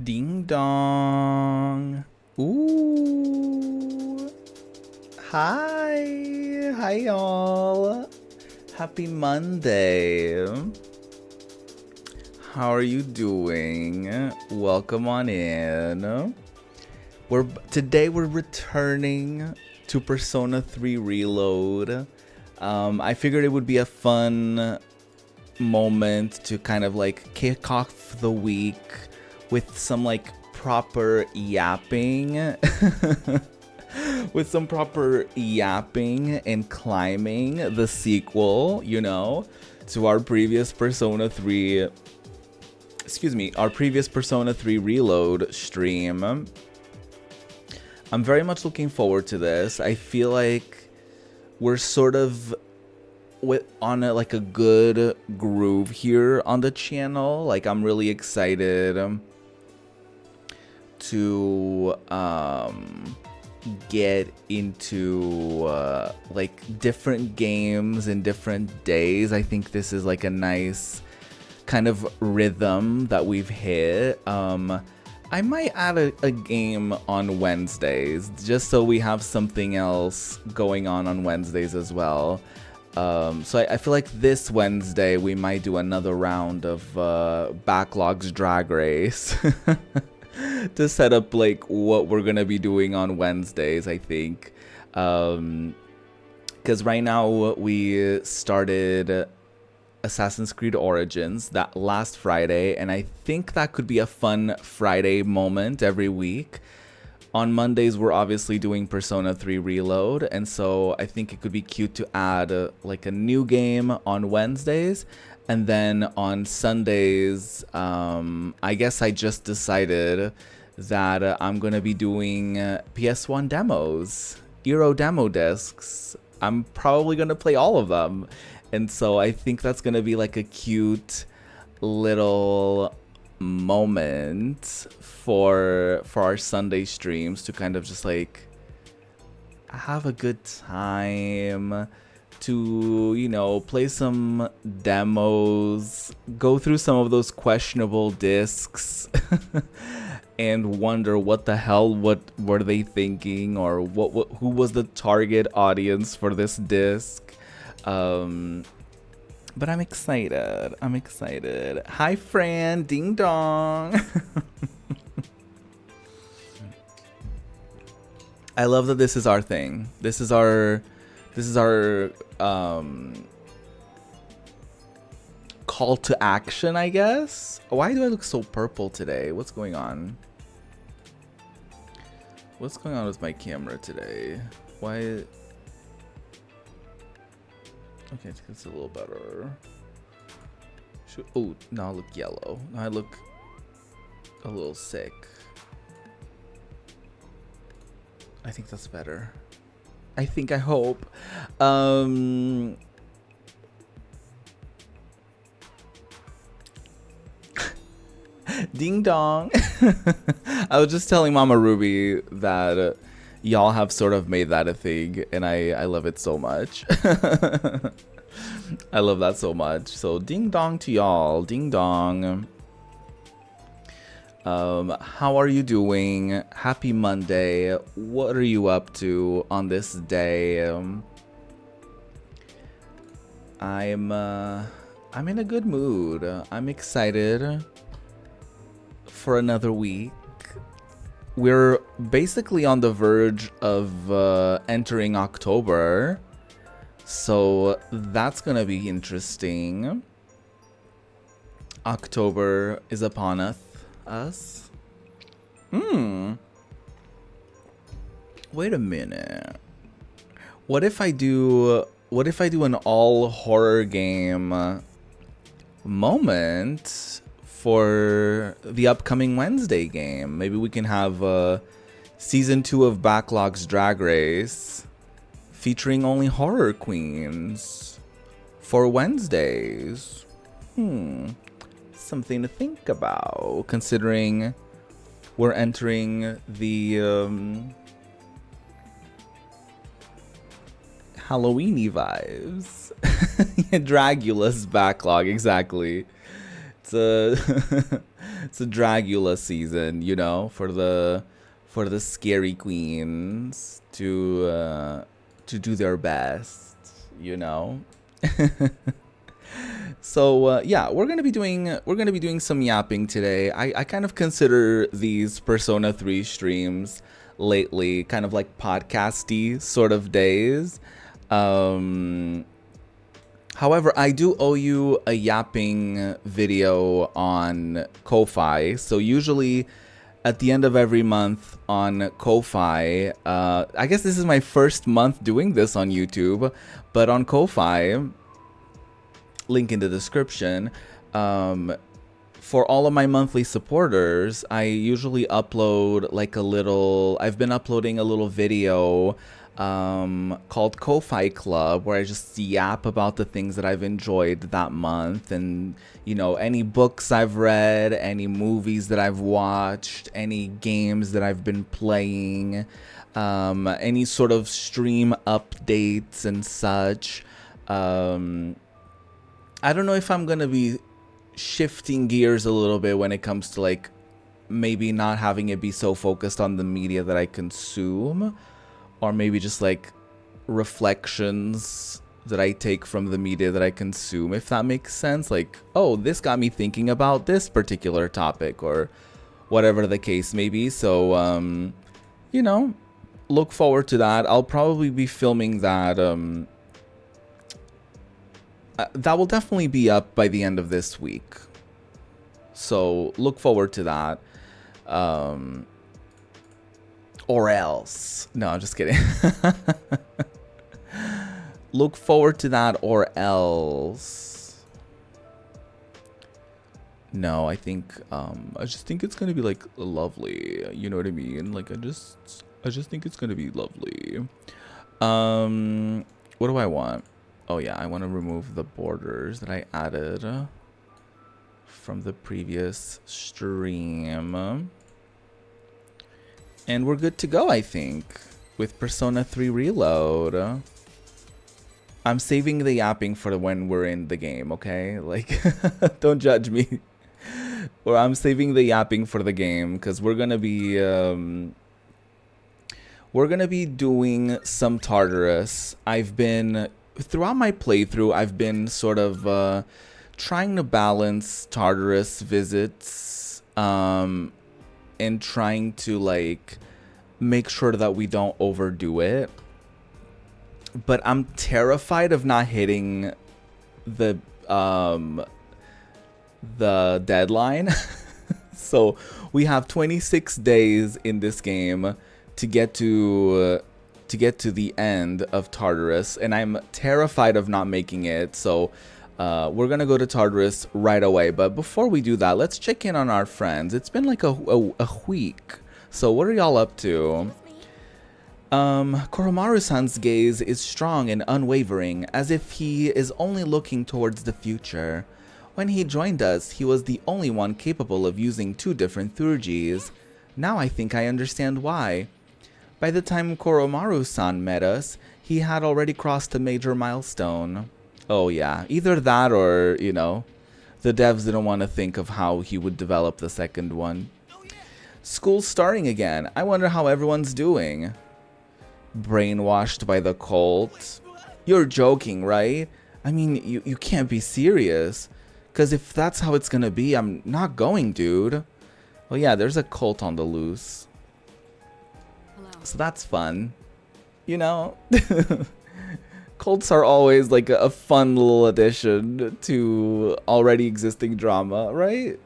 Ding dong. Ooh. Hi. Hi, y'all. Happy Monday. How are you doing? Welcome on in. Today we're returning to Persona 3 Reload. I figured it would be a fun moment to kind of like kick off the week with some like proper yapping with some proper yapping and climbing the sequel, to our previous Persona 3 Reload stream. I'm very much looking forward to this. I feel like we're sort of on a good groove here on the channel. Like, I'm really excited to get into different games in different days. I think this is like a nice kind of rhythm that we've hit. I might add a game on Wednesdays just so we have something else going on Wednesdays as well. So I feel like this Wednesday we might do another round of Backlogs Drag Race to set up like what we're gonna be doing on Wednesdays, I think. Because right now we started Assassin's Creed Origins that last Friday, and I think that could be a fun Friday moment every week. On Mondays, we're obviously doing Persona 3 Reload, and so I think it could be cute to add like a new game on Wednesdays. And then on Sundays, I guess I just decided that I'm going to be doing PS1 demos, Euro demo discs. I'm probably going to play all of them. And so I think that's going to be like a cute little moment for our Sunday streams to kind of just like have a good time, to play some demos, go through some of those questionable discs and wonder what the hell what were they thinking, or who was the target audience for this disc. But I'm excited. Hi, Fran. Ding dong. I love that this is our thing. This is our call to action, I guess. Why do I look so purple today? What's going on? What's going on with my camera today? Why? Okay, it's a little better. Oh, now I look yellow. Now I look a little sick. I think that's better. I hope. Ding dong. I was just telling Mama Ruby that y'all have sort of made that a thing, and I love it so much. I love that so much. So ding dong to y'all. Ding dong. How are you doing? Happy Monday. What are you up to on this day? I'm in a good mood. I'm excited for another week. We're basically on the verge of entering October, so that's gonna be interesting. October is upon us. Wait a minute. What if I do an all horror game moment for the upcoming Wednesday game? Maybe we can have season 2 of Backlogs Drag Race featuring only horror queens for Wednesdays. Something to think about, considering we're entering the Halloween-y vibes. Dragula's backlog, exactly. It's It's a Dracula season, you know, for the scary queens to do their best, you know. So yeah, we're gonna be doing some yapping today. I kind of consider these Persona 3 streams lately kind of like podcasty sort of days. Um, However, I do owe you a yapping video on Ko-Fi. So usually at the end of every month on Ko-Fi, I guess this is my first month doing this on YouTube, but on Ko-Fi, link in the description, for all of my monthly supporters, I usually upload like I've been uploading a little video called Ko-Fi Club, where I just yap about the things that I've enjoyed that month, and you know, any books I've read, any movies that I've watched, any games that I've been playing, any sort of stream updates and such. I don't know if I'm gonna be shifting gears a little bit when it comes to like maybe not having it be so focused on the media that I consume, or maybe just like reflections that I take from the media that I consume, if that makes sense. Like, oh, this got me thinking about this particular topic, or whatever the case may be. So, you know, look forward to that. I'll probably be filming that. That will definitely be up by the end of this week. So look forward to that. Or else. No, I'm just kidding. Look forward to that, or else. No, I just think it's gonna be like lovely. You know what I mean? Like I just think it's gonna be lovely. What do I want? Oh yeah, I want to remove the borders that I added from the previous stream. And we're good to go, I think, with Persona 3 Reload. I'm saving the yapping for when we're in the game, okay? Like, don't judge me. Or I'm saving the yapping for the game, because we're gonna be doing some Tartarus. Throughout my playthrough, I've been sort of trying to balance Tartarus visits and trying to like make sure that we don't overdo it. But I'm terrified of not hitting the deadline. So we have 26 days in this game to get to the end of Tartarus, and I'm terrified of not making it. So we're gonna go to Tartarus right away. But before we do that, let's check in on our friends. It's been like a week. So what are y'all up to? Koromaru-san's gaze is strong and unwavering, as if he is only looking towards the future. When he joined us, he was the only one capable of using 2 different Thurgis. Now I think I understand why. By the time Koromaru-san met us, he had already crossed a major milestone. Oh yeah, either that or, you know, the devs didn't want to think of how he would develop the second one. School's starting again. I wonder how everyone's doing. Brainwashed by the cult? You're joking, right? I mean, you can't be serious. Because if that's how it's gonna be, I'm not going, dude. Well, yeah, there's a cult on the loose. So that's fun, you know. Cults are always like a fun little addition to already existing drama, right?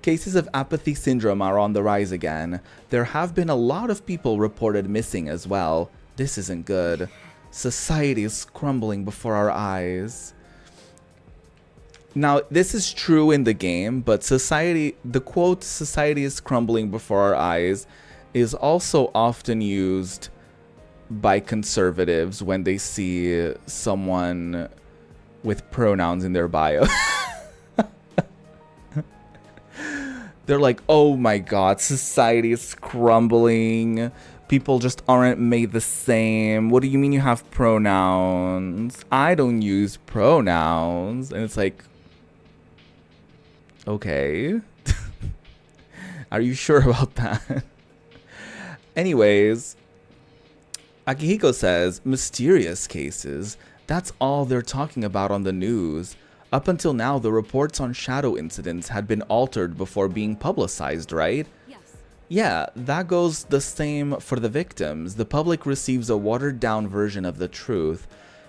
Cases of apathy syndrome are on the rise again. There have been a lot of people reported missing as well. This isn't good. Society is crumbling before our eyes. Now, this is true in the game, but the quote, "society is crumbling before our eyes," is also often used by conservatives when they see someone with pronouns in their bio. They're like, oh my god, society is crumbling. People just aren't made the same. What do you mean you have pronouns? I don't use pronouns. And it's like, okay. Are you sure about that? Anyways, Akihiko says, mysterious cases. That's all they're talking about on the news. Up until now, the reports on shadow incidents had been altered before being publicized, right? Yes. Yeah, that goes the same for the victims. The public receives a watered-down version of the truth.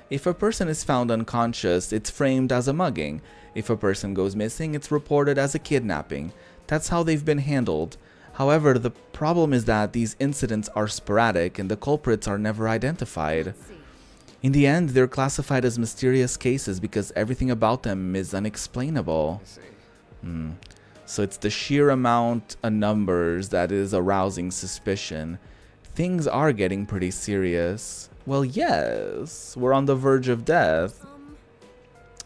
If a person is found unconscious, it's framed as a mugging. If a person goes missing, it's reported as a kidnapping. That's how they've been handled. However, the problem is that these incidents are sporadic and the culprits are never identified. Let's see. In the end, they're classified as mysterious cases because everything about them is unexplainable. I see. So it's the sheer amount of numbers that is arousing suspicion. Things are getting pretty serious. Well, yes, we're on the verge of death.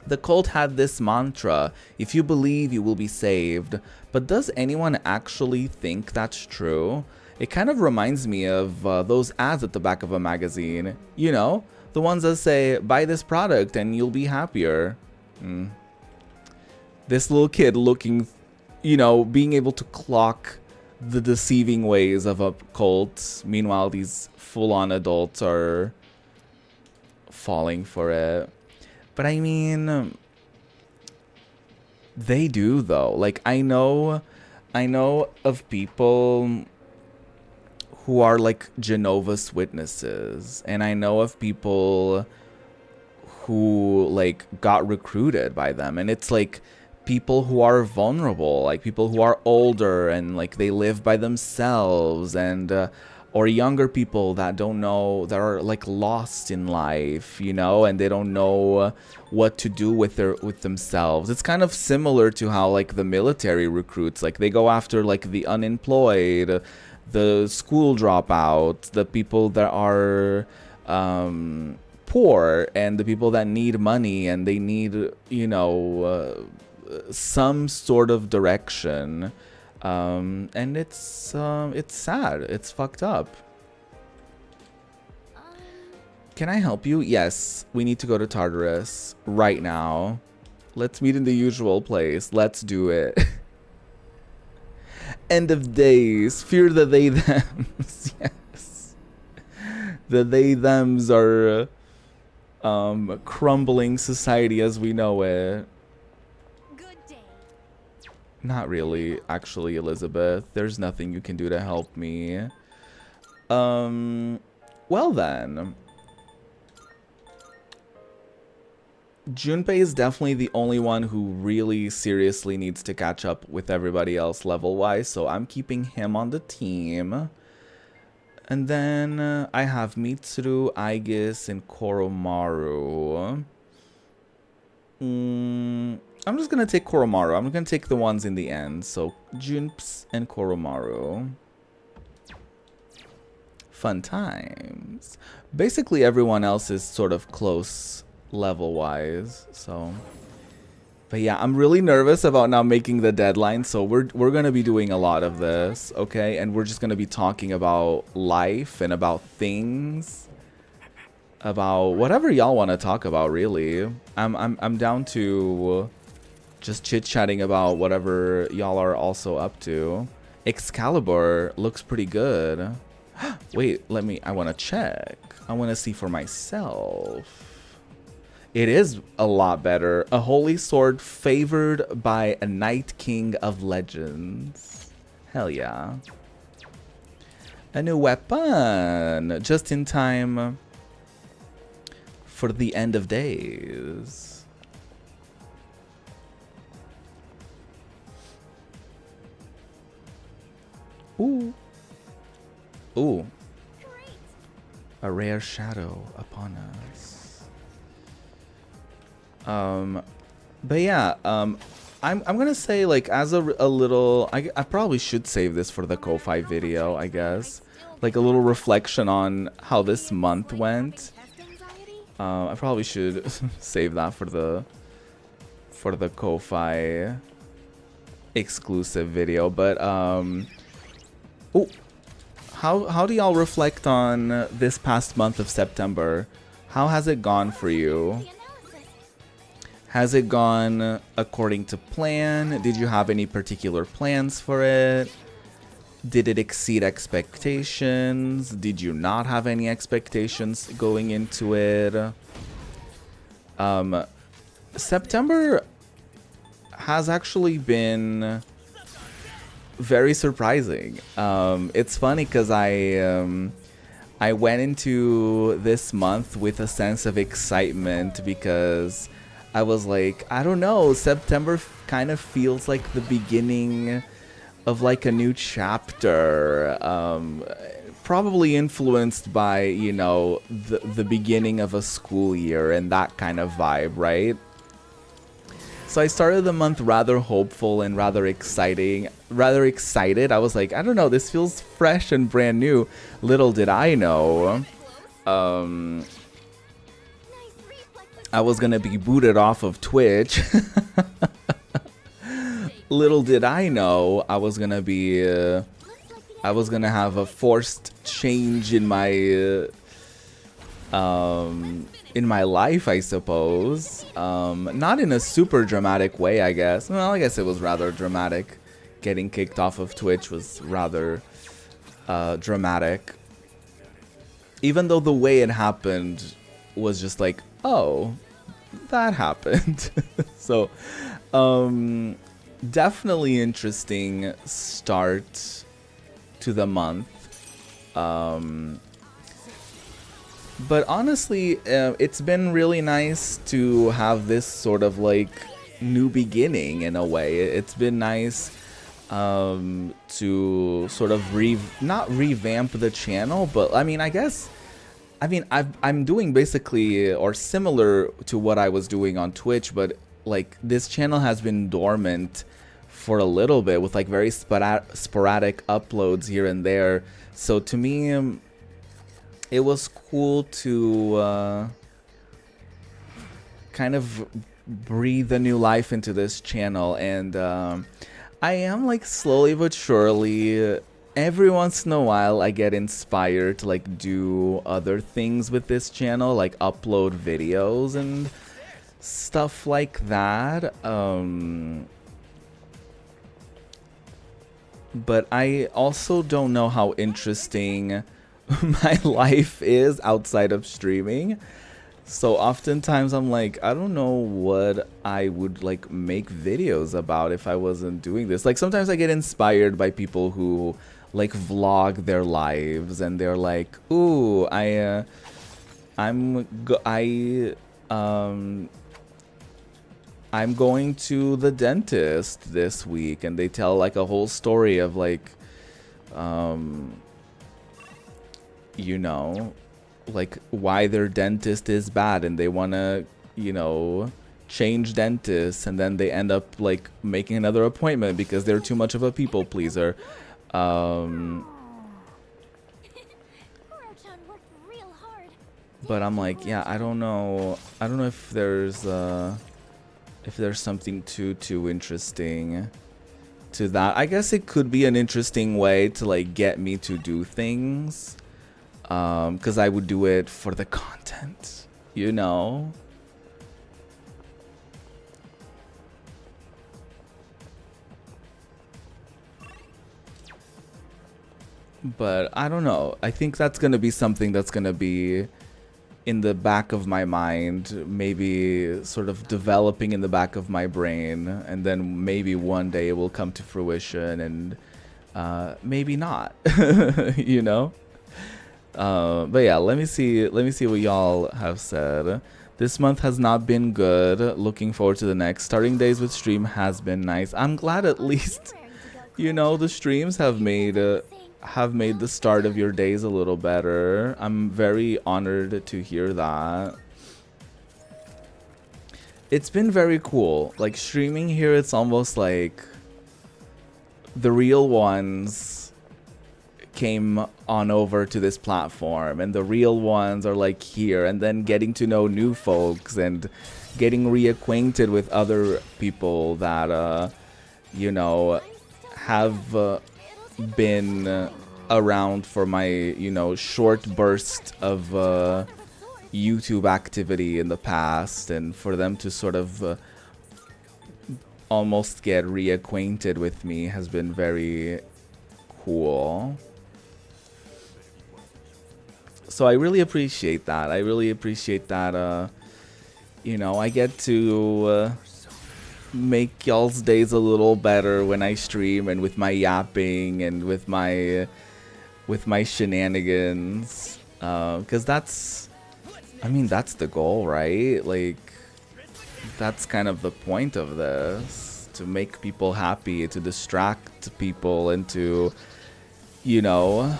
The cult had this mantra, if you believe, you will be saved. But does anyone actually think that's true? It kind of reminds me of those ads at the back of a magazine. You know, the ones that say, buy this product and you'll be happier. This little kid looking, you know, being able to clock the deceiving ways of a cult. Meanwhile, these full-on adults are falling for it. But I mean, they do though. Like I know of people who are like Jehovah's Witnesses, and I know of people who like got recruited by them, and it's like people who are vulnerable, like people who are older and like they live by themselves, and or younger people that don't know, that are like lost in life, you know, and they don't know what to do with themselves. It's kind of similar to how like the military recruits, like they go after like the unemployed, the school dropouts, the people that are poor, and the people that need money and they need, you know, some sort of direction. And it's sad. It's fucked up. Can I help you? Yes, we need to go to Tartarus right now. Let's meet in the usual place. Let's do it. End of days. Fear the they thems. Yes. The they thems are crumbling society as we know it. Not really, actually, Elizabeth. There's nothing you can do to help me. Well then. Junpei is definitely the only one who really seriously needs to catch up with everybody else level-wise, so I'm keeping him on the team. And then I have Mitsuru, Aigis, and Koromaru. I'm just gonna take Koromaru. I'm gonna take the ones in the end. So Junps and Koromaru. Fun times. Basically everyone else is sort of close level wise. So, but yeah, I'm really nervous about now making the deadline. So we're gonna be doing a lot of this, okay? And we're just gonna be talking about life and about things. About whatever y'all want to talk about, really. I'm down to just chit-chatting about whatever y'all are also up to. Excalibur looks pretty good. Wait, I want to check. I want to see for myself. It is a lot better. A holy sword favored by a Night King of Legends. Hell yeah. A new weapon. Just in time for the end of days. Ooh. Ooh. A rare shadow upon us. But yeah, I'm gonna say, like, as a little, I probably should save this for the Ko-Fi video, I guess. Like a little reflection on how this month went. I probably should save that for the Ko-Fi exclusive video. But oh, how do y'all reflect on this past month of September? How has it gone for you? Has it gone according to plan? Did you have any particular plans for it? Did it exceed expectations? Did you not have any expectations going into it? September has actually been very surprising. It's funny because I went into this month with a sense of excitement because I was like, I don't know, September kind of feels like the beginning of like a new chapter, probably influenced by, you know, the beginning of a school year and that kind of vibe, right? So I started the month rather hopeful and rather excited. I was like, I don't know, this feels fresh and brand new. Little did I know, I was gonna be booted off of Twitch. Little did I know I was gonna be I was gonna have a forced change in my life, I suppose. Not in a super dramatic way, I guess. Well, I guess it was rather dramatic. Getting kicked off of Twitch was rather dramatic. Even though the way it happened was just like, oh, that happened. So, definitely interesting start to the month. But honestly, it's been really nice to have this sort of like new beginning in a way. It's been nice to sort of not revamp the channel, but I mean, I'm doing basically or similar to what I was doing on Twitch, but like this channel has been dormant for a little bit with like very sporadic uploads here and there. So to me, it was cool to kind of breathe a new life into this channel, and I am like slowly but surely, every once in a while I get inspired to like do other things with this channel, like upload videos and stuff like that. But I also don't know how interesting my life is outside of streaming. So oftentimes I'm like, I don't know what I would like make videos about if I wasn't doing this. Like sometimes I get inspired by people who like vlog their lives and they're like, ooh, I'm going to the dentist this week, and they tell like a whole story of like you know, like why their dentist is bad and they want to, you know, change dentists, and then they end up like making another appointment because they're too much of a people pleaser. But I'm like, yeah, I don't know if there's something too interesting to that. I guess it could be an interesting way to like get me to do things, because I would do it for the content, you know. But I don't know. I think that's gonna be something that's gonna be in the back of my mind, maybe sort of developing in the back of my brain, and then maybe one day it will come to fruition, and maybe not. You know. But yeah, let me see what y'all have said. This month has not been good. Looking forward to the next. Starting days with stream has been nice. I'm glad at least, you know, the streams have made the start of your days a little better. I'm very honored to hear that. It's been very cool. Like streaming here, it's almost like the real ones came on over to this platform, and the real ones are like here, and then getting to know new folks and getting reacquainted with other people that you know, have been around for my, you know, short burst of YouTube activity in the past, and for them to sort of almost get reacquainted with me has been very cool. So I really appreciate that. I really appreciate that, you know, I get to make y'all's days a little better when I stream and with my yapping and with my shenanigans. Because that's, I mean, that's the goal, right? Like, that's kind of the point of this. To make people happy, to distract people, and to, you know,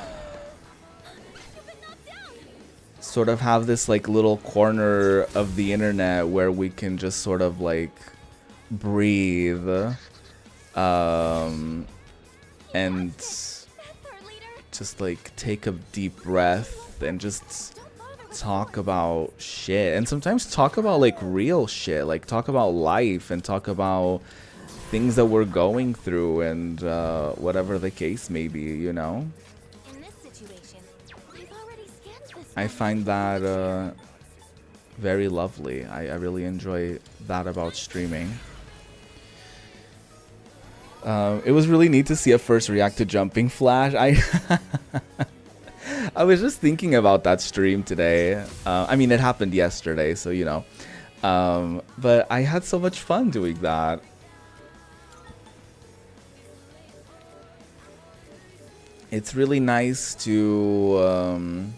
sort of have this like little corner of the internet where we can just sort of like breathe and just like take a deep breath and just talk about shit, and sometimes talk about like real shit, like talk about life and talk about things that we're going through and whatever the case may be, you know. I find that very lovely. I really enjoy that about streaming. It was really neat to see a first react to Jumping Flash. I was just thinking about that stream today. I mean, it happened yesterday, so you know. But I had so much fun doing that. It's really nice to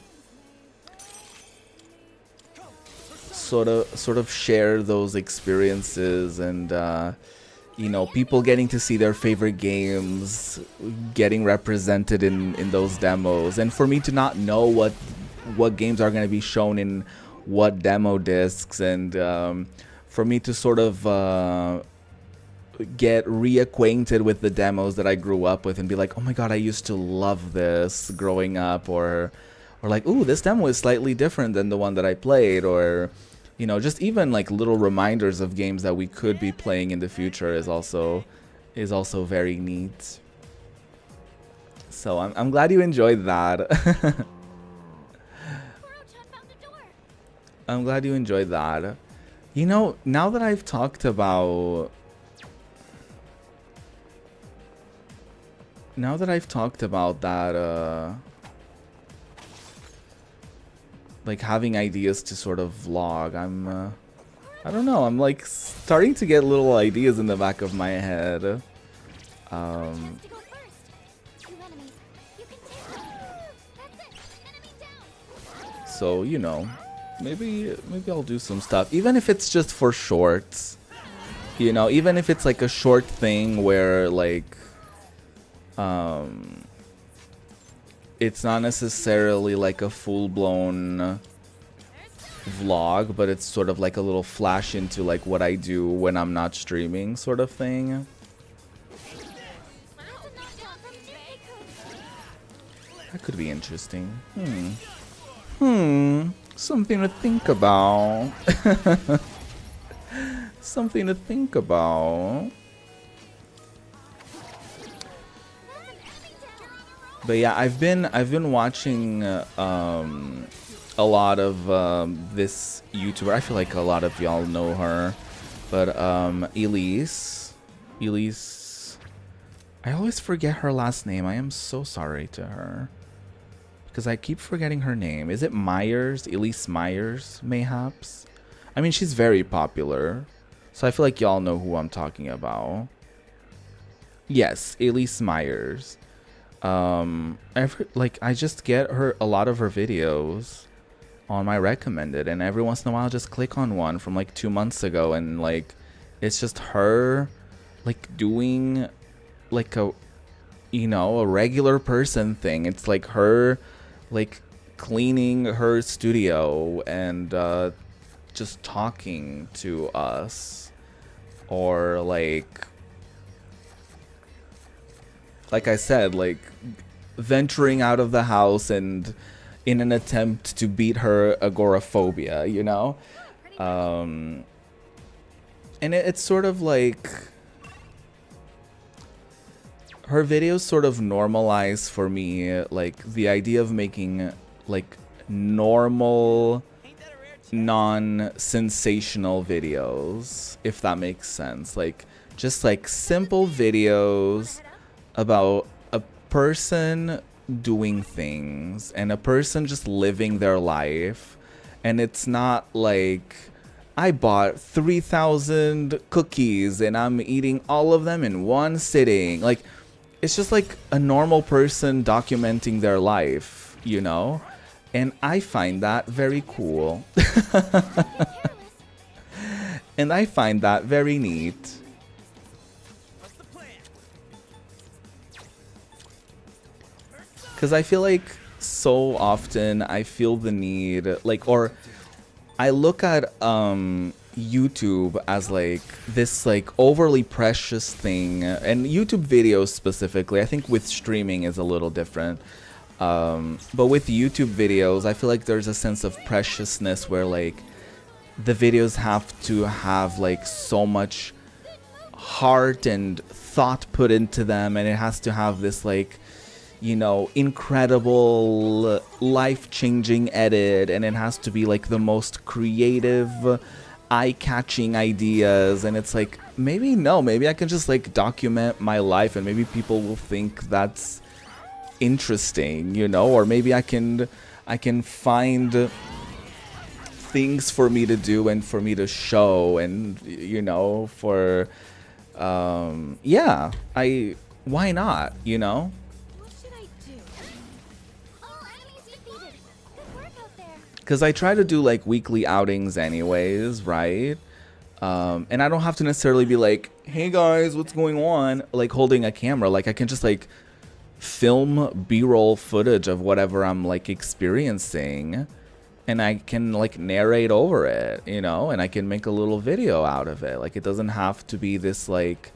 sort of share those experiences and you know, people getting to see their favorite games getting represented in those demos, and for me to not know what games are going to be shown in what demo discs, and for me to sort of get reacquainted with the demos that I grew up with and be like, oh my god, I used to love this growing up, or like, ooh, this demo is slightly different than the one that I played, or you know, just even like little reminders of games that we could be playing in the future is also very neat. So I'm glad you enjoyed that. I'm glad you enjoyed that. You know, now that I've talked about that like having ideas to sort of vlog, I don't know, I'm like starting to get little ideas in the back of my head. So, you know, maybe I'll do some stuff, even if it's just for shorts, you know, even if it's like a short thing where like it's not necessarily like a full-blown vlog, but it's sort of like a little flash into like what I do when I'm not streaming, sort of thing. That could be interesting. Something to think about. Something to think about. But yeah, I've been watching a lot of this YouTuber. I feel like a lot of y'all know her, but Elise. I always forget her last name. I am so sorry to her because I keep forgetting her name. Is it Myers? Elise Myers, mayhaps? I mean, she's very popular, so I feel like y'all know who I'm talking about. Yes, Elise Myers. I just get a lot of her videos on my recommended, and every once in a while I'll just click on one from like 2 months ago, and like it's just her like doing like a, you know, a regular person thing. It's like her like cleaning her studio and just talking to us, or like I said, like venturing out of the house and in an attempt to beat her agoraphobia, you know? And it's sort of like her videos sort of normalize for me like the idea of making like normal, non-sensational videos, if that makes sense. Like just like simple videos about a person doing things and a person just living their life, and it's not like I bought 3,000 cookies and I'm eating all of them in one sitting. Like, it's just like a normal person documenting their life, you know? And I find that very cool. And I find that very neat. Because I feel like so often I feel the need, like, or I look at YouTube as like this like overly precious thing, and YouTube videos specifically. I think with streaming is a little different, but with YouTube videos, I feel like there's a sense of preciousness where like the videos have to have like so much heart and thought put into them, and it has to have this like, you know, incredible life-changing edit, and it has to be like the most creative, eye-catching ideas. And it's like, maybe I can just like document my life and maybe people will think that's interesting, you know, or maybe I can find things for me to do and for me to show, and you know, for yeah, why not, you know? Because I try to do like weekly outings anyways, right? And I don't have to necessarily be like, hey guys, what's going on? Like holding a camera. Like I can just like film B-roll footage of whatever I'm like experiencing, and I can like narrate over it, you know, and I can make a little video out of it. Like it doesn't have to be this like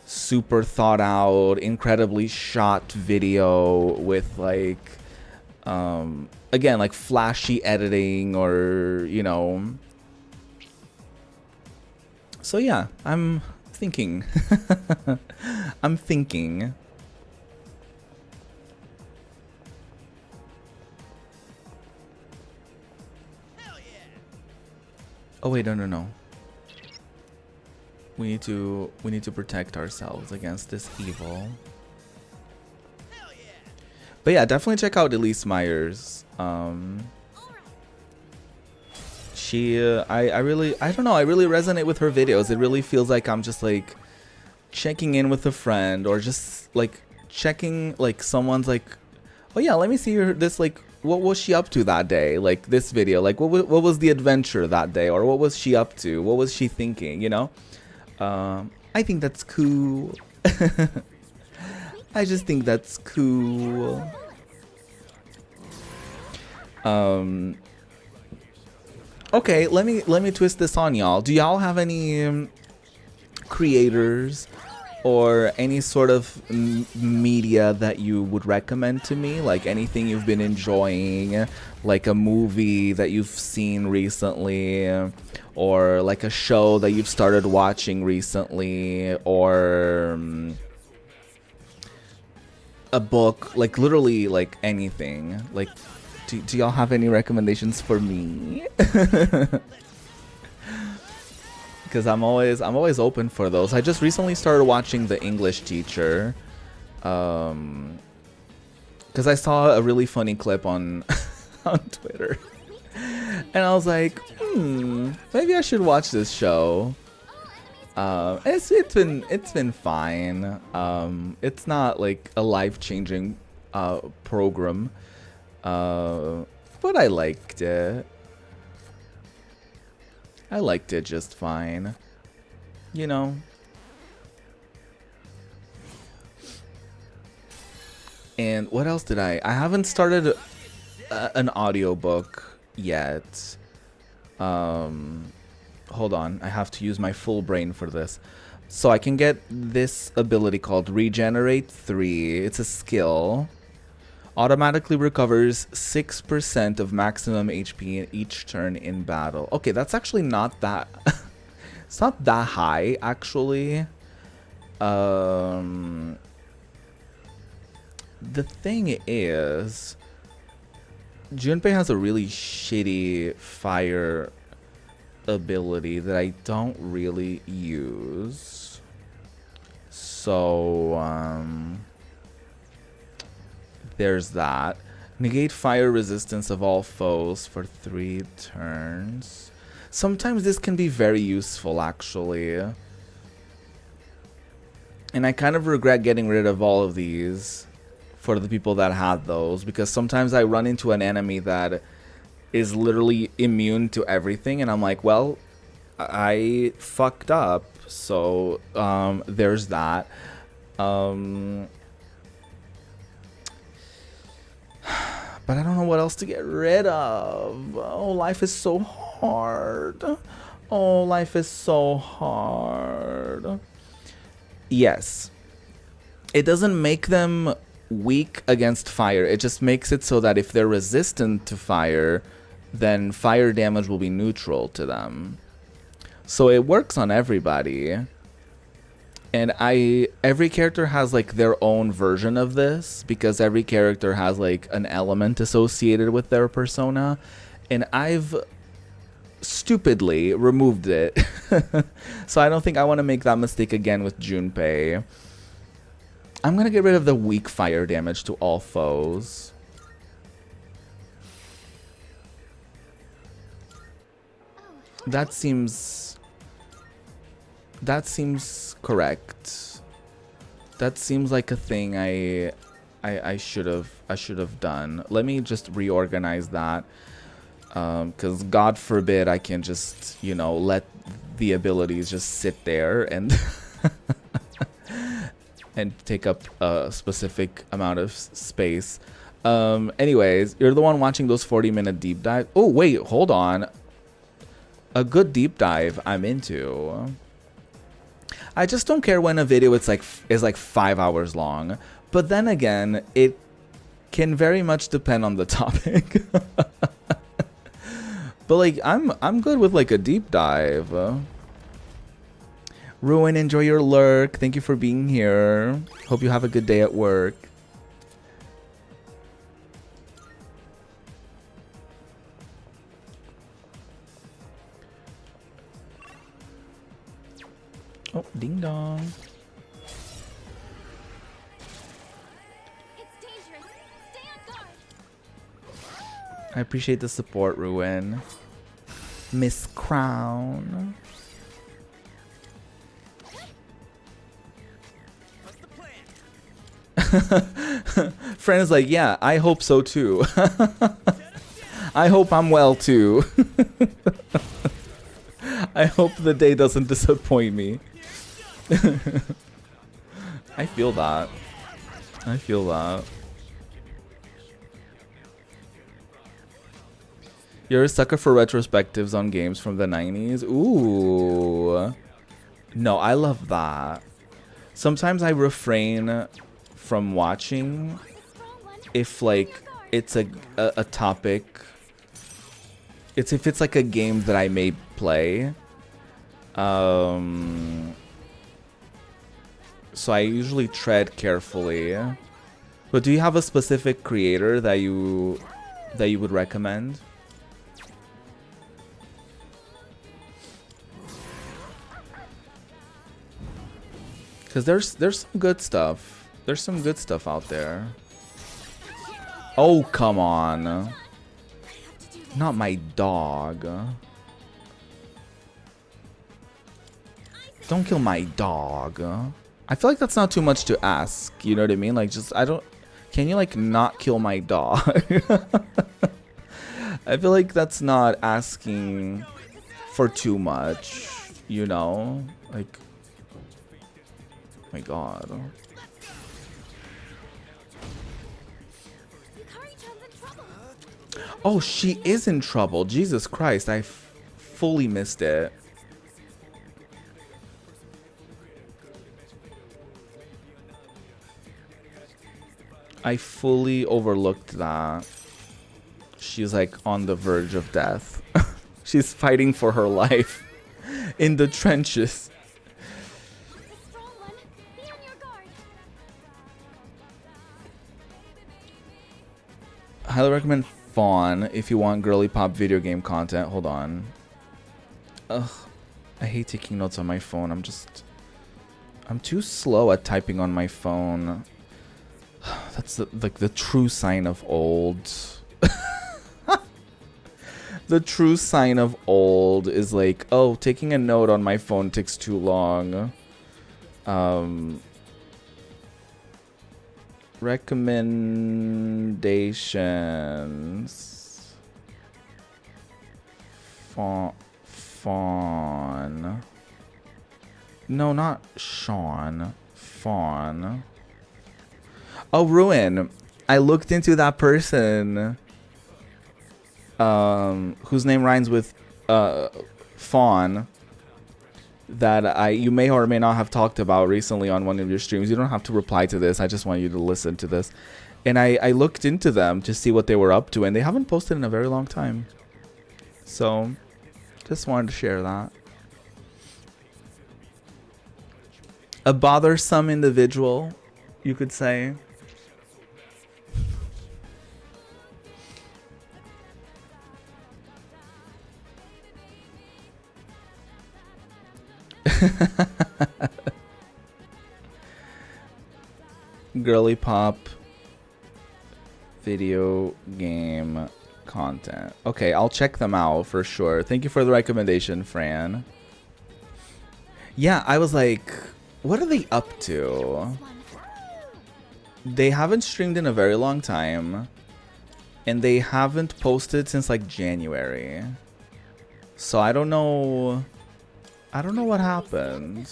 super thought out, incredibly shot video with like, again, like flashy editing, or, you know. So yeah, I'm thinking. I'm thinking. Oh wait, no. We need to protect ourselves against this evil. But yeah, definitely check out Elise Myers. She, I really resonate with her videos. It really feels like I'm just like checking in with a friend, or just like checking, like someone's like, oh yeah, let me see her, this, like, what was she up to that day? Like this video, like what was the adventure that day, or what was she up to? What was she thinking, you know? I think that's cool. I just think that's cool. Okay, let me twist this on y'all. Do y'all have any creators or any sort of media that you would recommend to me? Like anything you've been enjoying, like a movie that you've seen recently, or like a show that you've started watching recently, or a book, like literally like anything. Like do y'all have any recommendations for me? Because I'm always open for those. I just recently started watching The English Teacher, because I saw a really funny clip on on Twitter, and I was like, maybe I should watch this show. It's been fine. It's not like a life-changing program, but I liked it. I liked it just fine, you know. And what else did I haven't started an audiobook yet. Hold on, I have to use my full brain for this. So I can get this ability called Regenerate 3. It's a skill. Automatically recovers 6% of maximum HP in each turn in battle. Okay, that's actually not that... it's not that high, actually. The thing is, Junpei has a really shitty fire ability that I don't really use. So, There's that. Negate fire resistance of all foes for 3 turns. Sometimes this can be very useful, actually. And I kind of regret getting rid of all of these for the people that had those, because sometimes I run into an enemy that is literally immune to everything, and I'm like, well, I fucked up. So there's that. But I don't know what else to get rid of. Oh, life is so hard. Oh, life is so hard. Yes. It doesn't make them weak against fire. It just makes it so that if they're resistant to fire, then fire damage will be neutral to them. So it works on everybody. And every character has like their own version of this, because every character has like an element associated with their persona, and I've stupidly removed it. So I don't think I want to make that mistake again with Junpei. I'm gonna get rid of the weak fire damage to all foes. That seems correct. That seems like a thing I should have done. Let me just reorganize that, because God forbid I can just, you know, let the abilities just sit there and and take up a specific amount of space. Anyways, you're the one watching those 40-minute deep dive. Oh wait, hold on. A good deep dive I'm into. I just don't care when a video is like 5 hours long, but then again, it can very much depend on the topic. But like, I'm good with like a deep dive. Ruin, enjoy your lurk. Thank you for being here. Hope you have a good day at work. Oh, ding dong. It's dangerous. Stay on guard. I appreciate the support, Ruin. Miss Crown. What's the plan? Friend is like, yeah, I hope so too. I hope I'm well too. I hope the day doesn't disappoint me. I feel that. I feel that. You're a sucker for retrospectives on games from the 90s? Ooh. No, I love that. Sometimes I refrain from watching if like it's a topic. It's if it's like a game that I may play. So I usually tread carefully. But do you have a specific creator that you would recommend? Because there's some good stuff. There's some good stuff out there. Oh, come on. Not my dog. Don't kill my dog. I feel like that's not too much to ask. You know what I mean? Like, just, can you, like, not kill my dog? I feel like that's not asking for too much, you know? Like, oh my god. Oh, she is in trouble. Jesus Christ, I fully missed it. I fully overlooked that. She's like on the verge of death. She's fighting for her life in the trenches. Highly recommend Fawn if you want girly pop video game content. Hold on. Ugh. I hate taking notes on my phone. I'm too slow at typing on my phone. That's like the true sign of old. The true sign of old is like, oh, taking a note on my phone takes too long. Recommendations. Fawn. No, not Sean. Fawn. Oh, Ruin. I looked into that person whose name rhymes with fawn that you may or may not have talked about recently on one of your streams. You don't have to reply to this. I just want you to listen to this. And I looked into them to see what they were up to, and they haven't posted in a very long time. So, just wanted to share that. A bothersome individual, you could say. Girly pop video game content. Okay, I'll check them out for sure. Thank you for the recommendation, Fran. Yeah, I was like, what are they up to? They haven't streamed in a very long time, and they haven't posted since like January. So I don't know what happened.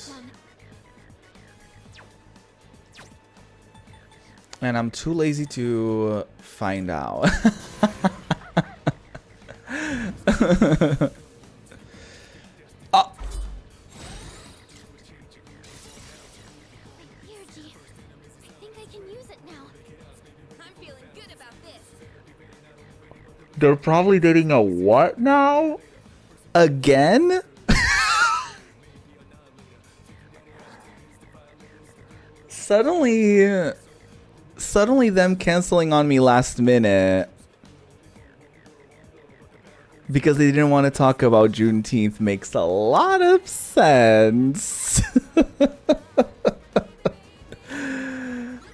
And I'm too lazy to find out. Oh. Here, G. I think I can use it now. I'm feeling good about this. They're probably dating a what now? Again? Suddenly them canceling on me last minute because they didn't want to talk about Juneteenth makes a lot of sense.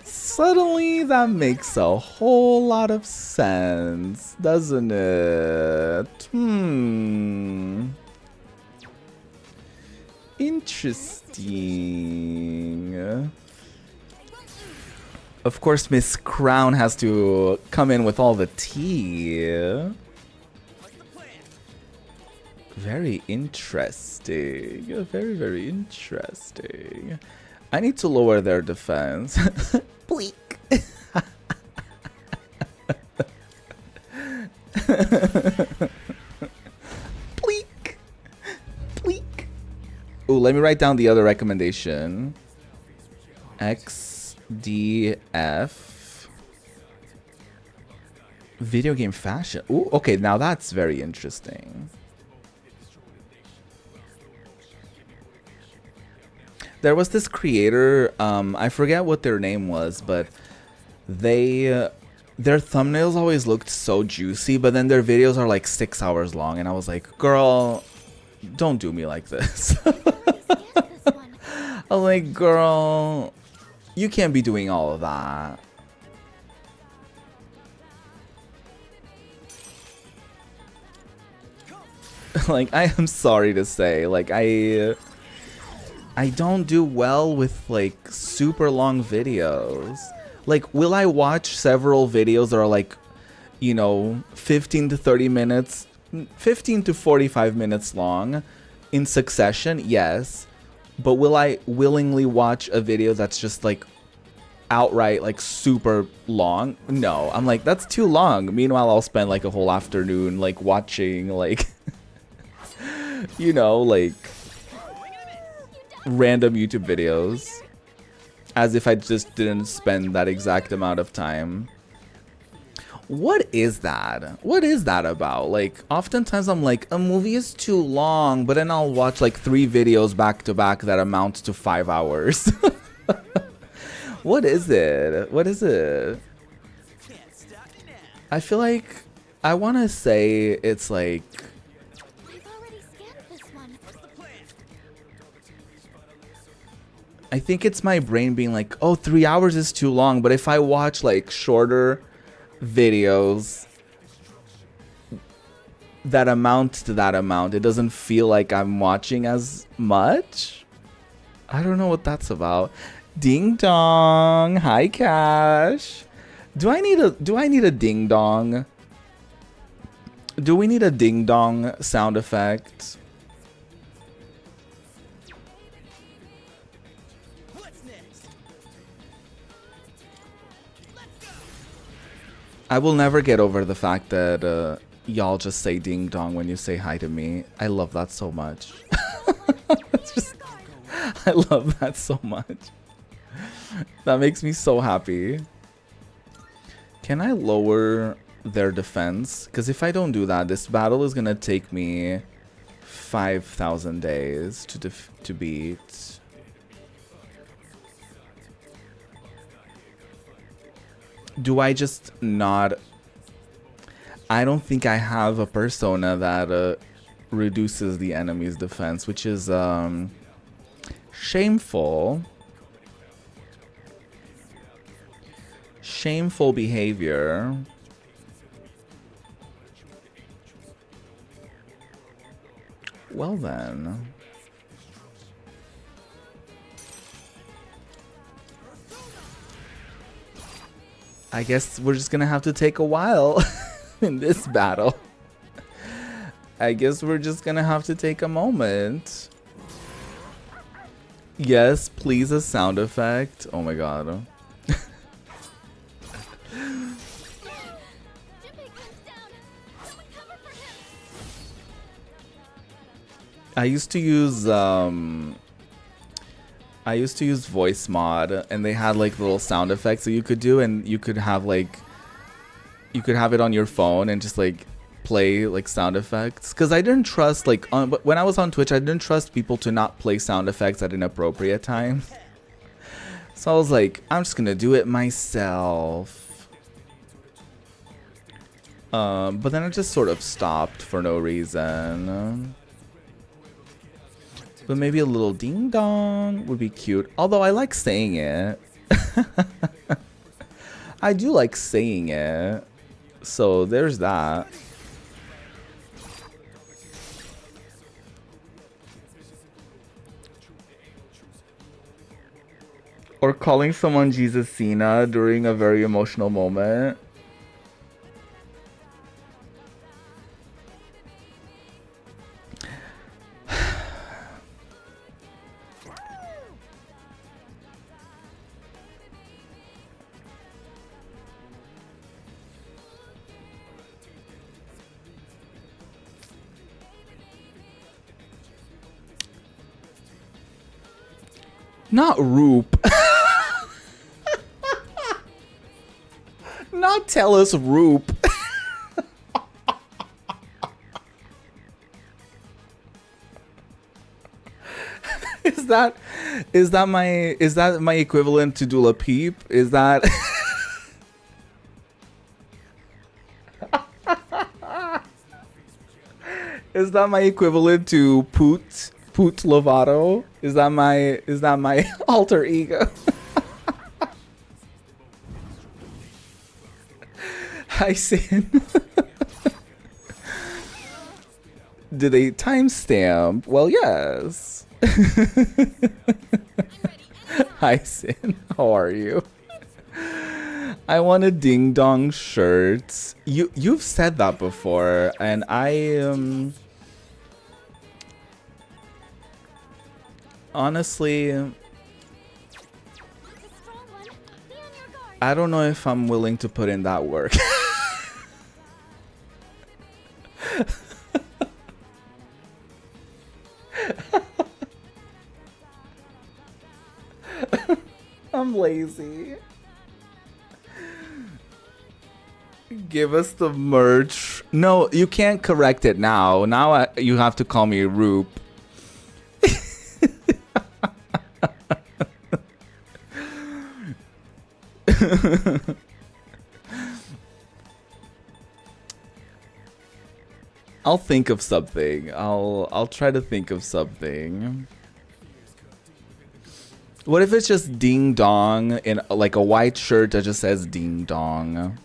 Suddenly that makes a whole lot of sense, doesn't it? Interesting. Of course, Miss Crown has to come in with all the tea. Very interesting. Very, very interesting. I need to lower their defense. Bleak. Bleak. Bleak. Ooh, let me write down the other recommendation. XDF. Video game fashion. Ooh, okay, now that's very interesting. There was this creator, I forget what their name was, but their thumbnails always looked so juicy, but then their videos are like 6 hours long, and I was like, girl, don't do me like this. I was like, girl, you can't be doing all of that. Like, I am sorry to say, like, I don't do well with like super long videos. Like, will I watch several videos that are like, you know, 15 to 30 minutes, 15 to 45 minutes long in succession? Yes. But will I willingly watch a video that's just like outright like super long? No. I'm like, that's too long. Meanwhile, I'll spend like a whole afternoon like watching like you know, like random YouTube videos as if I just didn't spend that exact amount of time. What is that? What is that about? Like, oftentimes I'm like, a movie is too long, but then I'll watch like 3 videos back to back that amount to 5 hours. What is it? What is it? I feel like I want to say it's like, I've already scanned this one. I think it's my brain being like, oh, 3 hours is too long. But if I watch like shorter videos that amount to that amount, it doesn't feel like I'm watching as much. I don't know what that's about. Ding dong. Hi, Cash. Do I need a ding dong? Do we need a ding dong sound effect? What's next? I will never get over the fact that y'all just say ding dong when you say hi to me. I love that so much. It's just, I love that so much. That makes me so happy. Can I lower their defense? Because if I don't do that, this battle is gonna take me 5,000 days to beat. Do I just not... I don't think I have a persona that reduces the enemy's defense, which is shameful. Shameful behavior. Well then. I guess we're just gonna have to take a while in this battle. I guess we're just gonna have to take a moment. Yes, please, a sound effect. Oh my god. Jimbei comes down. Someone cover for him. I used to use voice mod, and they had like little sound effects that you could do, and you could have like it on your phone and just like play like sound effects. Because I didn't trust when I was on Twitch, I didn't trust people to not play sound effects at inappropriate times. So I was like, I'm just gonna do it myself. But then I just sort of stopped for no reason. But maybe a little ding dong would be cute. Although I like saying it. I do like saying it. So there's that. Or calling someone Jesus Cena during a very emotional moment. Not Roop. Not tell us Roop. Is that my equivalent to Dula Peep? Is that is that my equivalent to Poot Lovato? Is that my alter ego? Hi, Sin. Do they timestamp? Well, yes. Hi, Sin. How are you? I want a ding dong shirt. You've said that before, and honestly, It's a strong one. Be on your guard. I don't know if I'm willing to put in that work. I'm lazy. Give us the merch. No, you can't correct it now. Now you have to call me Roop. I'll think of something. I'll try to think of something. What if it's just ding dong in like a white shirt that just says ding dong?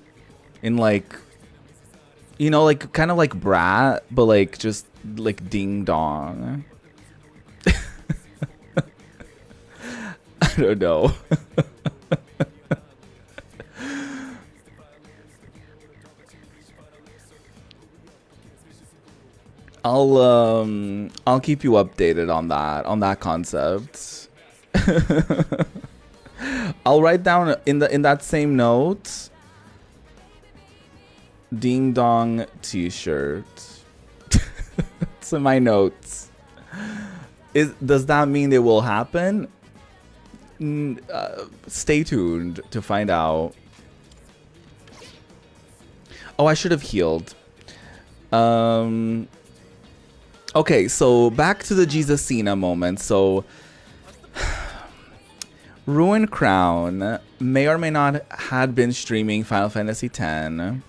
In like, you know, like kind of like brat, but like just like ding dong. I don't know. I'll keep you updated on that concept. I'll write down in that same note ding dong t-shirt. It's in my notes. Does that mean it will happen? Stay tuned to find out. Oh, I should have healed. Okay, so back to the Jesus Cena moment. So Ruin Crown may or may not had been streaming Final Fantasy X, and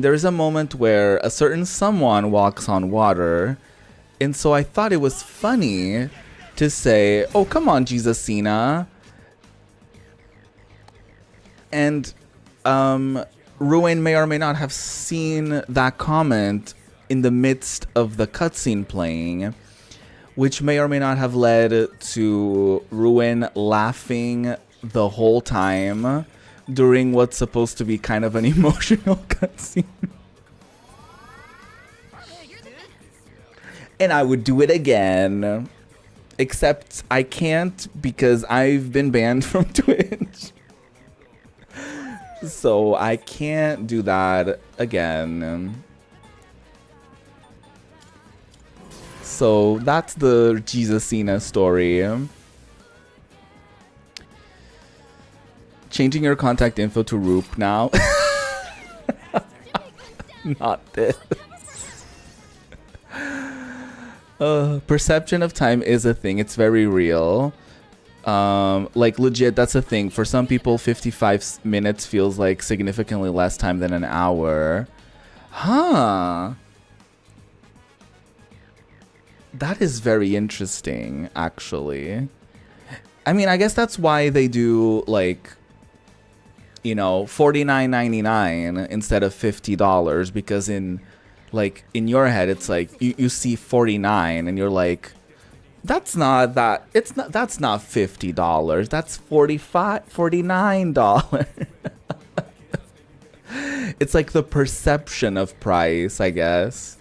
there's a moment where a certain someone walks on water, and so I thought it was funny to say, "Oh, come on, Jesus Cena," and Ruin may or may not have seen that comment in the midst of the cutscene playing, which may or may not have led to Ruin laughing the whole time during what's supposed to be kind of an emotional cutscene. And I would do it again, except I can't because I've been banned from Twitch. So I can't do that again. So that's the Jesus Cena story. Changing your contact info to Roop now. Not this. Perception of time is a thing. It's very real. Like legit, that's a thing. For some people, 55 minutes feels like significantly less time than an hour. Huh. That is very interesting, actually. I mean, I guess that's why they do, like, you know, $49.99 instead of $50, because in your head, it's like, you see 49 and you're like, that's not $50, that's $49. It's like the perception of price, I guess.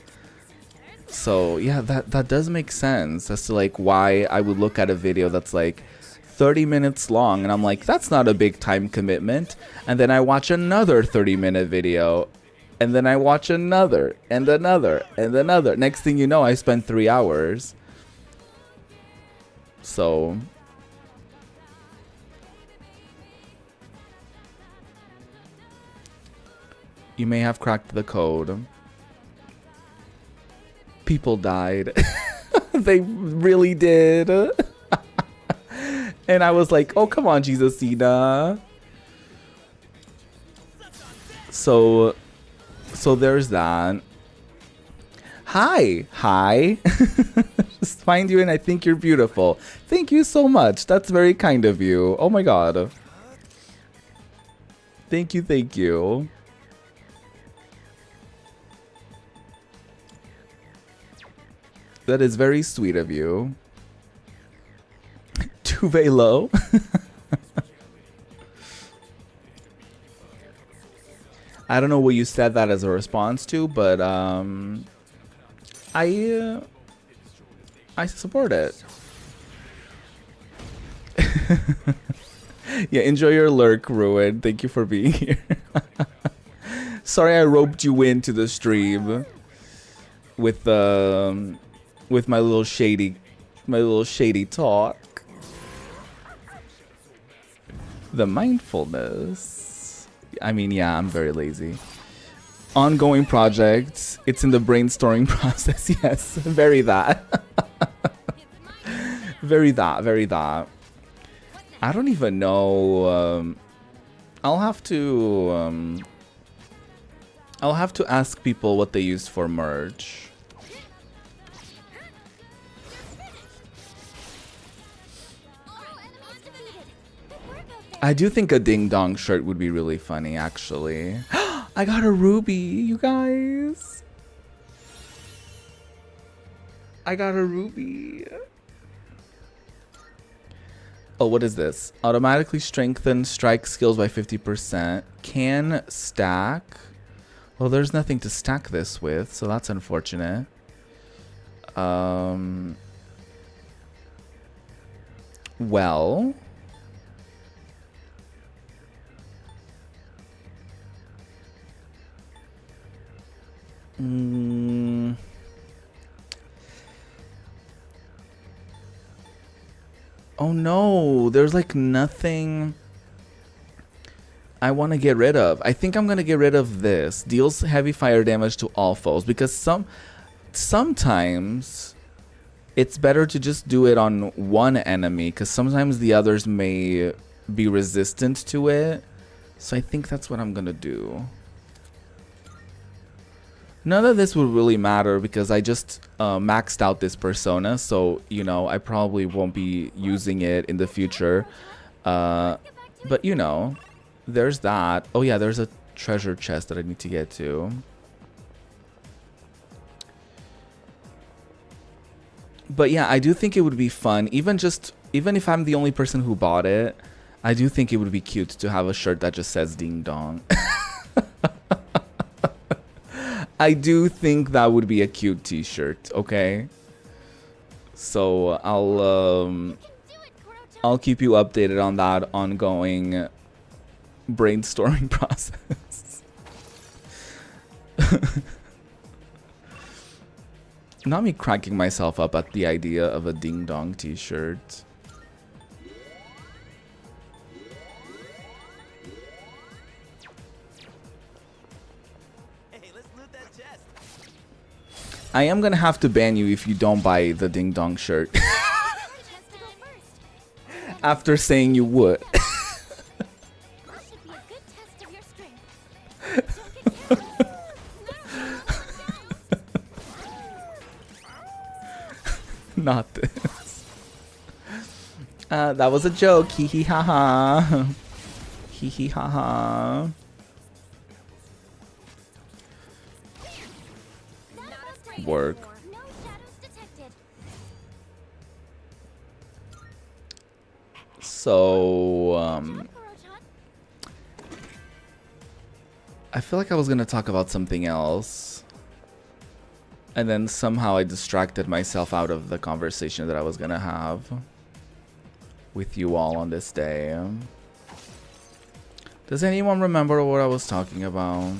So yeah, that does make sense as to like why I would look at a video that's like 30 minutes long and I'm like, that's not a big time commitment, and then I watch another 30-minute video, and then I watch another and another and another. Next thing you know, I spent 3 hours. So you may have cracked the code. People died. They really did. And I was like, oh, come on, Jesus Cena. So there's that. Hi. Just find you and I think you're beautiful. Thank you so much. That's very kind of you. Oh my god. Thank you. That is very sweet of you. Tuve low. I don't know what you said that as a response to, but I support it. Yeah, enjoy your lurk, Ruin. Thank you for being here. Sorry I roped you into the stream with my little shady talk. The mindfulness. I mean, yeah, I'm very lazy. Ongoing projects. It's in the brainstorming process. Yes, very that. very that. I don't even know. I'll have to ask people what they used for merch. I do think a ding dong shirt would be really funny, actually. I got a ruby, you guys. I got a ruby. Oh, what is this? Automatically strengthen strike skills by 50%. Can stack. Well, there's nothing to stack this with, so that's unfortunate. Well. Oh no, there's like nothing I want to get rid of. I think I'm going to get rid of this. Deals heavy fire damage to all foes, because sometimes it's better to just do it on one enemy, because sometimes the others may be resistant to it. So I think that's what I'm going to do. None of this would really matter because I just maxed out this persona, so, you know, I probably won't be using it in the future. But, you know, there's that. Oh, yeah, there's a treasure chest that I need to get to. But, yeah, I do think it would be fun. Even if I'm the only person who bought it, I do think it would be cute to have a shirt that just says Ding Dong. I do think that would be a cute t-shirt, okay? So I'll keep you updated on that ongoing brainstorming process. Not me cracking myself up at the idea of a Ding Dong t-shirt. I am gonna have to ban you if you don't buy the Ding Dong shirt. After saying you would. Not this. That was a joke. Hee hee ha ha. Hee hee ha ha. Work. So, I feel like I was gonna talk about something else, and then somehow I distracted myself out of the conversation that I was gonna have with you all on this day. Does anyone remember what I was talking about?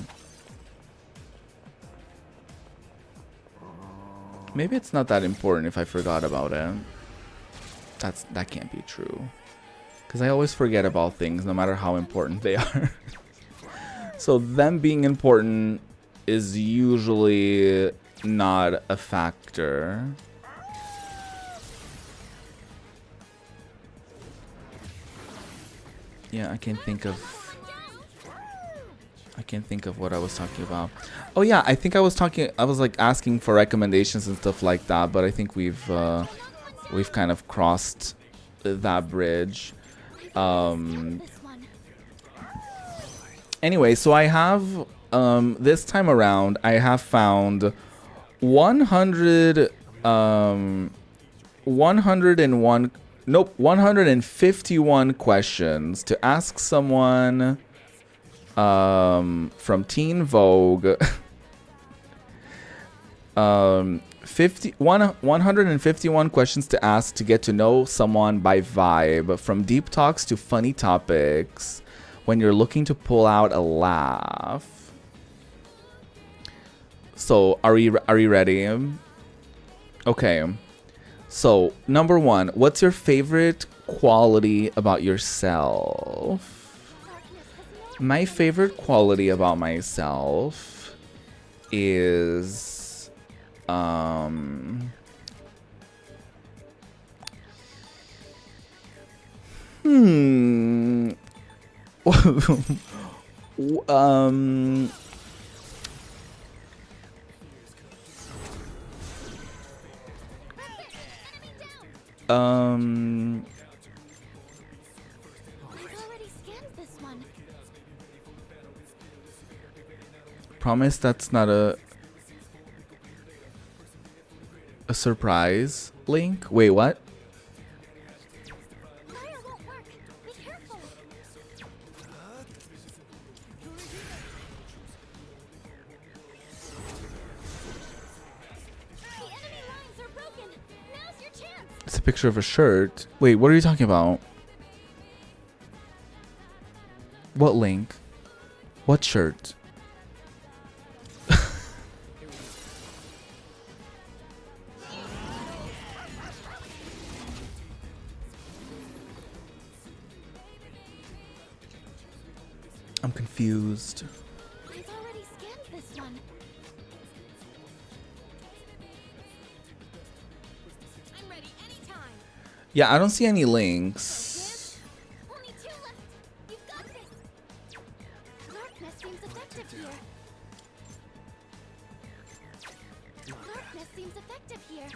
Maybe it's not that important if I forgot about it. That can't be true. Because I always forget about things no matter how important they are. So them being important is usually not a factor. Yeah, I can't think of what I was talking about. Oh yeah, I think I was like asking for recommendations and stuff like that, but I think we've kind of crossed that bridge. Anyway, so I have this time around I have found 151 questions to ask someone from Teen Vogue. 151 questions to ask to get to know someone by vibe, from deep talks to funny topics, when you're looking to pull out a laugh. So are you ready? Okay. So number 1, what's your favorite quality about yourself? My favorite quality about myself is one. Promise that's not a surprise link. Wait, what? Fire won't work. Be careful. The enemy lines are broken. Now's your chance. It's a picture of a shirt. Wait, what are you talking about? What link? What shirt? I'm confused. I've already scanned this one. I'm ready anytime. Yeah, I don't see any links. Only 2 left. You've got this. Darkness seems effective here. Darkness seems effective here.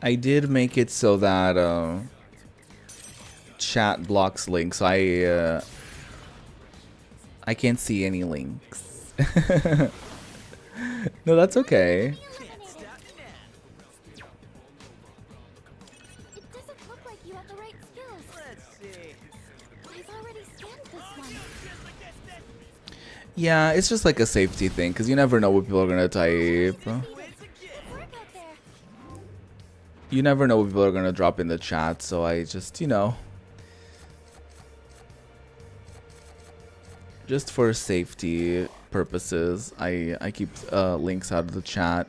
I did make it so that chat blocks links. So I can't see any links. No, that's okay. It doesn't look like you have the right skills. Let's see. I've already scanned this one. Yeah, it's just like a safety thing because you never know what people are gonna type. Good work out there. You never know what people are gonna drop in the chat, so I just, you know, just for safety purposes, I keep links out of the chat.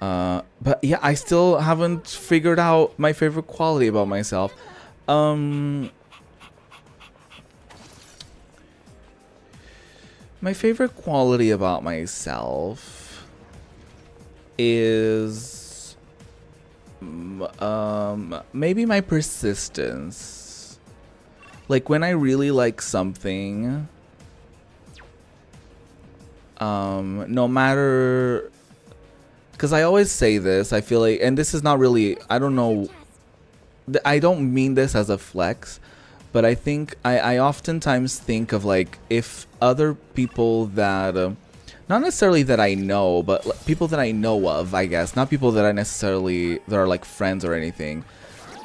But yeah, I still haven't figured out my favorite quality about myself. My favorite quality about myself is maybe my persistence. Like when I really like something, no matter, because I always say this, I feel like, and this is not really, I don't know, I don't mean this as a flex, but I think I oftentimes think of like if other people that not necessarily that I know, but people that I know of, I guess, not people that I necessarily that are like friends or anything,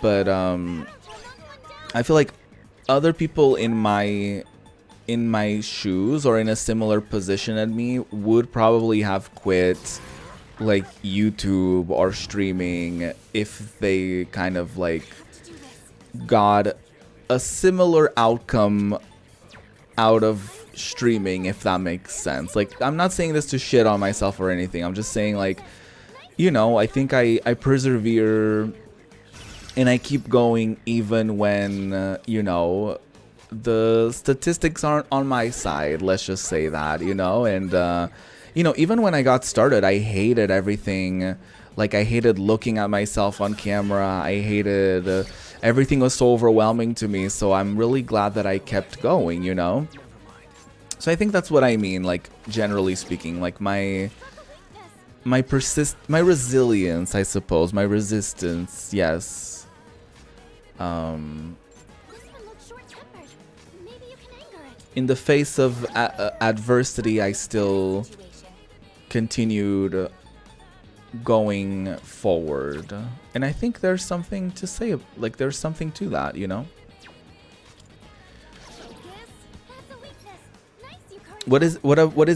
but I feel like other people in my shoes or in a similar position at me would probably have quit like YouTube or streaming if they kind of like got a similar outcome out of streaming, if that makes sense. Like, I'm not saying this to shit on myself or anything. I'm just saying, like, you know, I think I persevere and I keep going even when, you know, the statistics aren't on my side. Let's just say that, you know, and, you know, even when I got started, I hated everything. Like, I hated looking at myself on camera. I hated everything was so overwhelming to me. So I'm really glad that I kept going, you know? So I think that's what I mean, like, generally speaking, like my resilience, I suppose, my resistance, yes. This one looks short-tempered. Maybe you can anger it. In the face of adversity, I still continued going forward. And I think there's something to say, like, there's something to that, you know? What is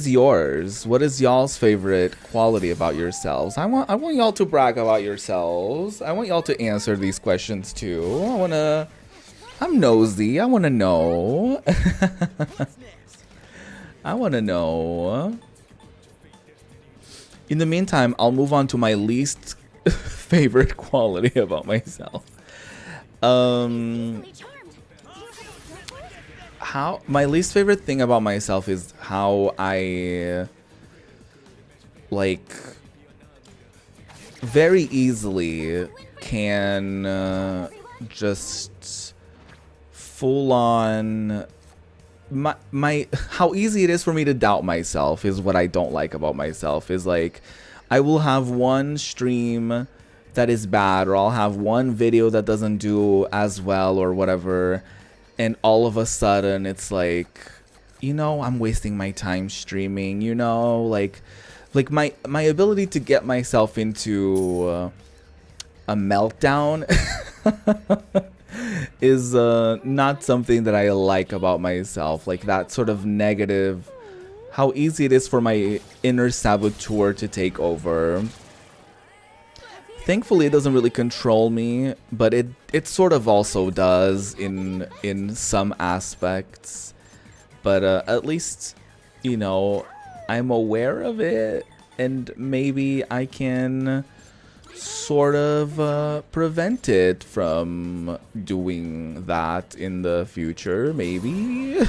yours? What is y'all's favorite quality about yourselves? I want y'all to brag about yourselves. I want y'all to answer these questions too. I'm nosy. I wanna know. I wanna know. In the meantime, I'll move on to my least favorite quality about myself. How my least favorite thing about myself is how I like very easily can just full on my how easy it is for me to doubt myself is what I don't like about myself. Is like I will have one stream that is bad, or I'll have one video that doesn't do as well or whatever, and all of a sudden it's like, you know, I'm wasting my time streaming, you know, like my ability to get myself into a meltdown is not something that I like about myself. Like that sort of negative, how easy it is for my inner saboteur to take over. Thankfully, it doesn't really control me, but it sort of also does in some aspects. But at least, you know, I'm aware of it, and maybe I can sort of prevent it from doing that in the future, maybe.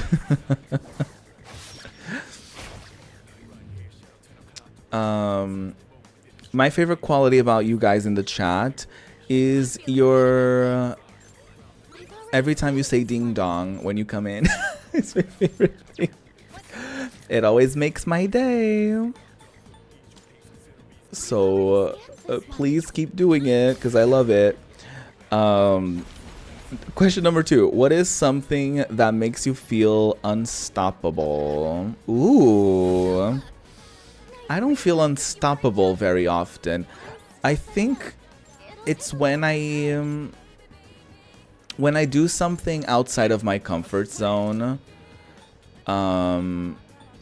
My favorite quality about you guys in the chat is your every time you say ding dong when you come in. It's my favorite thing. It always makes my day. So please keep doing it because I love it. Question number 2. What is something that makes you feel unstoppable? Ooh. I don't feel unstoppable very often. I think it's when I do something outside of my comfort zone. And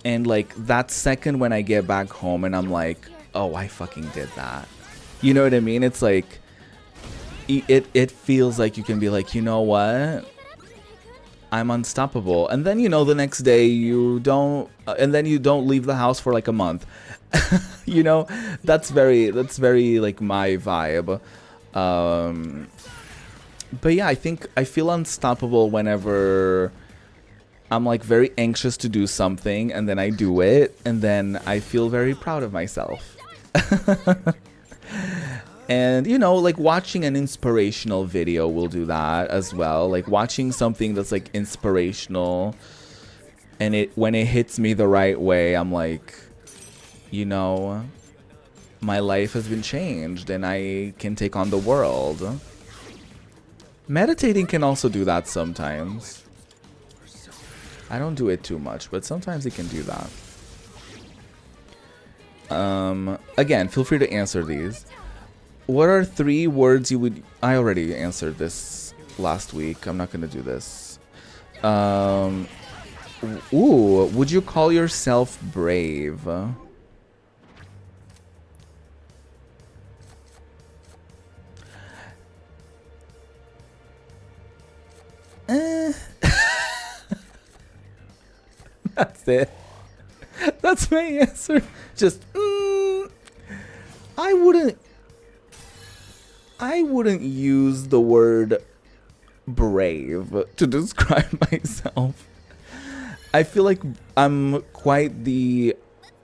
like that second when I get back home and I'm like, oh, I fucking did that. You know what I mean? It's like it feels like you can be like, you know what? I'm unstoppable. And then, you know, the next day you don't and then you don't leave the house for like a month. You know, that's very like my vibe. But yeah, I think I feel unstoppable whenever I'm like very anxious to do something and then I do it and then I feel very proud of myself. And, you know, like watching an inspirational video will do that as well. Like watching something that's like inspirational and when it hits me the right way, I'm like, you know, my life has been changed and I can take on the world. Meditating can also do that sometimes. I don't do it too much, but sometimes it can do that. Again, feel free to answer these. What are 3 words you would... I already answered this last week. I'm not going to do this. Ooh, would you call yourself brave? That's it. That's my answer. Just I wouldn't use the word brave to describe myself. I feel like I'm quite the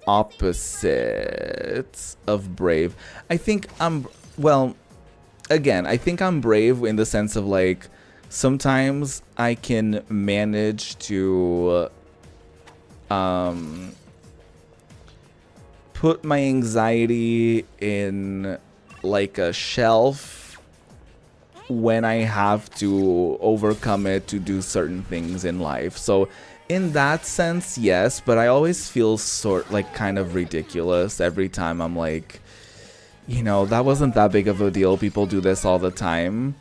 opposite of brave. I think I'm I think I'm brave in the sense of like sometimes I can manage to put my anxiety in like a shelf when I have to overcome it to do certain things in life. So in that sense, yes, but I always feel kind of ridiculous every time I'm like, you know, that wasn't that big of a deal. People do this all the time.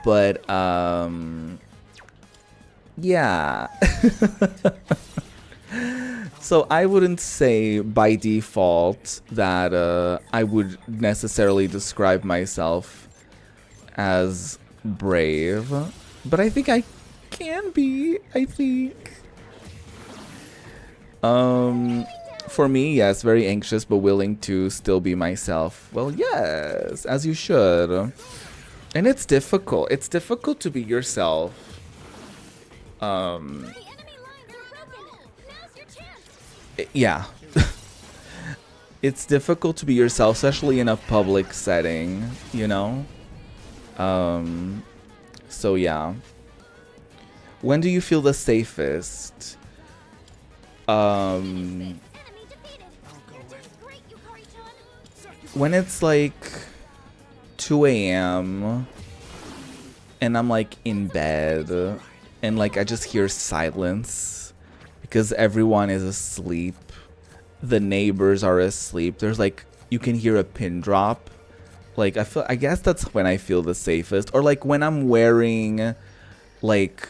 But yeah. So I wouldn't say by default that I would necessarily describe myself as brave, but I think I can be, I think. For me, yes, very anxious but willing to still be myself. Well, yes, as you should. And it's difficult. It's difficult to be yourself. Yeah. It's difficult to be yourself, especially in a public setting, you know? So yeah. When do you feel the safest? when it's like 2 a.m. and I'm like in bed and like I just hear silence because everyone is asleep. The neighbors are asleep. There's like, you can hear a pin drop. Like I guess that's when I feel the safest. Or like when I'm wearing like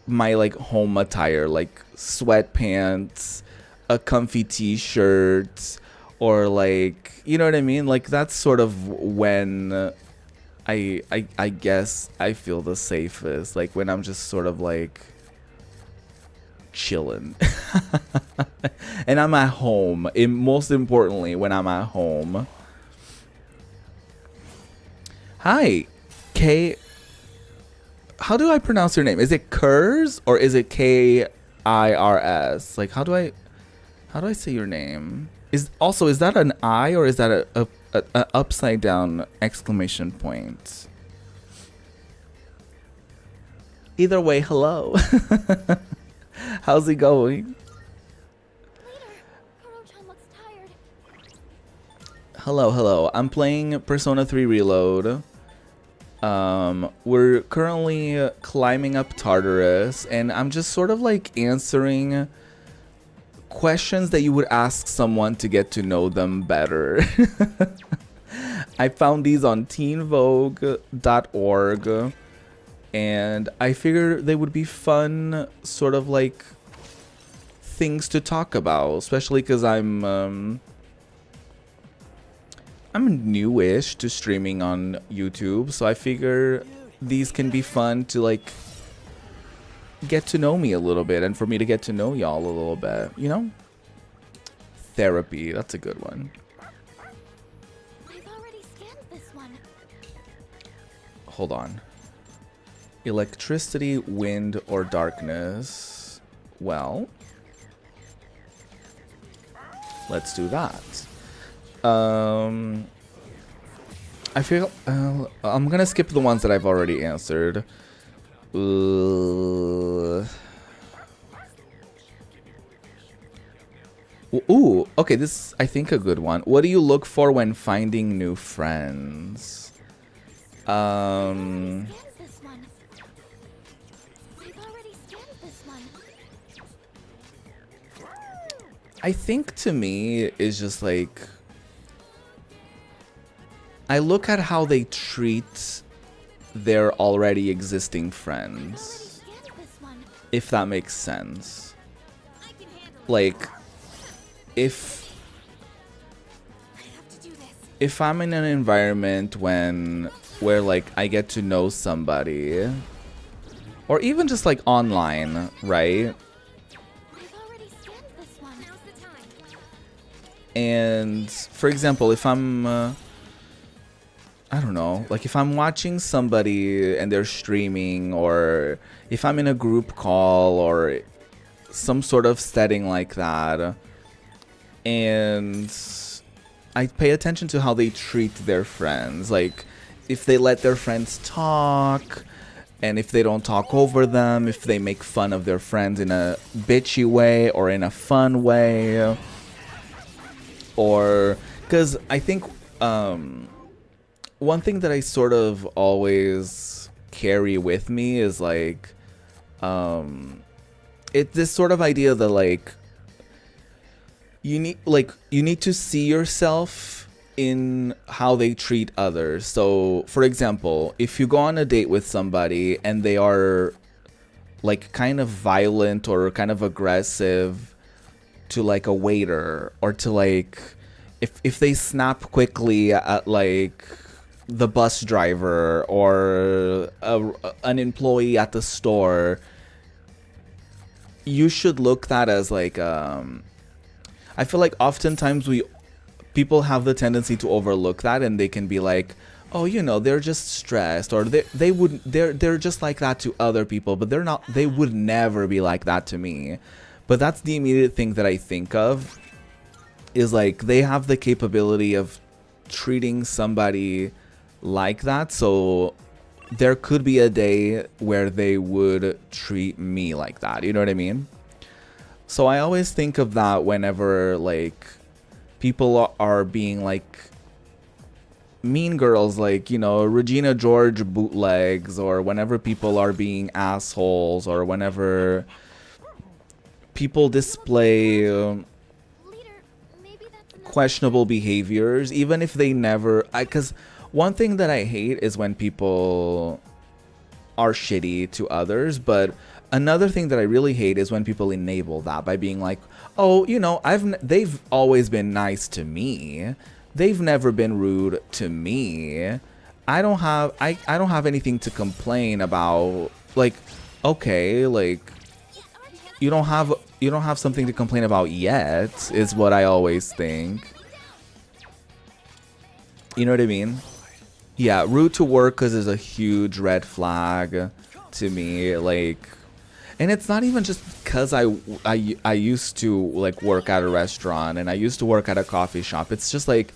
my like home attire, like sweatpants, a comfy t-shirt, or like, you know what I mean? Like that's sort of when I guess I feel the safest. Like when I'm just sort of like chilling. And I'm at home. Most importantly, when I'm at home. Hi, K. How do I pronounce your name? Is it Kurs or is it Kirs? Like how do I say your name? Is that an I or is that a upside down exclamation point? Either way, hello. How's it going? Later. Kuro-chan looks tired. Hello. I'm playing Persona 3 Reload. We're currently climbing up Tartarus, and I'm just sort of like answering questions that you would ask someone to get to know them better. I found these on teenvogue.org, and I figured they would be fun, sort of like things to talk about, especially because I'm newish to streaming on YouTube, so I figure these can be fun to like get to know me a little bit and for me to get to know y'all a little bit, you know? Therapy, that's a good one. I've already scanned this one. Hold on. Electricity, wind, or darkness. Well, let's do that. I feel I'm gonna skip the ones that I've already answered. Ooh, okay, this is, I think, a good one. What do you look for when finding new friends? Scanned this one. I've already scanned this one. I think to me is just like, I look at how they treat their already existing friends, Scanned this one. if that makes sense. I can handle it. Like, if I have to do this. if I'm in an environment where like I get to know somebody, or even just like online, right? I've already scanned this one. Now's the time. And for example, if I'm I don't know, like if I'm watching somebody and they're streaming, or if I'm in a group call or some sort of setting like that, and I pay attention to how they treat their friends, like if they let their friends talk, and if they don't talk over them, if they make fun of their friends in a bitchy way or in a fun way, or because I think one thing that I sort of always carry with me is like this sort of idea that like you need to see yourself in how they treat others. So for example, if you go on a date with somebody and they are like kind of violent or kind of aggressive to like a waiter, or to like if they snap quickly at like the bus driver or an employee at the store, you should look that as like I feel like oftentimes people have the tendency to overlook that, and they can be like, oh, you know, they're just stressed, or they're just like that to other people, but they would never be like that to me. But that's the immediate thing that I think of, is like they have the capability of treating somebody like that, so there could be a day where they would treat me like that, you know what I mean? So I always think of that whenever like people are being like mean girls, like, you know, Regina George bootlegs, or whenever people are being assholes, or whenever people display Leader, maybe that's enough. questionable behaviors, even if they never, because one thing that I hate is when people are shitty to others, but another thing that I really hate is when people enable that by being like, oh, you know, they've always been nice to me, they've never been rude to me, I don't have anything to complain about. Like, okay, like, you don't have something to complain about yet, is what I always think. You know what I mean? Yeah, rude to workers is a huge red flag to me. Like, and it's not even just because I used to like work at a restaurant and I used to work at a coffee shop. It's just like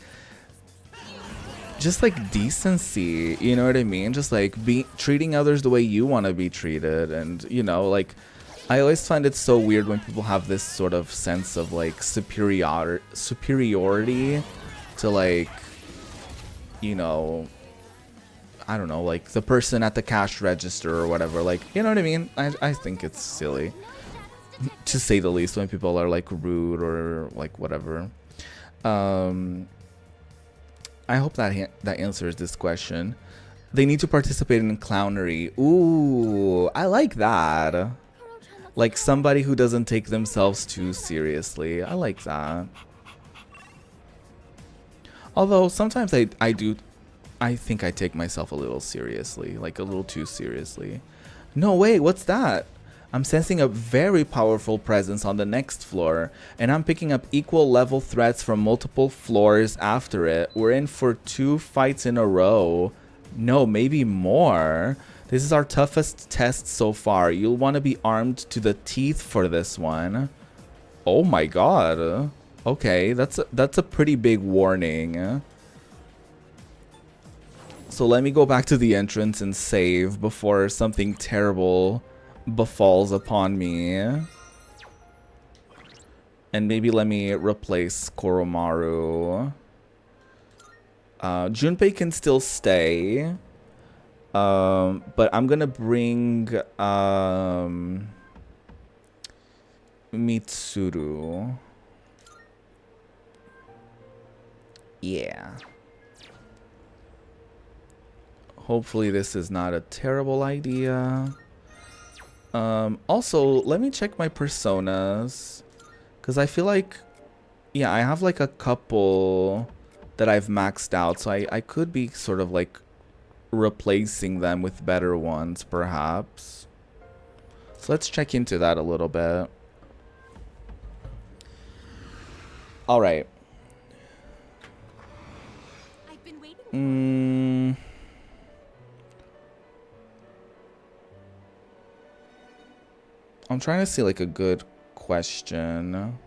decency, you know what I mean? Just like treating others the way you want to be treated. And, you know, like, I always find it so weird when people have this sort of sense of like superiority to, like, you know, I don't know, like the person at the cash register or whatever. Like, you know what I mean? I think it's silly, to say the least, when people are like rude or like whatever. I hope that answers this question. They need to participate in clownery. Ooh, I like that. Like somebody who doesn't take themselves too seriously. I like that. Although sometimes I think I take myself a little seriously, like a little too seriously. No, wait, what's that? I'm sensing a very powerful presence on the next floor, and I'm picking up equal level threats from multiple floors after it. We're in for 2 fights in a row. No, maybe more. This is our toughest test so far. You'll want to be armed to the teeth for this one. Oh my god. Okay, that's a pretty big warning. So let me go back to the entrance and save before something terrible befalls upon me. And maybe let me replace Koromaru. Junpei can still stay. But I'm gonna bring Mitsuru. Yeah. Hopefully this is not a terrible idea. Also, let me check my personas, because I feel like, yeah, I have like a couple that I've maxed out, so I could be sort of like replacing them with better ones, perhaps. So let's check into that a little bit. All right. I've been waiting. I'm trying to see like a good question.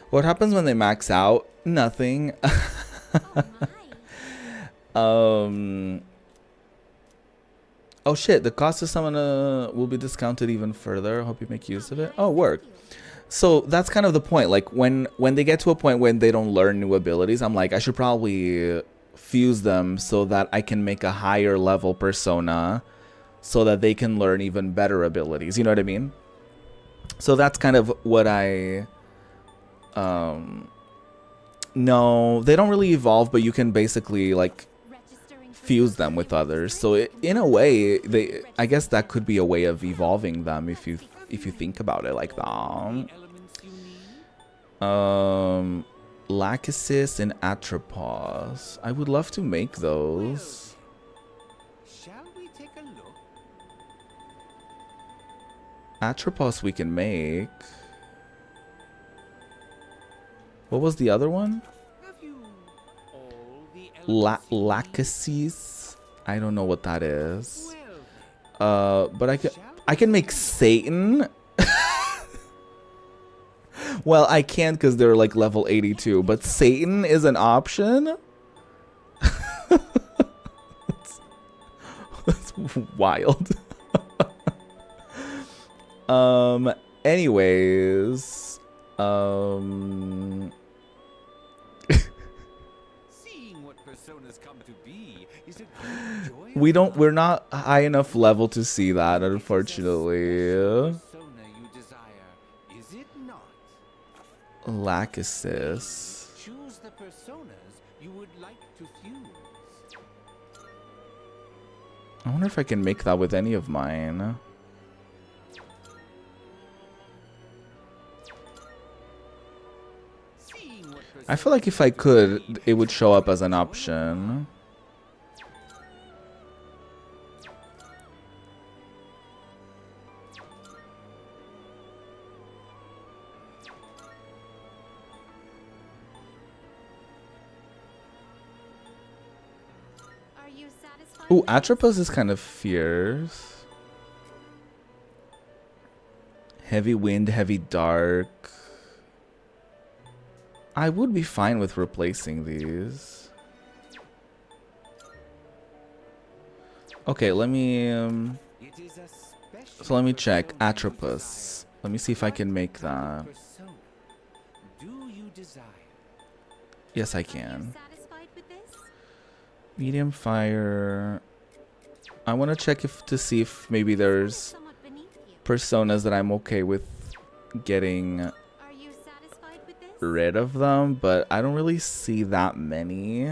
What happens when they max out? Nothing. Oh my. Oh shit, the cost to summon will be discounted even further. Hope you make use of it. Oh, work. So that's kind of the point. Like when they get to a point when they don't learn new abilities, I'm like, I should probably fuse them so that I can make a higher level persona so that they can learn even better abilities. You know what I mean? So that's kind of what I... No, they don't really evolve, but you can basically like fuse them with others. So in a way, I guess that could be a way of evolving them if you think about it like that. Lachesis and Atropos. I would love to make those. Shall we take a look? Atropos we can make. What was the other one? Have you all the elements you need? Lachesis. I don't know what that is. Well, But I can make Satan. Well, I can't because they're like level 82, but Satan is an option? That's wild. Anyways, Seeing what personas come to be is a great joy. we're not high enough level to see that, It is a unfortunately. special persona you desire, is it not? Lachesis. Choose the personas you would like to fuse. I wonder if I can make that with any of mine. Seeing what I feel like if I could, it would show up as an option. Are you satisfied? Ooh, with this? Atropos is kind of fierce. Heavy wind, heavy dark. I would be fine with replacing these. Okay, let me It is a special so let me check persona you Atropos. Let me see if I can make desire. that. Persona do you desire? Yes, I Are you can. satisfied with this? Medium fire. I want to check if to see if maybe there's Somewhat beneath you. personas that I'm okay with getting Are you satisfied with this? rid of them, but I don't really see that many.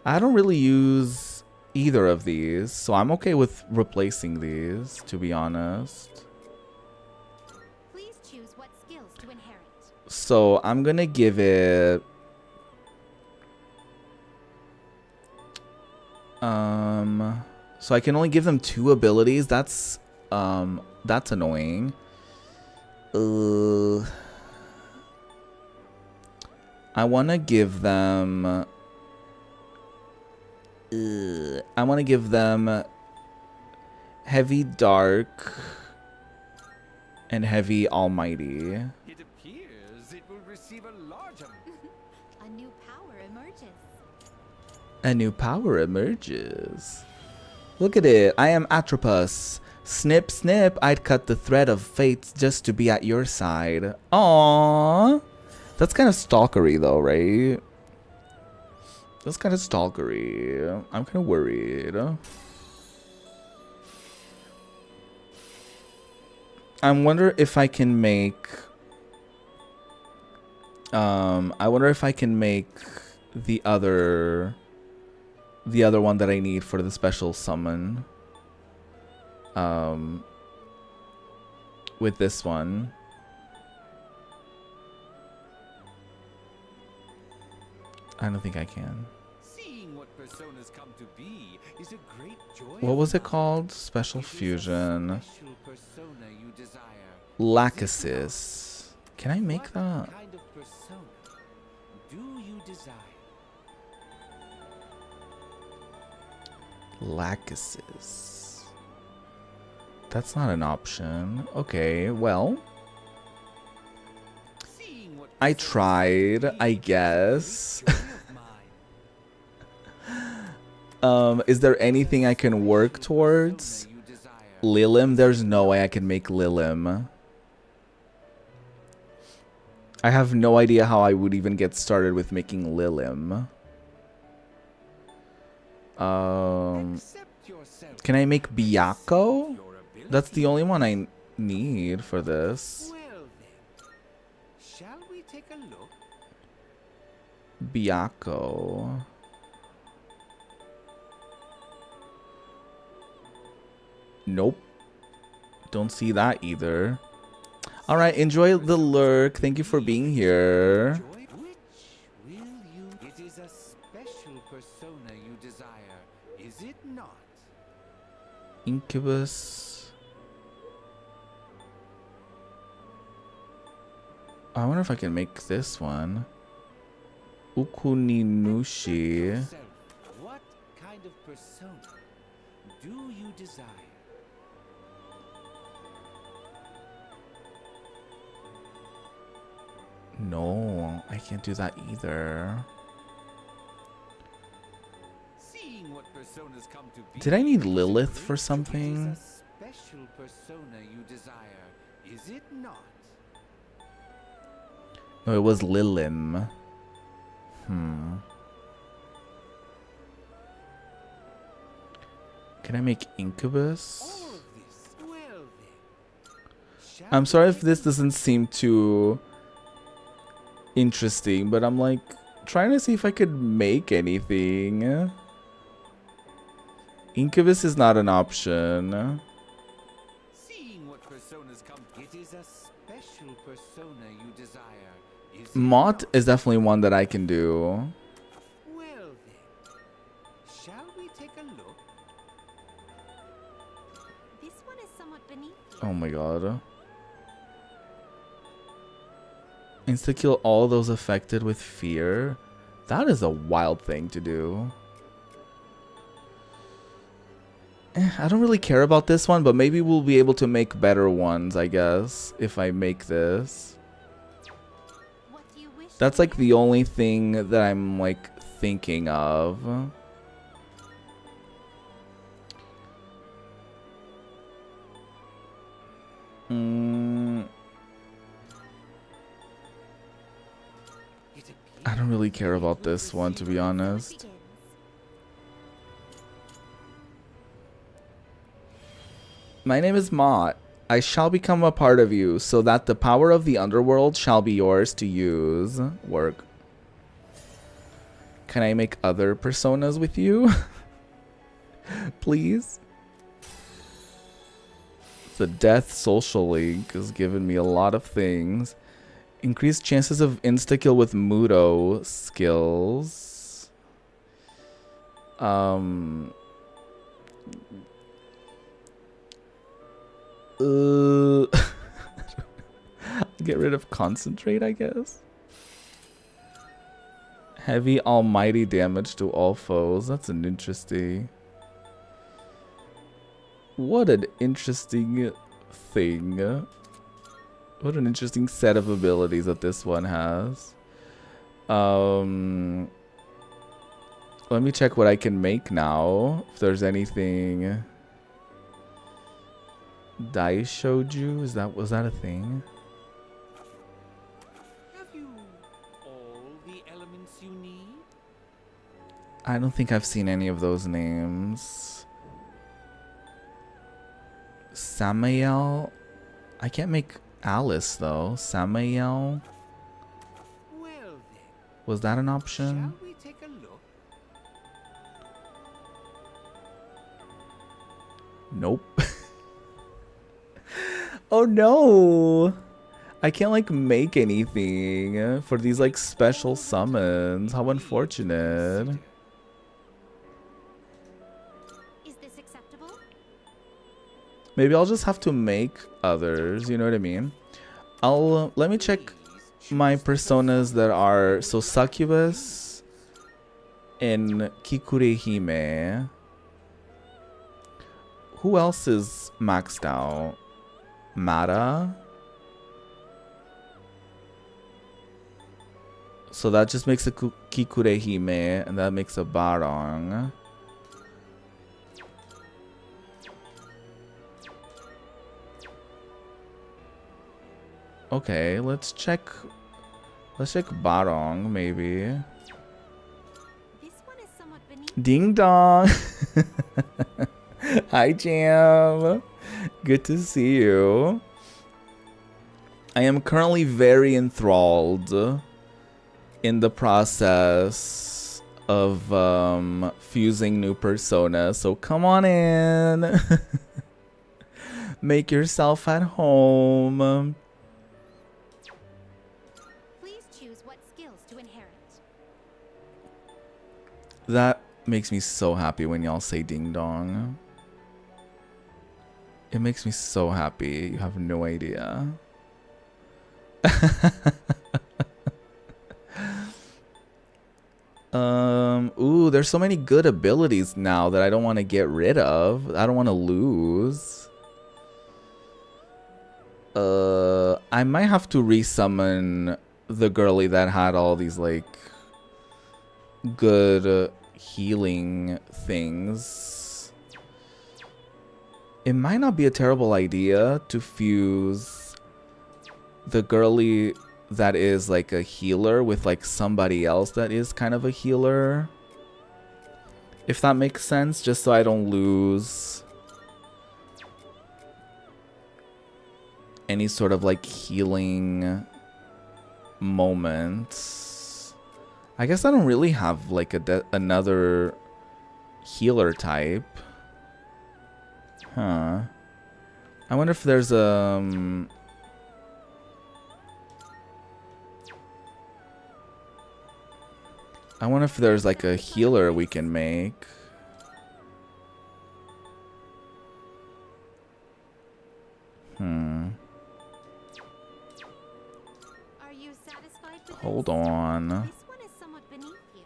I don't really use either of these, so I'm okay with replacing these, to be honest. Please choose what skills to inherit. So I'm gonna give it so I can only give them 2 abilities. That's annoying. I want to give them heavy dark and heavy almighty. It appears it will receive a large amount. A new power emerges. A new power emerges. Look at it. I am Atropos. Snip, snip. I'd cut the thread of fate just to be at your side. Aww. That's kind of stalkery though, right? That's kind of stalkery. I'm kind of worried. I wonder if I can make the other one that I need for the special summon with this one. I don't think I can. Seeing what personas come to be is a great joy. What was it of mine. called? Special It is a fusion. special persona you desire. Lachesis. Can I make What that? kind of persona do you desire? Lachesis. That's not an option. Okay, well, Seeing what I personas tried, come to I be is a guess. great joy of mine. Is there anything I can work towards? Persona you desire. Lilim? There's no way I can make Lilim. I have no idea how I would even get started with making Lilim. Accept yourself. Can I make Byakuo? Your ability. That's the only one I need for this. Well then, shall we take a look? Byakuo. Nope. Don't see that either. Alright, enjoy the lurk. Thank you for being here. Joy, which will you? It is a special persona you desire, is it not? Incubus. I wonder if I can make this one. Ukuninushi. Yourself, what kind of persona do you desire? No, I can't do that either. Seeing what personas come to be Did I need is a Lilith great for joy. something? It is a special persona you desire, is it not? No, it was Lilim. Can I make Incubus? All of this. Well then. Shall I'm we sorry if take this a doesn't seem too interesting, but I'm like trying to see if I could make anything. Incubus is not an option. Seeing what personas come, it is a special persona you desire. Is it Mott not? is definitely one that I can do. Well then. Shall we take a look? This one is somewhat beneath you. Oh my god. Insta-kill all those affected with fear? That is a wild thing to do. I don't really care about this one, but maybe we'll be able to make better ones, I guess, if I make this. What do you wish That's to like the only thing that I'm like thinking of. I don't really care about this one, to be honest. begins? My name is Mott. I shall become a part of you, so that the power of the underworld shall be yours to use. Work. Can I make other personas with you? Please? The Death Social Link has given me a lot of things. Increased chances of insta-kill with Mudo skills. Get rid of concentrate, I guess. Heavy almighty damage to all foes. That's an interesting. What an interesting thing. What an interesting set of abilities that this one has. Let me check what I can make now. If there's anything. Daishoju? Was that a thing? Have you all the elements you need? I don't think I've seen any of those names. Samael? I can't make Alice though. Samael? Well then. Was that an option? Shall we take a look? Nope. Oh no! I can't like make anything for these like special summons. How unfortunate. Is this acceptable? Maybe I'll just have to make others, you know what I mean? Let me check my personas that are so Succubus and Kikurehime. Who else is maxed out? Mata. So that just makes a Kikurehime, and that makes a Barong. Okay, let's check Barong, maybe. This one is somewhat beneath. Ding dong. Hi, Jam. Good to see you. I am currently very enthralled in the process of fusing new personas. So come on in. Make yourself at home. Please choose what skills to inherit. That makes me so happy when y'all say ding dong. It makes me so happy. You have no idea. Ooh, there's so many good abilities now that I don't want to get rid of. I don't want to lose. I might have to resummon the girly that had all these like good healing things it might not be a terrible idea to fuse the girly that is like a healer with like somebody else that is kind of a healer. If that makes sense, just so I don't lose any sort of like healing moments. I guess I don't really have like another healer type. Huh. I wonder if there's I wonder if there's like a healer we can make. Are you satisfied with Hold this? on. This one is somewhat beneath you.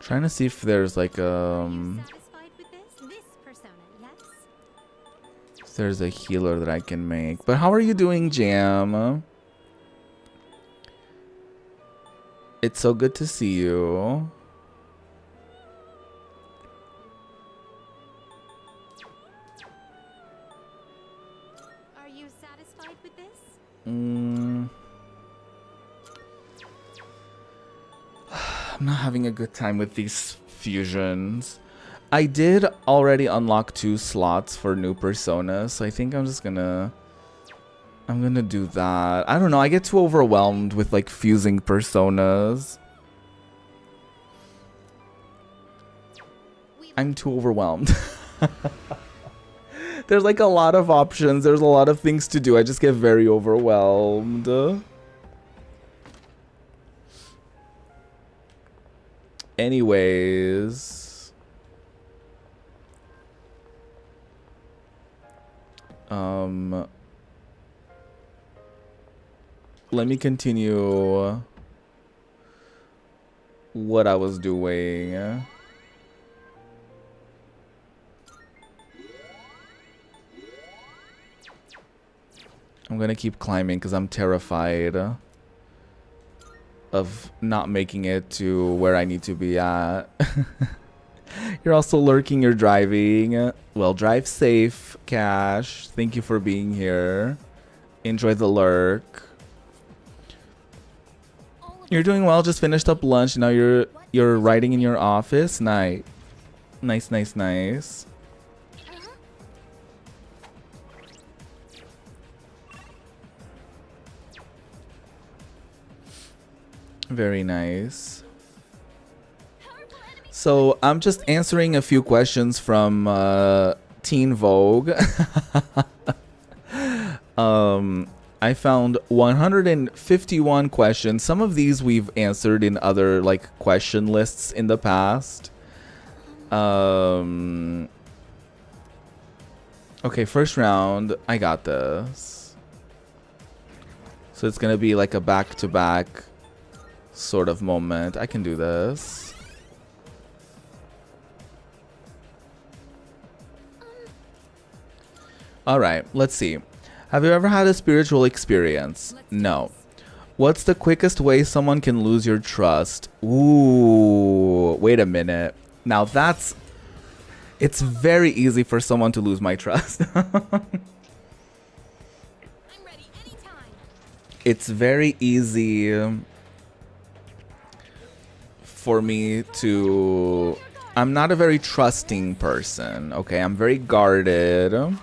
Trying to see if there's like Are you satisfied with this? This persona, yes? if there's a healer that I can make. But how are you doing, Jam? It's so good to see you. Are you satisfied with this? I'm not having a good time with these fusions. I did already unlock 2 slots for new personas, so I think I'm gonna do that. I don't know, I get too overwhelmed with like fusing personas. I'm too overwhelmed. There's like a lot of options, there's a lot of things to do. I just get very overwhelmed. Anyways, let me continue what I was doing. I'm gonna keep climbing because I'm terrified of not making it to where I need to be at. You're also lurking, you're driving. Well, drive safe, Cash. Thank you for being here. Enjoy the lurk. You're doing well, just finished up lunch. Now you're writing in your office. Nice. Nice. Very nice. So I'm just answering a few questions from Teen Vogue. I found 151 questions. Some of these we've answered in other like question lists in the past. Okay, first round. I got this. So it's gonna be like a back-to-back sort of moment. I can do this. All right, let's see. Have you ever had a spiritual experience? No. What's the quickest way someone can lose your trust? Ooh, wait a minute. Now it's very easy for someone to lose my trust. I'm ready anytime. It's very easy for me to... I'm not a very trusting person, okay? I'm very guarded.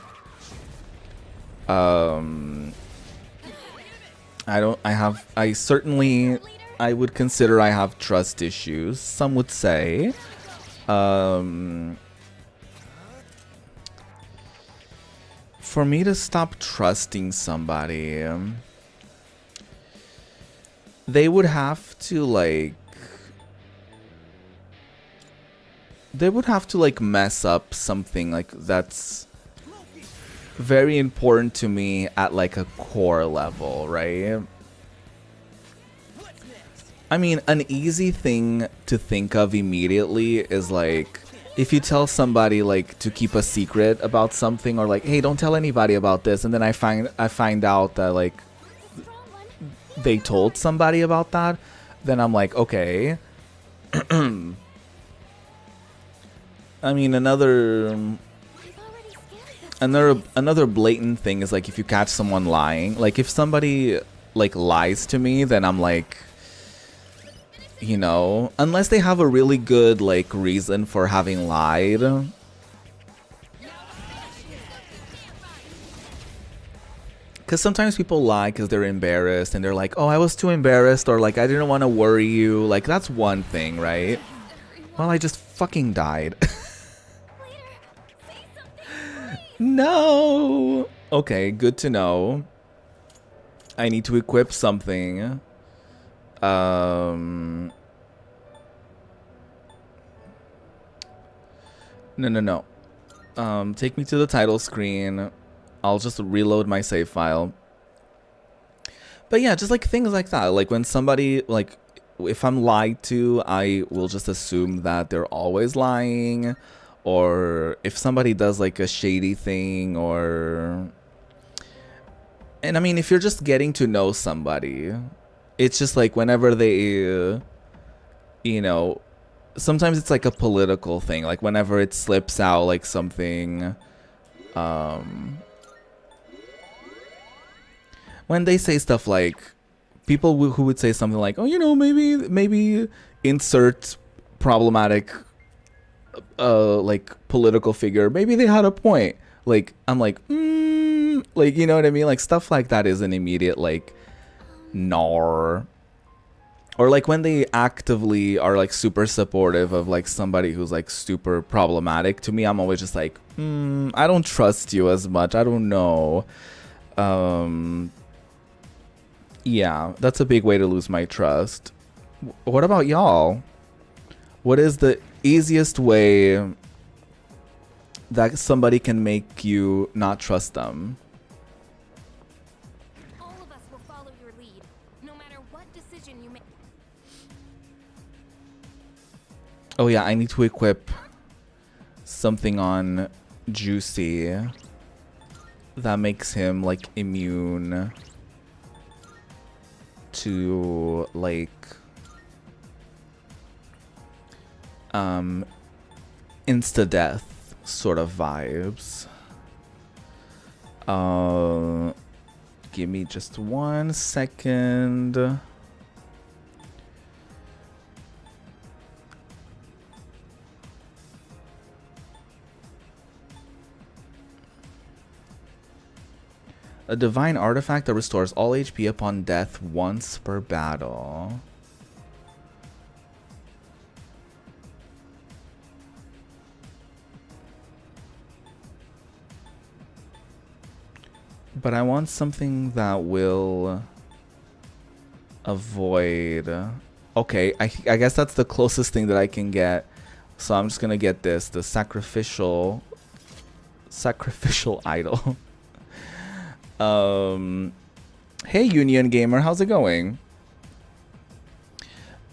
I would consider I have trust issues, some would say. For me to stop trusting somebody, they would have to mess up something like that's very important to me at like a core level, right? I mean, an easy thing to think of immediately is like if you tell somebody like to keep a secret about something, or like, hey, don't tell anybody about this, and then I find out that like they told somebody about that, then I'm like, okay. I mean, another I've already scanned this another blatant thing is like if you catch someone lying. Like if somebody like lies to me, then I'm like, you know, unless they have a really good like reason for having lied. Because sometimes people lie because they're embarrassed and they're like, oh, I was too embarrassed, or like I didn't want to worry you. Like that's one thing, right? Well, I just fucking died. No. Okay, good to know. I need to equip something. No. Take me to the title screen. I'll just reload my save file. But yeah, just like things like that. Like when somebody, like if I'm lied to, I will just assume that they're always lying. Or if somebody does like a shady thing, or... And I mean, if you're just getting to know somebody, it's just like whenever they, you know, sometimes it's like a political thing. Like whenever it slips out like something, when they say stuff like, people who would say something like, oh, you know, maybe insert problematic like political figure, maybe they had a point. Like I'm like, like, you know what I mean? Like stuff like that is an immediate like nar. Or like when they actively are like super supportive of like somebody who's like super problematic, to me I'm always just like, I don't trust you as much. I don't know. Yeah, that's a big way to lose my trust. What about y'all? What is the easiest way that somebody can make you not trust them? All of us will follow your lead, no matter what decision you make. Oh yeah, I need to equip something on Juicy that makes him like immune to like insta death sort of vibes. Give me just 1 second. A divine artifact that restores all HP upon death once per battle. But I want something that will avoid... Okay, I guess that's the closest thing that I can get. So I'm just gonna get this, the sacrificial idol. Hey Union Gamer, how's it going?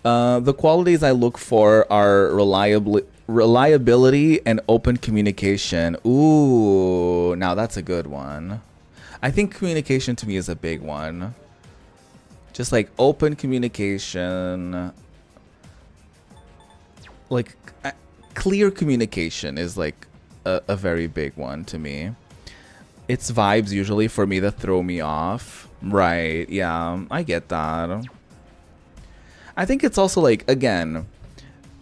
The qualities I look for are reliability and open communication. Ooh, now that's a good one. I think communication to me is a big one. Just like open communication. Like clear communication is like a very big one to me. It's vibes usually for me that throw me off. Right, yeah, I get that. I think it's also like, again,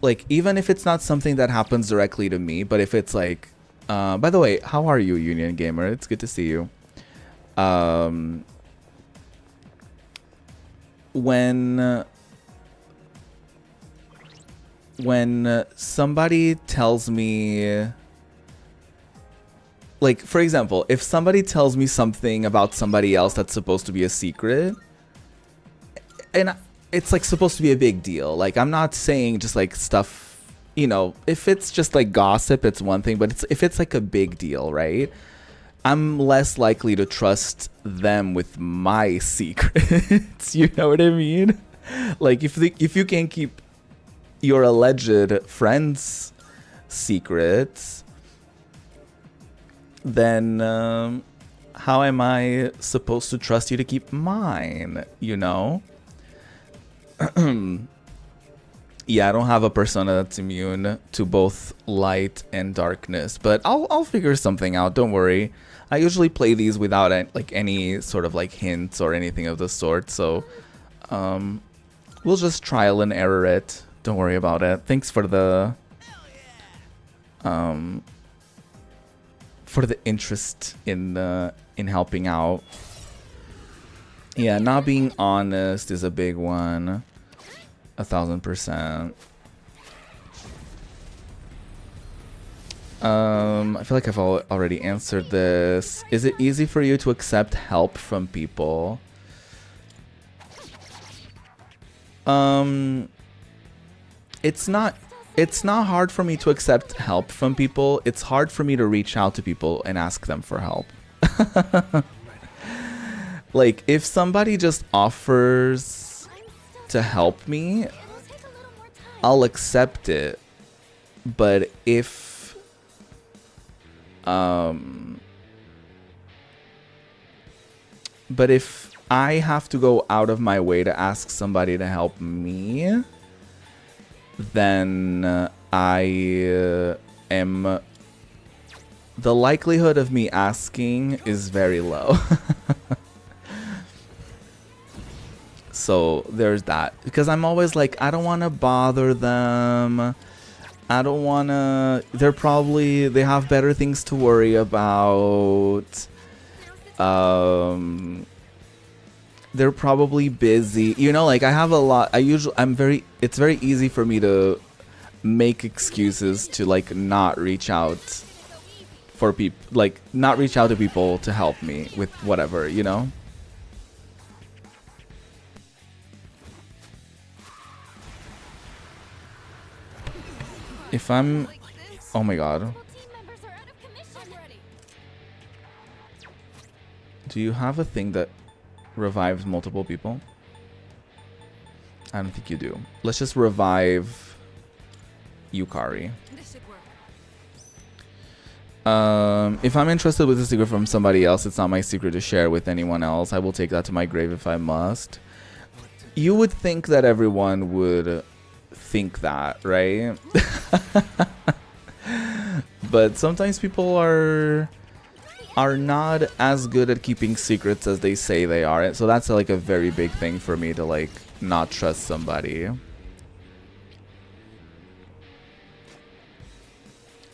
like even if it's not something that happens directly to me, but if it's like, by the way, how are you, Union Gamer? It's good to see you. When somebody tells me, like, for example, if somebody tells me something about somebody else that's supposed to be a secret, and it's like supposed to be a big deal, like I'm not saying just like stuff, you know, if it's just like gossip, it's one thing, but if it's like a big deal, right? I'm less likely to trust them with my secrets. You know what I mean? Like if you can't keep your alleged friends' secrets, then how am I supposed to trust you to keep mine, you know? Yeah, I don't have a persona that's immune to both light and darkness, but I'll figure something out. Don't worry. I usually play these without like any sort of like hints or anything of the sort, so we'll just trial and error it. Don't worry about it. Thanks for the interest in helping out. Yeah, not being honest is a big one. 1000%. I feel like I've already answered this. Is it easy for you to accept help from people? It's not hard for me to accept help from people. It's hard for me to reach out to people and ask them for help. Like, if somebody just offers to help me, I'll accept it. But if I have to go out of my way to ask somebody to help me, then the likelihood of me asking is very low. So there's that, because I'm always like, I don't want to bother them. I don't want to, they have better things to worry about. They're probably busy, you know, like I have a lot, it's very easy for me to make excuses to like not reach out for people, like not reach out to people to help me with whatever, you know? If I'm, oh my god. Do you have a thing that revives multiple people? I don't think you do. Let's just revive Yukari. If I'm interested with a secret from somebody else, it's not my secret to share with anyone else. I will take that to my grave if I must. You would think that everyone would think that, right? But sometimes people are not as good at keeping secrets as they say they are. So that's like a very big thing for me to like not trust somebody.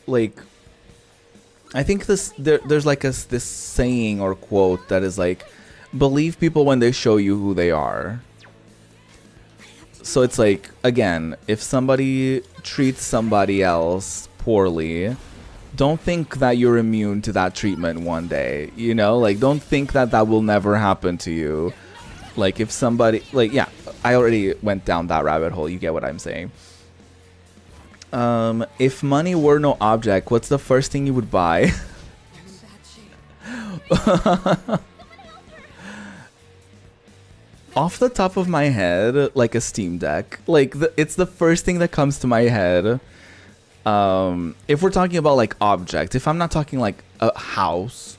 Like, I think there's like this saying or quote that is like, believe people when they show you who they are. So it's like, again, if somebody treats somebody else poorly, don't think that you're immune to that treatment one day, you know? Like, don't think that that will never happen to you. Like, if somebody, like, yeah, I already went down that rabbit hole. You get what I'm saying. If money were no object, what's the first thing you would buy? Off the top of my head, like a Steam Deck. Like, it's the first thing that comes to my head. If we're talking about like object, if I'm not talking like a house,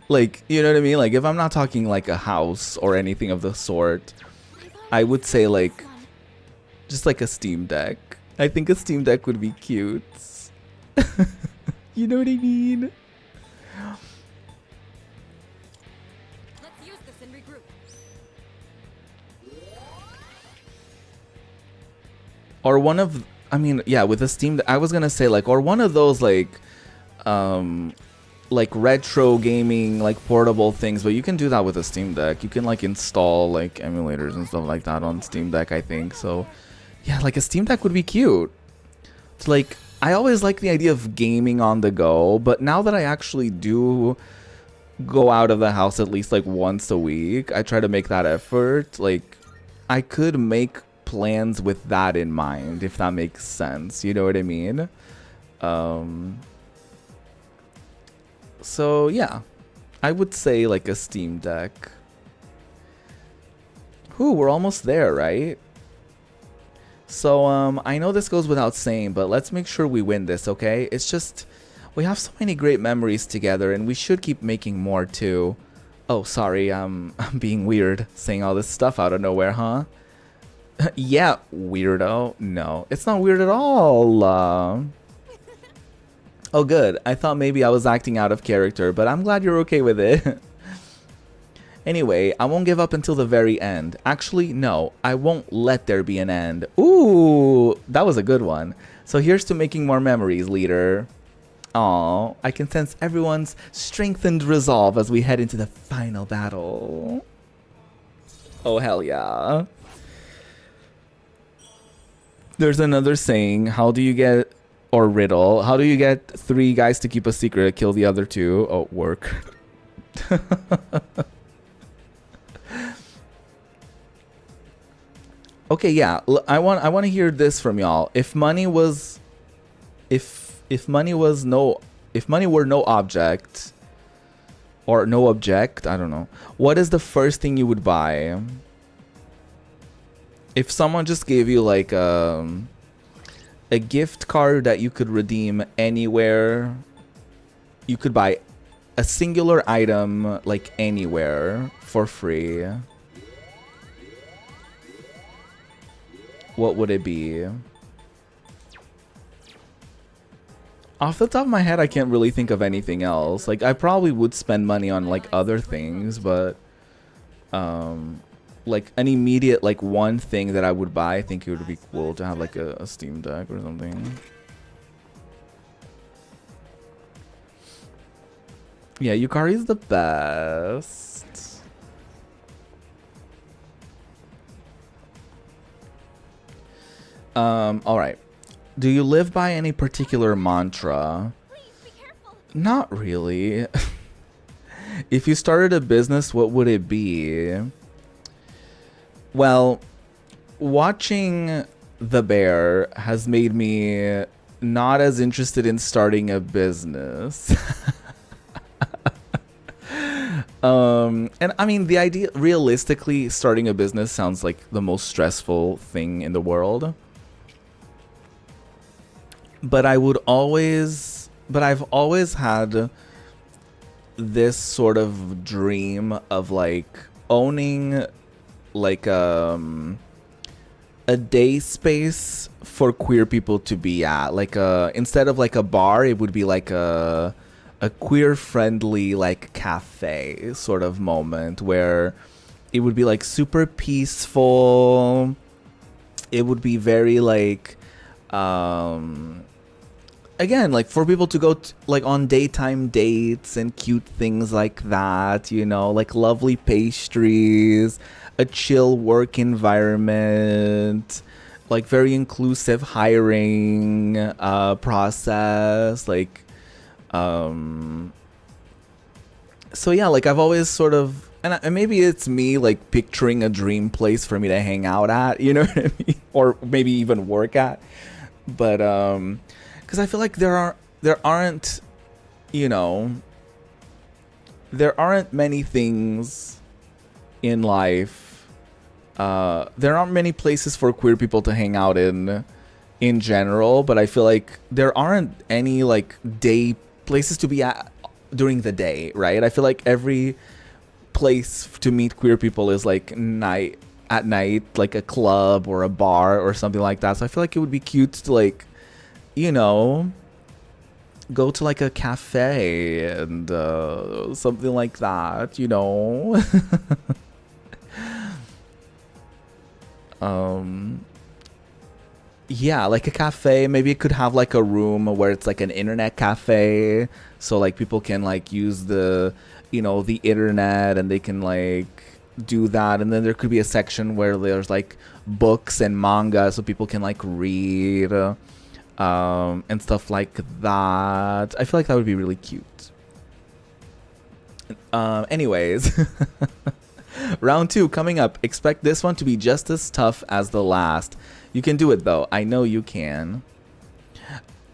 like, you know what I mean? Like, if I'm not talking like a house or anything of the sort, I would say like just like a Steam Deck. I think a Steam Deck would be cute. You know what I mean? Or one of, I mean, yeah, with a Steam, I was gonna say like, or one of those like retro gaming, like portable things, but you can do that with a Steam Deck. You can like install like emulators and stuff like that on Steam Deck, I think. So yeah, like a Steam Deck would be cute. It's like, I always like the idea of gaming on the go, but now that I actually do go out of the house at least like once a week, I try to make that effort. Like, I could make plans with that in mind, if that makes sense, you know what I mean? So yeah, I would say like a Steam Deck. Ooh, we're almost there, right? So I know this goes without saying, but let's make sure we win this, okay? It's just, we have so many great memories together, and we should keep making more too. Oh, sorry, I'm being weird, saying all this stuff out of nowhere, huh? Yeah, weirdo. No, it's not weird at all. Oh, good. I thought maybe I was acting out of character, but I'm glad you're okay with it. Anyway, I won't give up until the very end. Actually, no, I won't let there be an end. Ooh, that was a good one. So here's to making more memories, leader. Aw, I can sense everyone's strengthened resolve as we head into the final battle. Oh, hell yeah. There's another saying, how do you get, or riddle, how do you get 3 guys to keep a secret, kill the other 2? Oh, work. Okay, yeah. I want to hear this from y'all. If money was if money were no object or no object, I don't know. What is the first thing you would buy? If someone just gave you like a gift card that you could redeem anywhere, you could buy a singular item like anywhere for free. What would it be? Off the top of my head, I can't really think of anything else. Like, I probably would spend money on, like, other things, but... like, an immediate, like, one thing that I would buy, I think it would be cool to have, like, a Steam Deck or something. Yeah, Yukari's the best. Alright. Do you live by any particular mantra? Please be careful. Not really. If you started a business, what would it be? Well, watching The Bear has made me not as interested in starting a business. And I mean, the idea, realistically, starting a business sounds like the most stressful thing in the world. But I've always had this sort of dream of like owning like a day space for queer people to be at. Like instead of like a bar, it would be like a queer friendly like cafe sort of moment where it would be like super peaceful. It would be very like again, like for people to go like on daytime dates and cute things like that, you know, like lovely pastries, a chill work environment, like very inclusive hiring process, like so yeah, like I've always sort of, and maybe it's me like picturing a dream place for me to hang out at, you know what I mean, or maybe even work at, but because I feel like there aren't, you know, there aren't many things in life. There aren't many places for queer people to hang out in general, but I feel like there aren't any like day places to be at during the day, right? I feel like every place to meet queer people is like at night, like a club or a bar or something like that. So I feel like it would be cute to like, you know, go to like a cafe and something like that, you know. Yeah, like a cafe. Maybe it could have like a room where it's like an internet cafe, so like people can like use the, you know, the internet, and they can like do that. And then there could be a section where there's like books and manga, so people can like read and stuff like that. I feel like that would be really cute. Anyways. Round 2 coming up. Expect this one to be just as tough as the last. You can do it though. I know you can.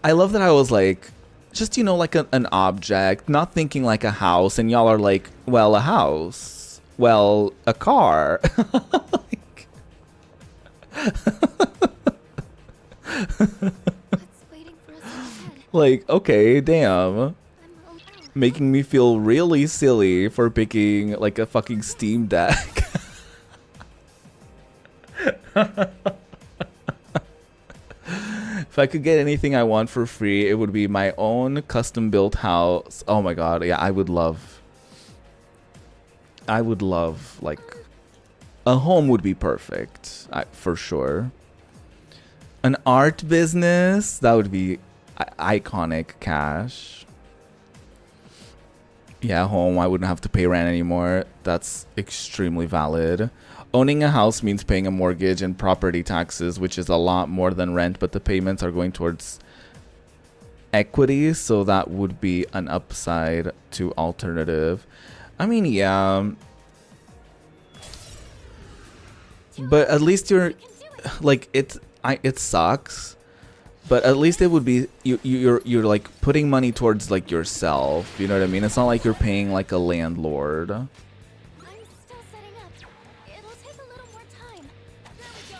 I love that I was like, just, you know, like an object, not thinking like a house, and y'all are like, well, a house. Well, a car. Like... What's waiting for us ahead? Like, okay, damn. I'm homebound. Making me feel really silly for picking like a fucking Steam Deck. If I could get anything I want for free, it would be my own custom built house. Oh my god, yeah, I would love like a home would be perfect, for sure. An art business, that would be iconic cash. Yeah, home, I wouldn't have to pay rent anymore. That's extremely valid. Owning a house means paying a mortgage and property taxes, which is a lot more than rent, but the payments are going towards equity, so that would be an upside to alternative. I mean, yeah. But at least you're like it sucks. But at least it would be you're like putting money towards like yourself. You know what I mean? It's not like you're paying like a landlord. I'm still setting up. It'll take a little more time. There we go.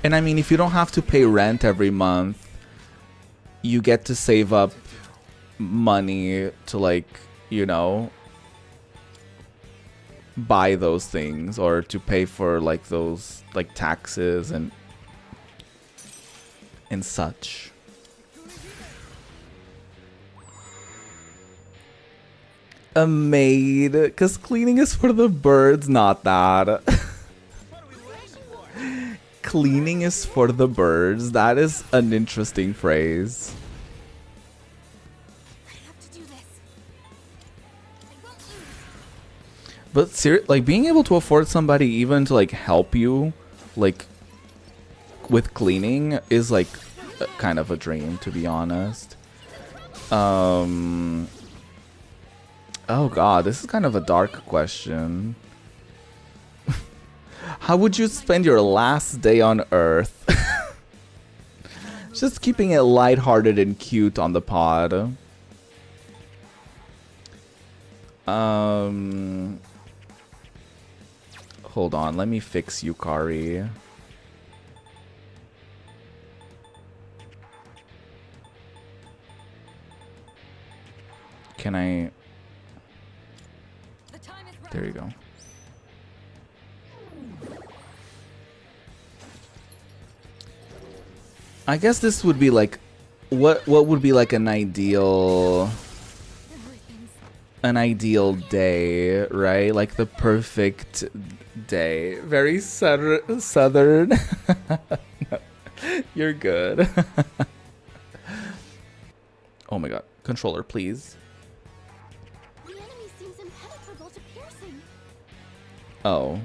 And I mean, if you don't have to pay rent every month, you get to save up money to like, you know, buy those things or to pay for like those like taxes and such. A maid, because cleaning is for the birds, not that. Cleaning is for the birds. That is an interesting phrase. I have to do this. I won't lose. But like being able to afford somebody even to like help you like with cleaning is like kind of a dream, to be honest. Oh god, this is kind of a dark question. How would you spend your last day on Earth? Just keeping it lighthearted and cute on the pod. Hold on, let me fix Yukari. Can I... There you go. I guess this would be like... What would be like an ideal day, right? Like the perfect day. Very southern. You're good. Oh my god. Controller, please. The enemy seems impenetrable to piercing. Oh.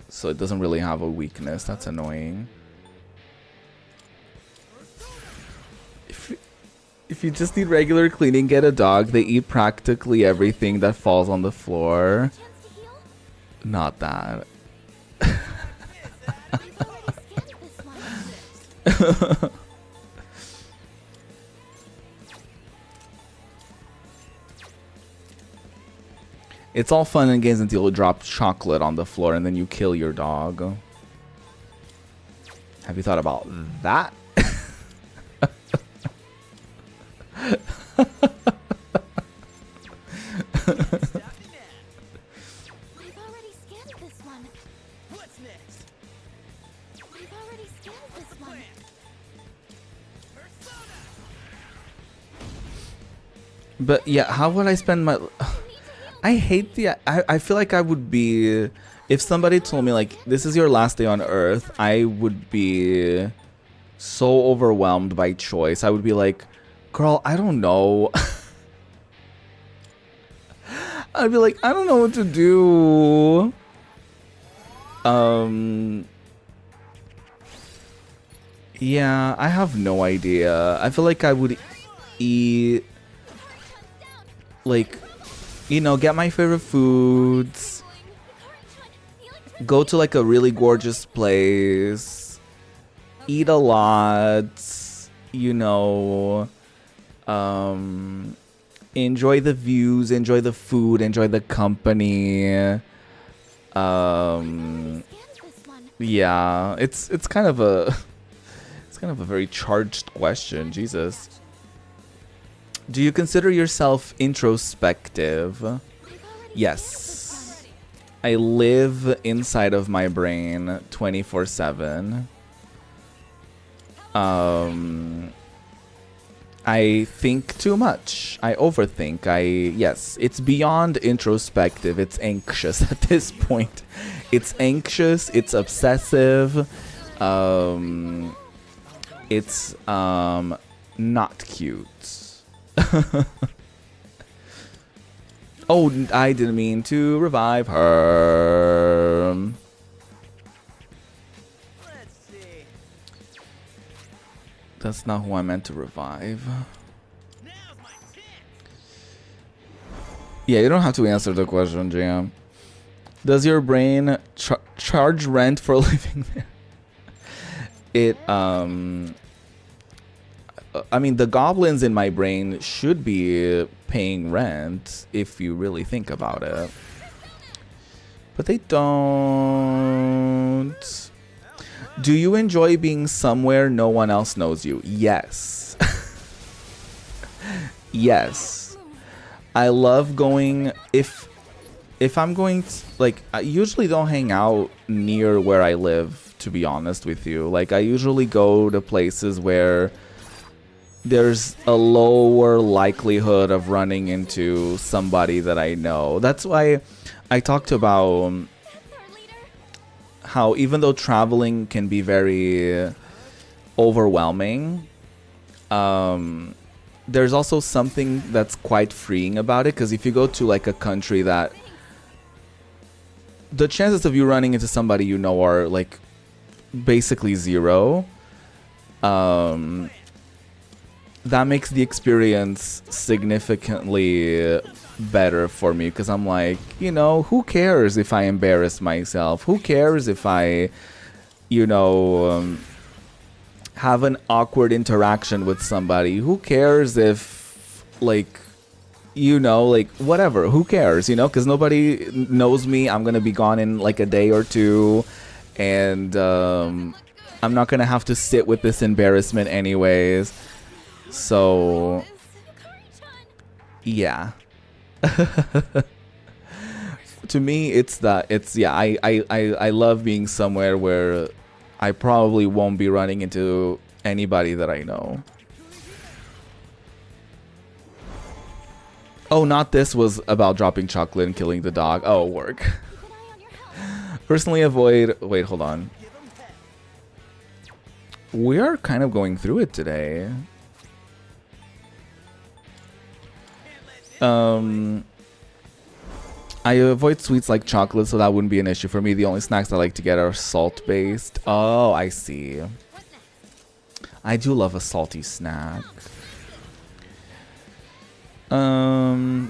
So it doesn't really have a weakness. That's annoying. If you just need regular cleaning, get a dog. They eat practically everything that falls on the floor. Chance to heal? Not that. I've already scanned this one. It's all fun and games until you drop chocolate on the floor and then you kill your dog. Have you thought about that? I've already scanned this one. What's next? I've already scanned this one. But yeah, how would I spend my... I hate the... I feel like I would be... If somebody told me, like, this is your last day on Earth, I would be so overwhelmed by choice. I would be like, girl, I don't know. I'd be like, I don't know what to do. Yeah, I have no idea. I feel like I would eat... Like... You know, get my favorite foods, go to like a really gorgeous place, eat a lot, you know, enjoy the views, enjoy the food, enjoy the company. Yeah, it's kind of kind of a very charged question. Jesus. Do you consider yourself introspective? Yes. I live inside of my brain 24/7. I think too much. I overthink. Yes, it's beyond introspective. It's anxious at this point. It's anxious. It's obsessive. It's not cute. Oh, I didn't mean to revive her. That's not who I meant to revive. Yeah, you don't have to answer the question, Jam. Does your brain charge rent for living there? It, I mean, the goblins in my brain should be paying rent if you really think about it. But they don't. Do you enjoy being somewhere no one else knows you? Yes. Yes. I love going, if I'm going to, like, I usually don't hang out near where I live, to be honest with you. Like, I usually go to places where there's a lower likelihood of running into somebody that I know. That's why I talked about how even though traveling can be very overwhelming, there's also something that's quite freeing about it. Because if you go to like a country that the chances of you running into somebody you know are like basically zero, that makes the experience significantly better for me, because I'm like, you know, who cares if I embarrass myself? Who cares if I, you know, have an awkward interaction with somebody? Who cares if, like, you know, like, whatever, who cares, you know, because nobody knows me. I'm gonna be gone in like a day or two, and I'm not gonna have to sit with this embarrassment anyways. So yeah. To me, it's that, it's, yeah, I love being somewhere where I probably won't be running into anybody that I know. Oh, not this was about dropping chocolate and killing the dog. Oh, work. Personally avoid, wait, hold on. We are kind of going through it today. I avoid sweets like chocolate, so that wouldn't be an issue for me. The only snacks I like to get are salt-based. Oh, I see. I do love a salty snack. I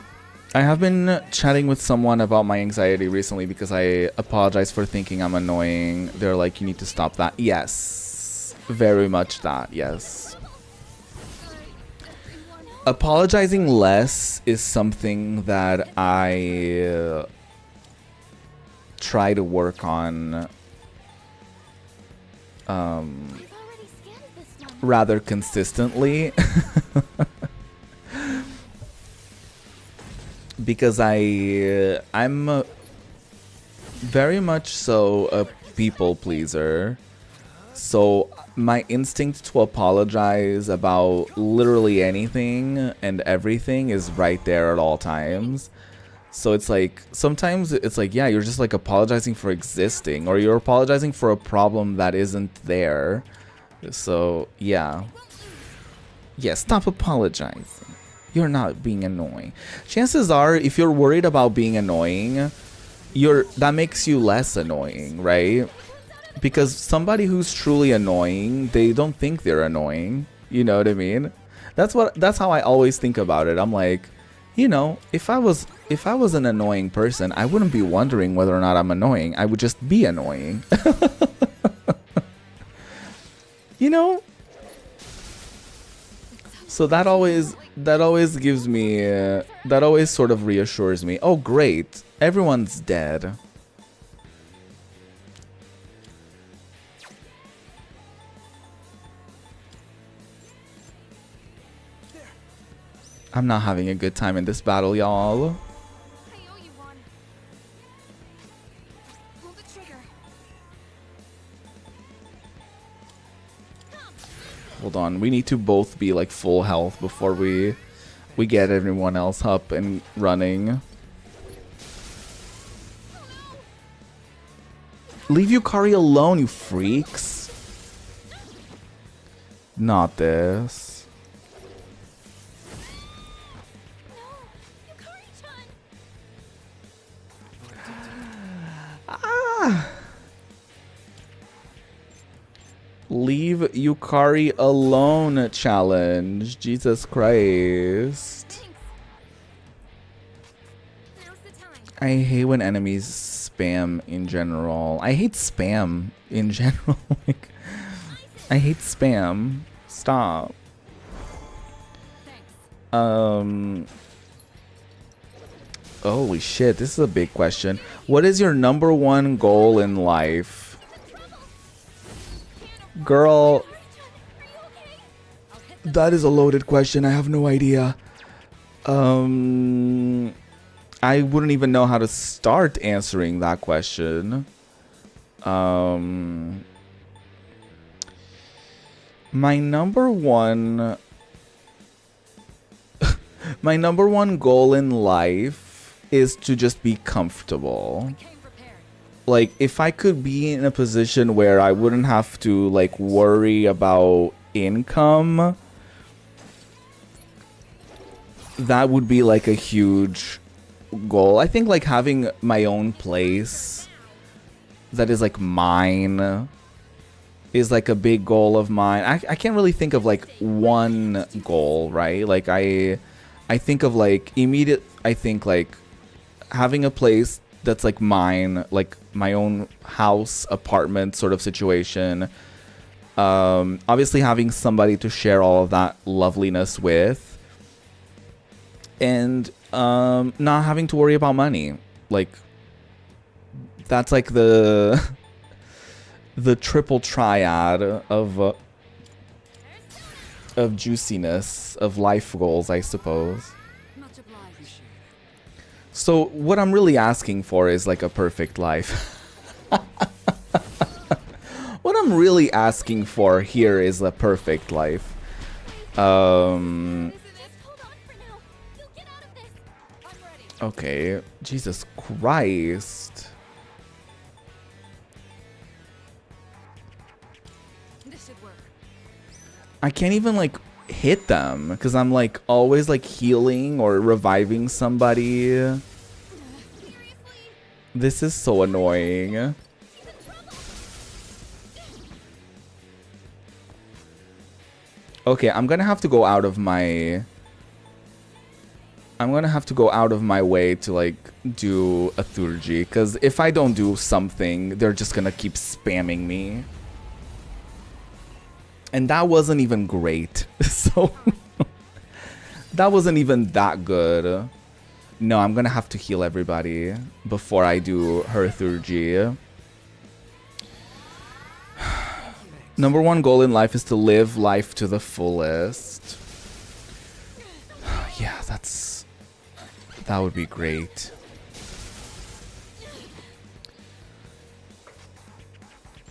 have been chatting with someone about my anxiety recently because I apologize for thinking I'm annoying. They're like, you need to stop that. Yes, very much that, yes. Apologizing less is something that I try to work on rather consistently. Because I'm very much so a people pleaser. So my instinct to apologize about literally anything and everything is right there at all times. So it's like, sometimes it's like, yeah, you're just like apologizing for existing, or you're apologizing for a problem that isn't there. So yeah. Yeah, stop apologizing. You're not being annoying. Chances are, if you're worried about being annoying, that makes you less annoying, right? Because somebody who's truly annoying, they don't think they're annoying. You know what I mean? That's how I always think about it. I'm like, you know, if I was an annoying person, I wouldn't be wondering whether or not I'm annoying. I would just be annoying. You know? So that always gives me, that always sort of reassures me. Oh, great. Everyone's dead. I'm not having a good time in this battle, y'all. I owe you one. Pull the trigger. Hold on, we need to both be like full health before we get everyone else up and running. Leave Yukari alone, you freaks. Not this. Leave Yukari alone challenge. Jesus Christ. Thanks. Now's the time. I hate when enemies spam in general. I hate spam in general. Like, I hate spam. Stop. Thanks. Holy shit, this is a big question. What is your #1 goal in life? Girl, that is a loaded question. I have no idea. I wouldn't even know how to start answering that question. My number one my #1 goal in life is to just be comfortable. Like, if I could be in a position where I wouldn't have to like worry about income, that would be like a huge goal. I think like having my own place that is like mine is like a big goal of mine. I can't really think of like one goal, right? Like I think of like I think like having a place that's like mine, like my own house, apartment sort of situation. Obviously having somebody to share all of that loveliness with, and not having to worry about money. Like, that's like the triple triad of juiciness of life goals, I suppose. Much obliged. So what I'm really asking for is like a perfect life. What I'm really asking for here is a perfect life. Hold on for now. You'll get out of this. I'm ready. Okay, Jesus Christ. This should work. I can't even like hit them because I'm like always like healing or reviving somebody. Seriously? This is so annoying. He's in trouble. Okay, I'm gonna have to go out of my way to like do a Thurgi, because if I don't do something, they're just gonna keep spamming me. And that wasn't even great. So that wasn't even that good. No, I'm gonna have to heal everybody before I do her Thurgi. #1 goal in life is to live life to the fullest. Yeah, that would be great.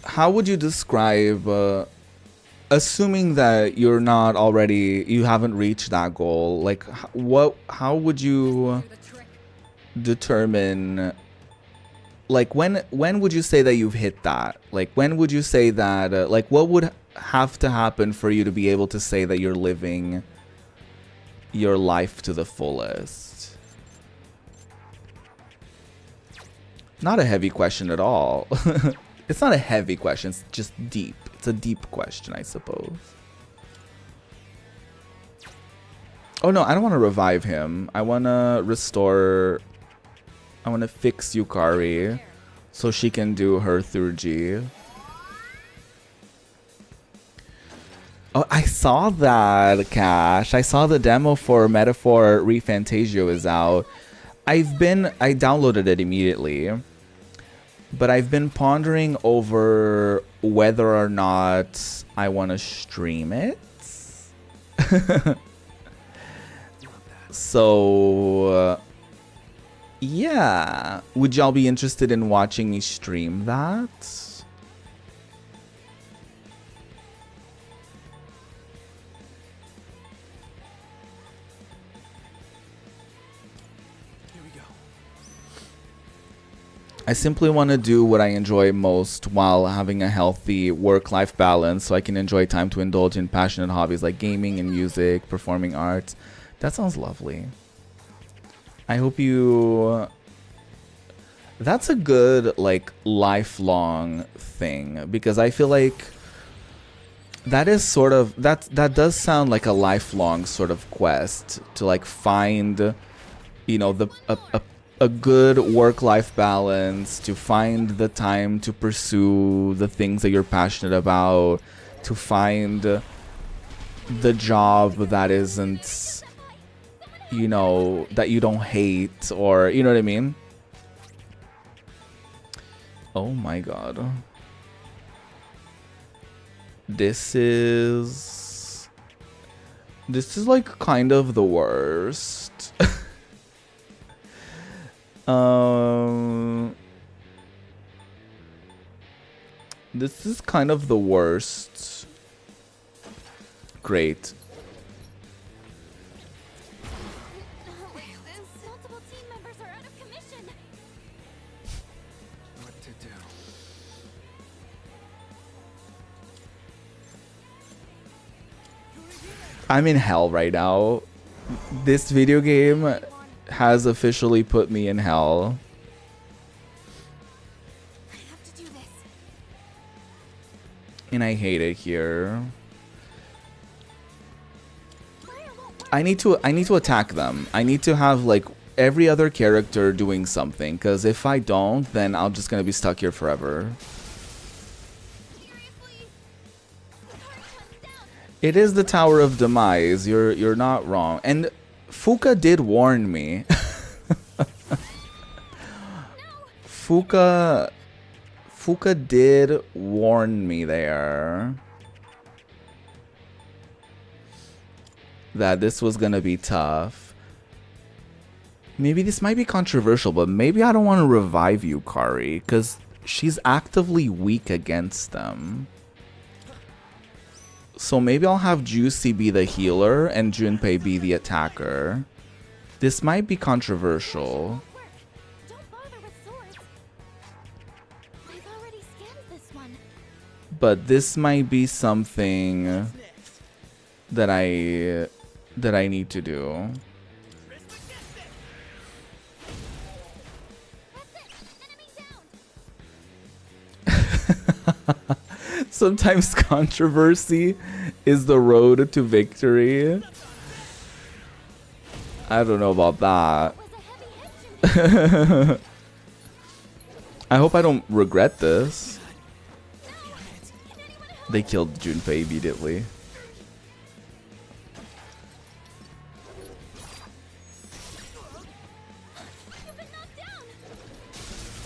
How would you describe, assuming that you haven't reached that goal, like how would you Do the trick. determine, like when would you say that you've hit that? Like when would you say that, like what would have to happen for you to be able to say that you're living your life to the fullest? Not a heavy question at all. It's not a heavy question, it's just deep. It's a deep question, I suppose. Oh no, I don't want to revive him. I want to fix Yukari so she can do her Thurgi. Oh, I saw that, Cash. I saw the demo for Metaphor ReFantagio is out. I downloaded it immediately. But I've been pondering over whether or not I want to stream it. So, yeah. Would y'all be interested in watching me stream that? I simply want to do what I enjoy most while having a healthy work-life balance so I can enjoy time to indulge in passionate hobbies like gaming and music, performing arts. That sounds lovely. I hope you... That's a good, like, lifelong thing, because I feel like that is sort of... That does sound like a lifelong sort of quest to, like, find, you know, a good work-life balance, to find the time to pursue the things that you're passionate about, to find the job that isn't, you know, that you don't hate, or, you know what I mean? Oh my god. This is like kind of the worst. This is kind of the worst. Great. Multiple team members are out of commission. What to do? I'm in hell right now. This video game has officially put me in hell. I have to do this. And I hate it here. I need to attack them. I need to have like every other character doing something, because if I don't, then I'm just gonna be stuck here forever. Seriously? It is the Tower of Demise. You're not wrong. And Fuka did warn me. Fuka did warn me there that this was gonna be tough. Maybe this might be controversial, but maybe I don't want to revive you, Kari, because she's actively weak against them. So maybe I'll have Juicy be the healer and Junpei be the attacker. This might be controversial. Don't bother with swords. I've already scanned this one. But this might be something that I need to do. Sometimes controversy is the road to victory. I don't know about that. I hope I don't regret this. They killed Junpei immediately.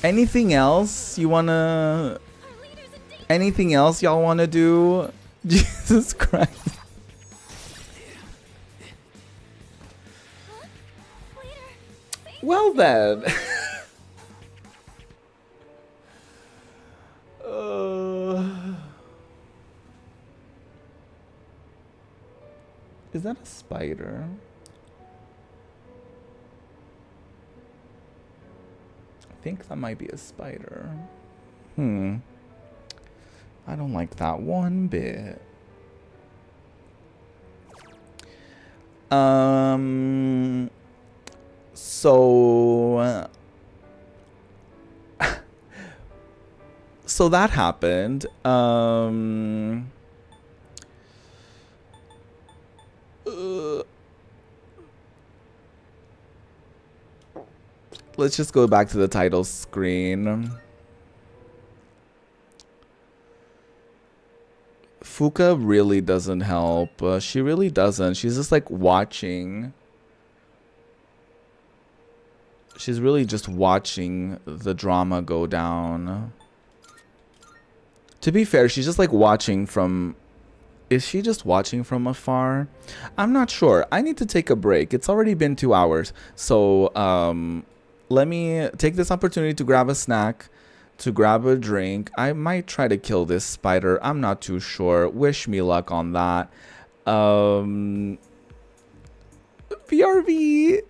Anything else you wanna... Anything else y'all wanna do? Jesus Christ. Well then. Is that a spider? I think that might be a spider. I don't like that one bit. So that happened. Let's just go back to the title screen. Fuka really doesn't help. She really doesn't. She's just like watching. She's really just watching the drama go down. To be fair, she's just like watching from Is she just watching from afar? I'm not sure. I need to take a break. It's already been 2 hours. So let me take this opportunity to grab a snack, to grab a drink. I might try to kill this spider. I'm not too sure. Wish me luck on that. BRB.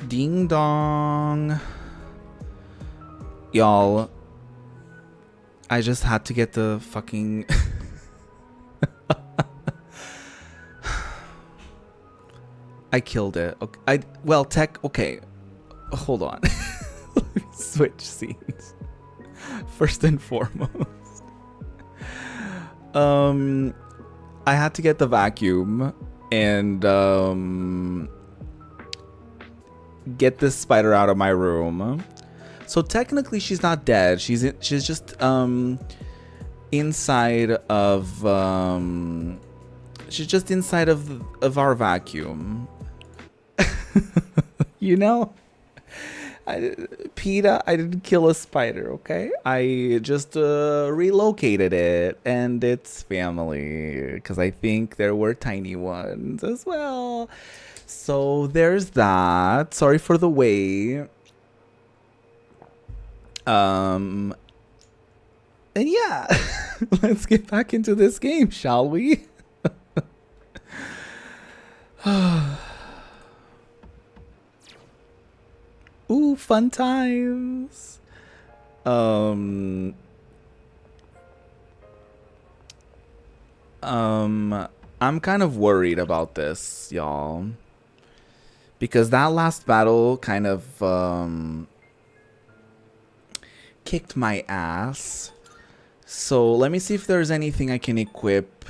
Ding dong. Y'all, I just had to get the fucking... I killed it. Okay. Okay. Hold on. Let me switch scenes. First and foremost. I had to get the vacuum and get this spider out of my room. So technically she's not dead. She's just inside of she's just inside of our vacuum. You know? PETA, I didn't kill a spider, okay? I just relocated it and its family because I think there were tiny ones as well. So there's that. Sorry for the wait. And yeah, let's get back into this game, shall we? Ooh, fun times. I'm kind of worried about this, y'all. Because that last battle kind of kicked my ass. So let me see if there's anything I can equip.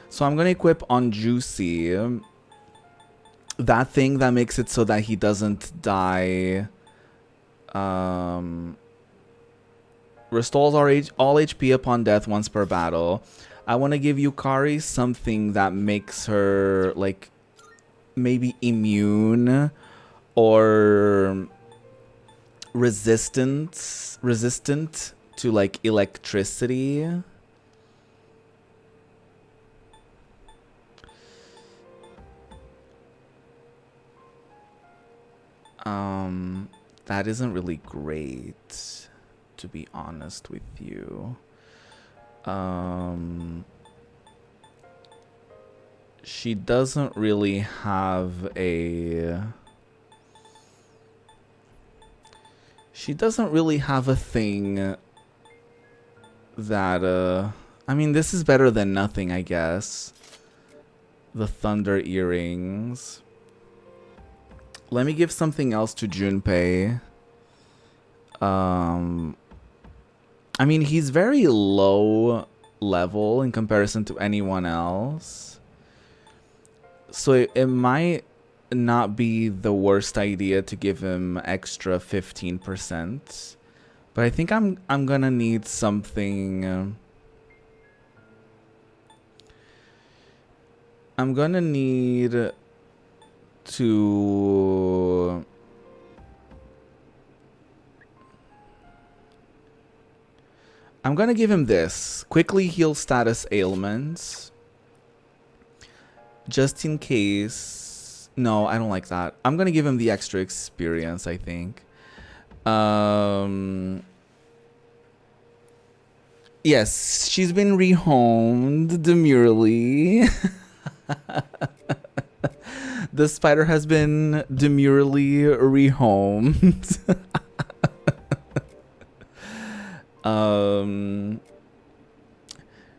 So I'm gonna equip on Juicy that thing that makes it so that he doesn't die. Restores all HP upon death once per battle. I want to give Yukari something that makes her like maybe immune or resistant to like electricity. That isn't really great, to be honest with you. She doesn't really have a... She doesn't really have a thing that, I mean, this is better than nothing, I guess. The Thunder Earrings. Let me give something else to Junpei. I mean, he's very low level in comparison to anyone else. So it might not be the worst idea to give him extra 15%. But I think I'm gonna need something. I'm gonna need to... I'm gonna give him this. Quickly heal status ailments. Just in case... No, I don't like that. I'm gonna give him the extra experience, I think. Yes, she's been rehomed demurely. The spider has been demurely rehomed.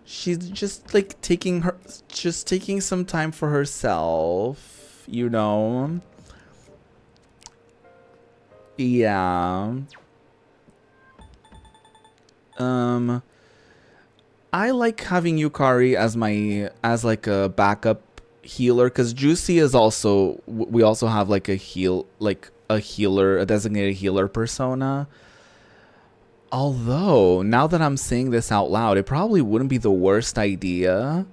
She's just like taking some time for herself, you know. Yeah. I like having Yukari as like a backup healer, because Juicy is also, we also have like a healer, a designated healer persona. Although, now that I'm saying this out loud, it probably wouldn't be the worst idea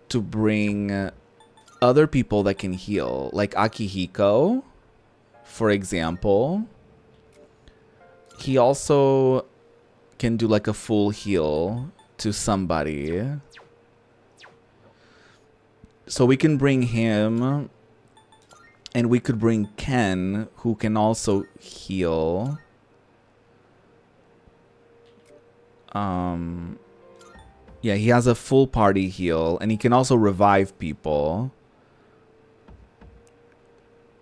to bring other people that can heal, like Akihiko, for example. He also can do like a full heal to somebody. So we can bring him, and we could bring Ken, who can also heal. Yeah, he has a full party heal, and he can also revive people.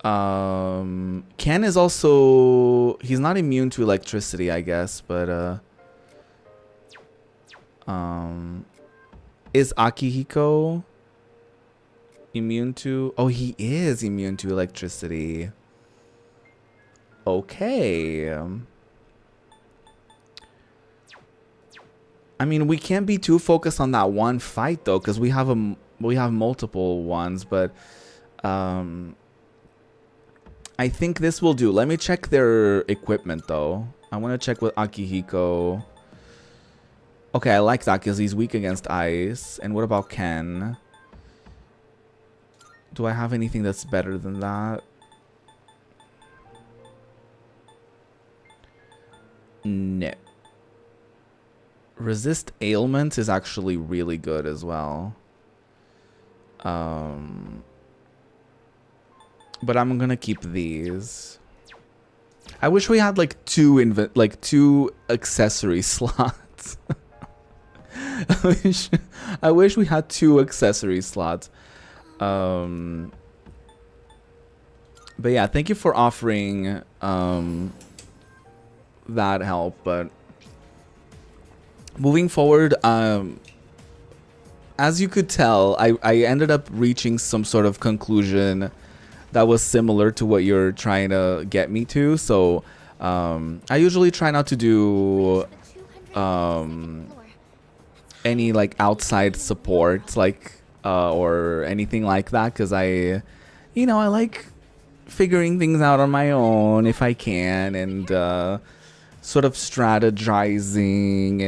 Ken is also... He's not immune to electricity, I guess, but... Is Akihiko immune to... Oh, he is immune to electricity. Okay. I mean, we can't be too focused on that one fight, though, because we have multiple ones, but... I think this will do. Let me check their equipment, though. I want to check with Akihiko. Okay, I like that because he's weak against ice. And what about Ken? Do I have anything that's better than that? No. Resist ailments is actually really good as well. But I'm gonna keep these. I wish we had like two accessory slots. I wish we had 2 accessory slots. But yeah, thank you for offering that help. But moving forward, as you could tell, I ended up reaching some sort of conclusion that was similar to what you're trying to get me to. So I usually try not to do any like outside support, like or anything like that, because I like figuring things out on my own if I can, and sort of strategizing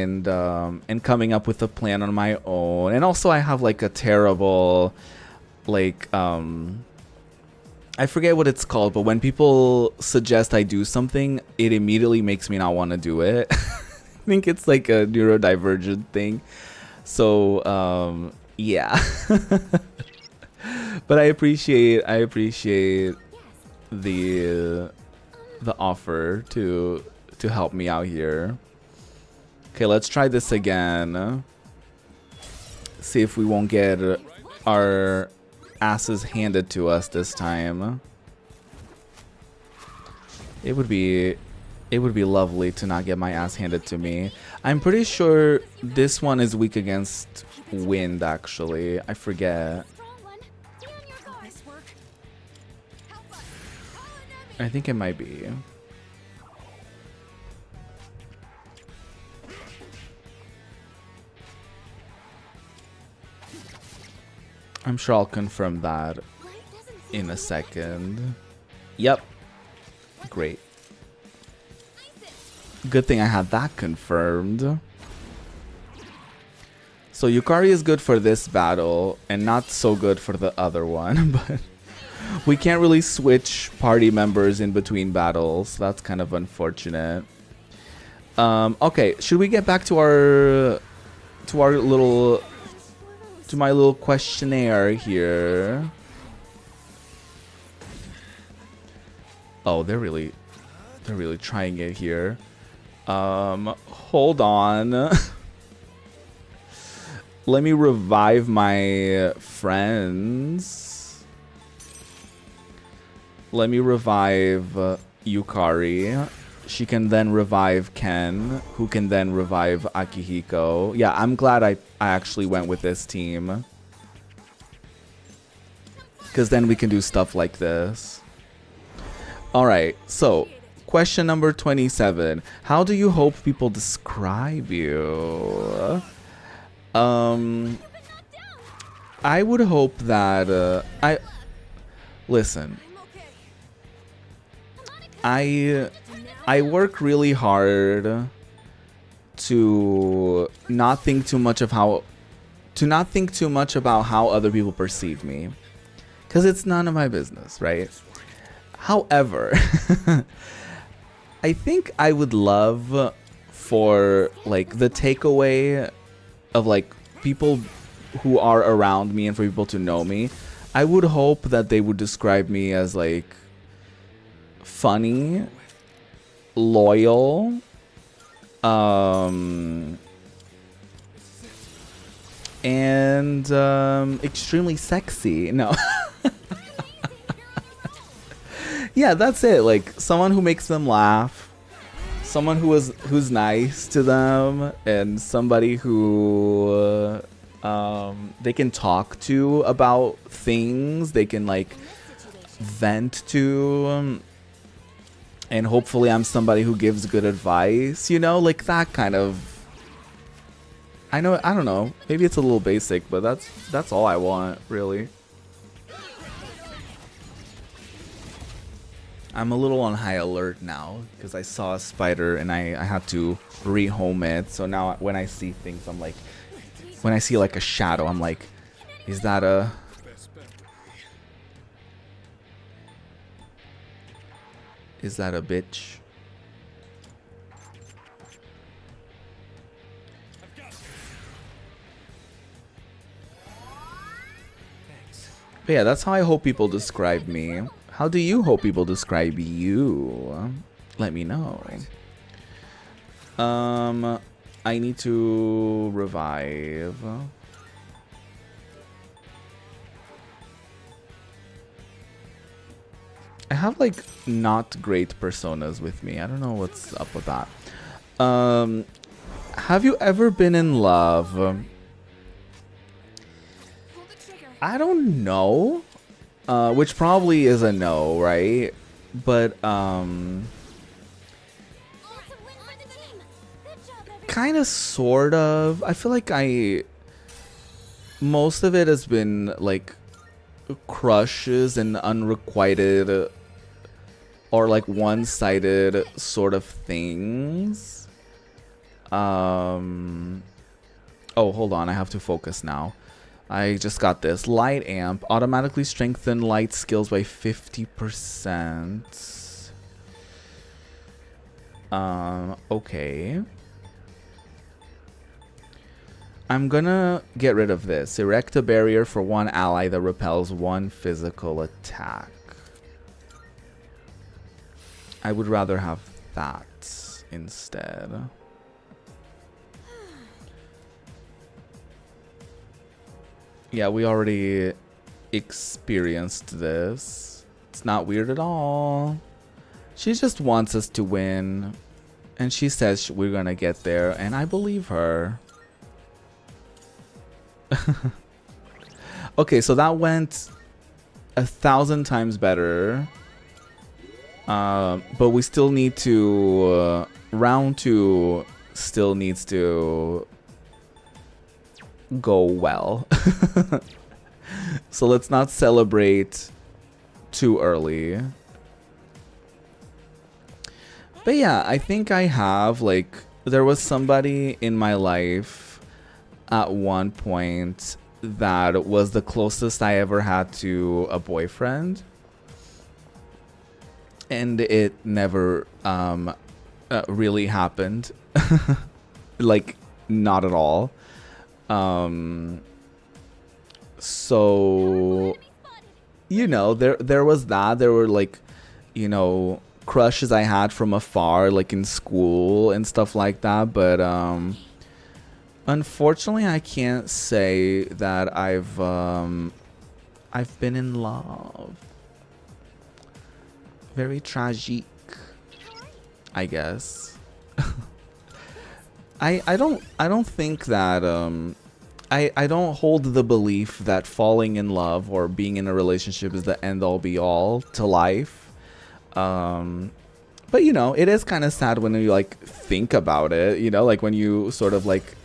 and coming up with a plan on my own. And also I have like a terrible like I forget what it's called, but when people suggest I do something, it immediately makes me not want to do it. I think it's like a neurodivergent thing. So yeah. But I appreciate the offer to help me out here. Okay, let's try this again. See if we won't get our asses handed to us this time. It would be lovely to not get my ass handed to me. I'm pretty sure this one is weak against wind, actually. I forget. I think it might be. I'm sure I'll confirm that in a second. Yep. Great. Good thing I had that confirmed. So Yukari is good for this battle and not so good for the other one, but we can't really switch party members in between battles. That's kind of unfortunate. Okay, should we get back to my little questionnaire here? Oh, they're really trying it here. Hold on. Let me revive my friends. Let me revive Yukari. She can then revive Ken, who can then revive Akihiko. Yeah, I'm glad I actually went with this team, because then we can do stuff like this. Alright, so question number 27. How do you hope people describe you? I would hope that listen. I work really hard to not think too much about how other people perceive me, because it's none of my business, right? However, I think I would love for like the takeaway of like people who are around me and for people to know me. I would hope that they would describe me as like funny, loyal, and extremely sexy. No. Yeah, that's it. Like someone who makes them laugh, someone who's nice to them, and somebody who they can talk to about things, they can like vent to, and hopefully I'm somebody who gives good advice, you know, like that kind of. I don't know, maybe it's a little basic, but that's all I want, really. I'm a little on high alert now because I saw a spider and I had to rehome it. So now when I see things, I'm like, when I see like a shadow, I'm like, is that a bitch? But yeah, that's how I hope people describe me. How do you hope people describe you? Let me know. I need to revive. I have like not great personas with me. I don't know what's up with that. Have you ever been in love I don't know. Which probably is a no, right? But It's a win for the team. Good job, everyone. kind of, sort of. I feel like most of it has been like crushes and unrequited or like one-sided sort of things. Oh, hold on, I have to focus now. I just got this. Light amp automatically strengthen light skills by 50%. Okay. I'm gonna get rid of this. Erect a barrier for one ally that repels one physical attack. I would rather have that instead. Yeah, we already experienced this. It's not weird at all. She just wants us to win. And she says we're gonna get there, and I believe her. Okay, so that went 1,000 times better. But we still need to... round 2 still needs to go well. So let's not celebrate too early. But yeah, I think I have, like, there was somebody in my life at one point that was the closest I ever had to a boyfriend. And it never really happened. Like, not at all. So, you know, there was that. There were, like, you know, crushes I had from afar, like in school and stuff like that. But unfortunately, I can't say that I've been in love. Very tragic, I guess. I don't think that I don't hold the belief that falling in love or being in a relationship is the end all be all to life. But you know, it is kind of sad when you like think about it, you know, like when you sort of like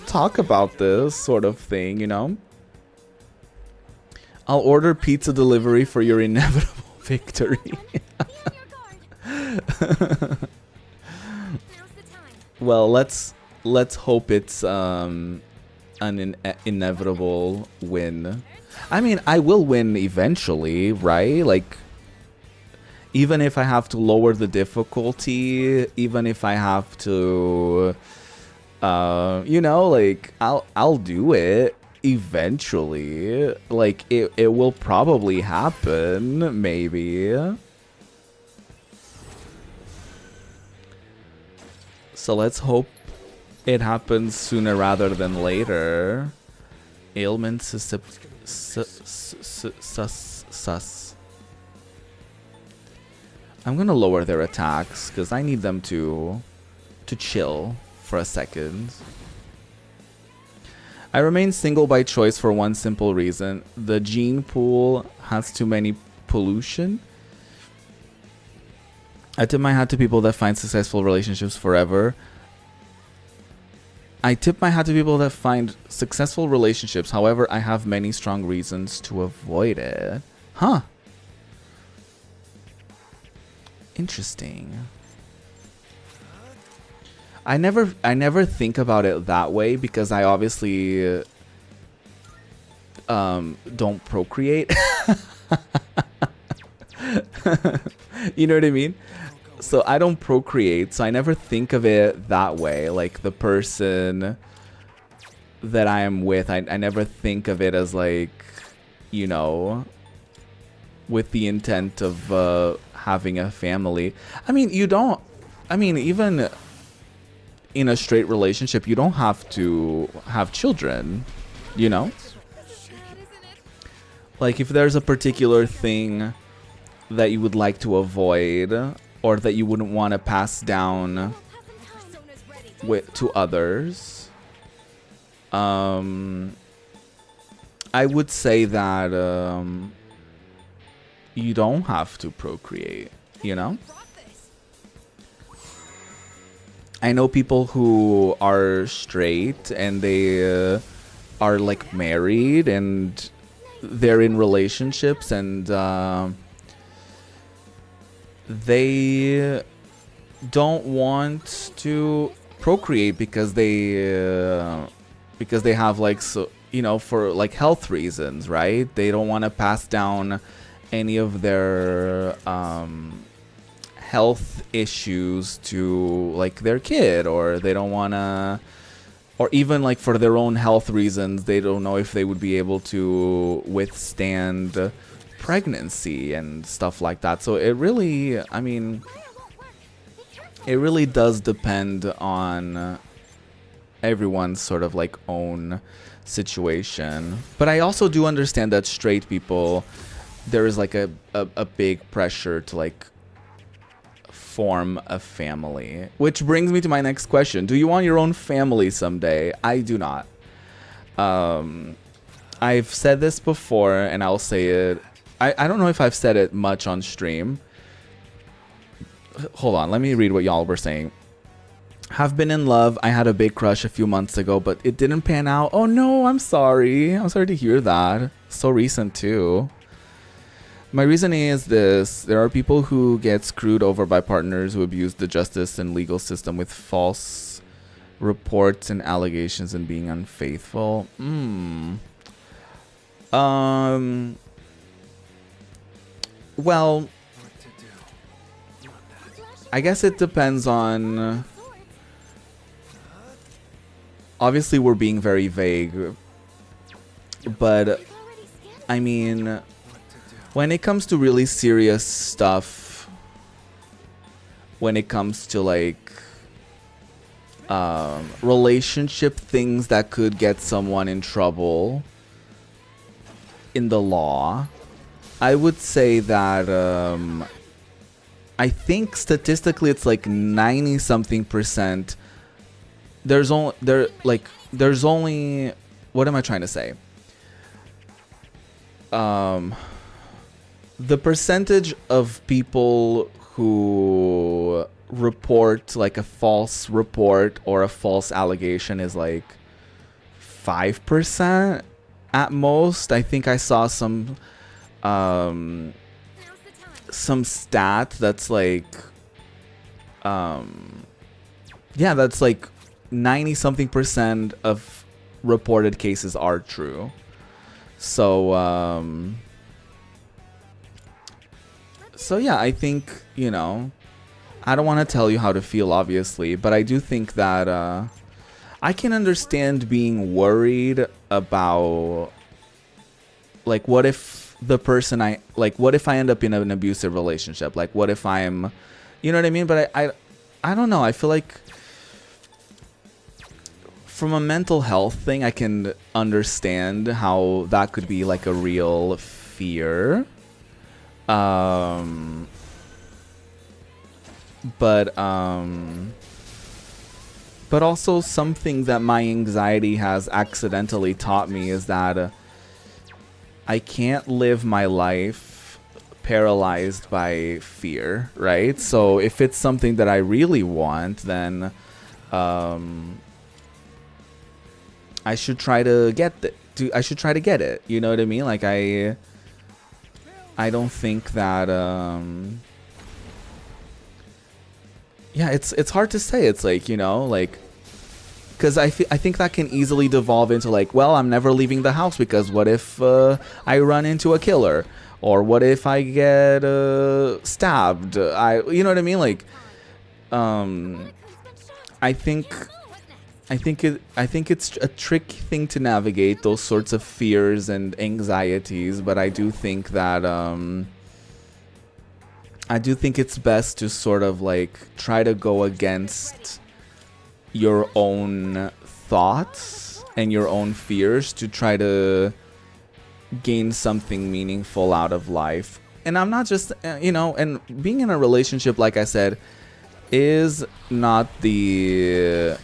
talk about this sort of thing, you know. I'll order pizza delivery for your inevitable victory. Well, let's hope it's an inevitable win. I mean, I will win eventually, right? Like, even if I have to lower the difficulty, even if I have to, you know, like, I'll do it eventually. Like, it will probably happen, maybe. So let's hope it happens sooner rather than later. Ailment sus. I'm gonna lower their attacks because I need them to chill for a second. I remain single by choice for one simple reason. The gene pool has too many pollution. I tip my hat to people that find successful relationships forever. I tip my hat to people that find successful relationships. However, I have many strong reasons to avoid it. Huh. Interesting. I never think about it that way because I obviously don't procreate. You know what I mean? So I don't procreate, so I never think of it that way. Like the person that I am with, I never think of it as like, you know, with the intent of having a family. I mean, you don't, I mean, even in a straight relationship, you don't have to have children, you know? Like if there's a particular thing that you would like to avoid or that you wouldn't want to pass down to others, I would say that you don't have to procreate, you know? I know people who are straight and they are like married and they're in relationships and they don't want to procreate because they have like, so you know, for like health reasons, right? They don't want to pass down any of their health issues to like their kid, or they don't want to, or even like for their own health reasons, they don't know if they would be able to withstand pregnancy and stuff like that. So it really, I mean, it really does depend on everyone's sort of like own situation. But I also do understand that straight people, there is like a big pressure to like form a family, which brings me to my next question. Do you want your own family someday? I do not. I've said this before and I'll say it. I don't know if I've said it much on stream. Hold on, let me read what y'all were saying. Have been in love. I had a big crush a few months ago, but it didn't pan out. Oh no, I'm sorry. I'm sorry to hear that. So recent too. My reasoning is this. There are people who get screwed over by partners who abuse the justice and legal system with false reports and allegations and being unfaithful. Well, I guess it depends on... Obviously, we're being very vague. But, I mean... When it comes to really serious stuff, when it comes to like relationship things that could get someone in trouble in the law, I would say that I think statistically it's like 90-something%. There's only what am I trying to say? The percentage of people who report like a false report or a false allegation is like 5% at most. I think I saw some stat that's like yeah, that's like 90-something% of reported cases are true. So so yeah, I think, you know, I don't want to tell you how to feel, obviously, but I do think that I can understand being worried about, like, what if the person what if I end up in an abusive relationship? Like, what if I'm, you know what I mean? But I don't know. I feel like from a mental health thing, I can understand how that could be like a real fear. But also something that my anxiety has accidentally taught me is that I can't live my life paralyzed by fear, right? So if it's something that I really want, then I should try to get I should try to get it. You know what I mean? Like I don't think that yeah, it's hard to say. It's like, you know, like, because I think that can easily devolve into like, well, I'm never leaving the house because what if I run into a killer, or what if I get stabbed? You know what I mean? Like, I think it's a tricky thing to navigate, those sorts of fears and anxieties, but I do think that it's best to sort of like try to go against your own thoughts and your own fears to try to gain something meaningful out of life. And I'm not just, you know, and being in a relationship, like I said, is not the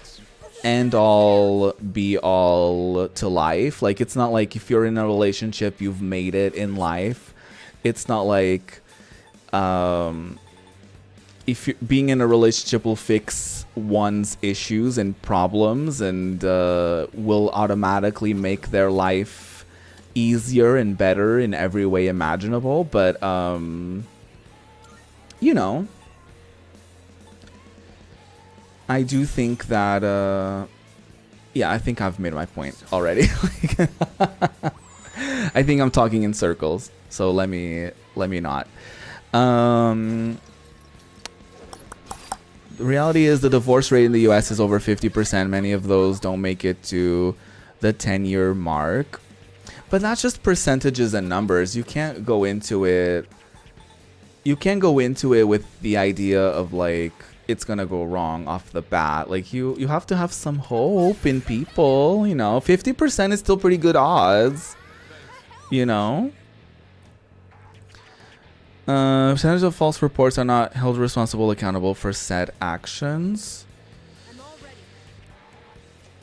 end all be all to life. Like, it's not like if you're in a relationship, you've made it in life. It's not like if being in a relationship will fix one's issues and problems and will automatically make their life easier and better in every way imaginable. But you know, I do think that yeah, I think I've made my point already. I think I'm talking in circles, so let me not. The reality is the divorce rate in the US is over 50%. Many of those don't make it to the 10-year mark. But that's just percentages and numbers. You can't go into it. You can't go into it with the idea of like it's gonna go wrong off the bat. Like you have to have some hope in people. You know, 50% is still pretty good odds. You know. Percentage of false reports are not held responsible accountable for said actions.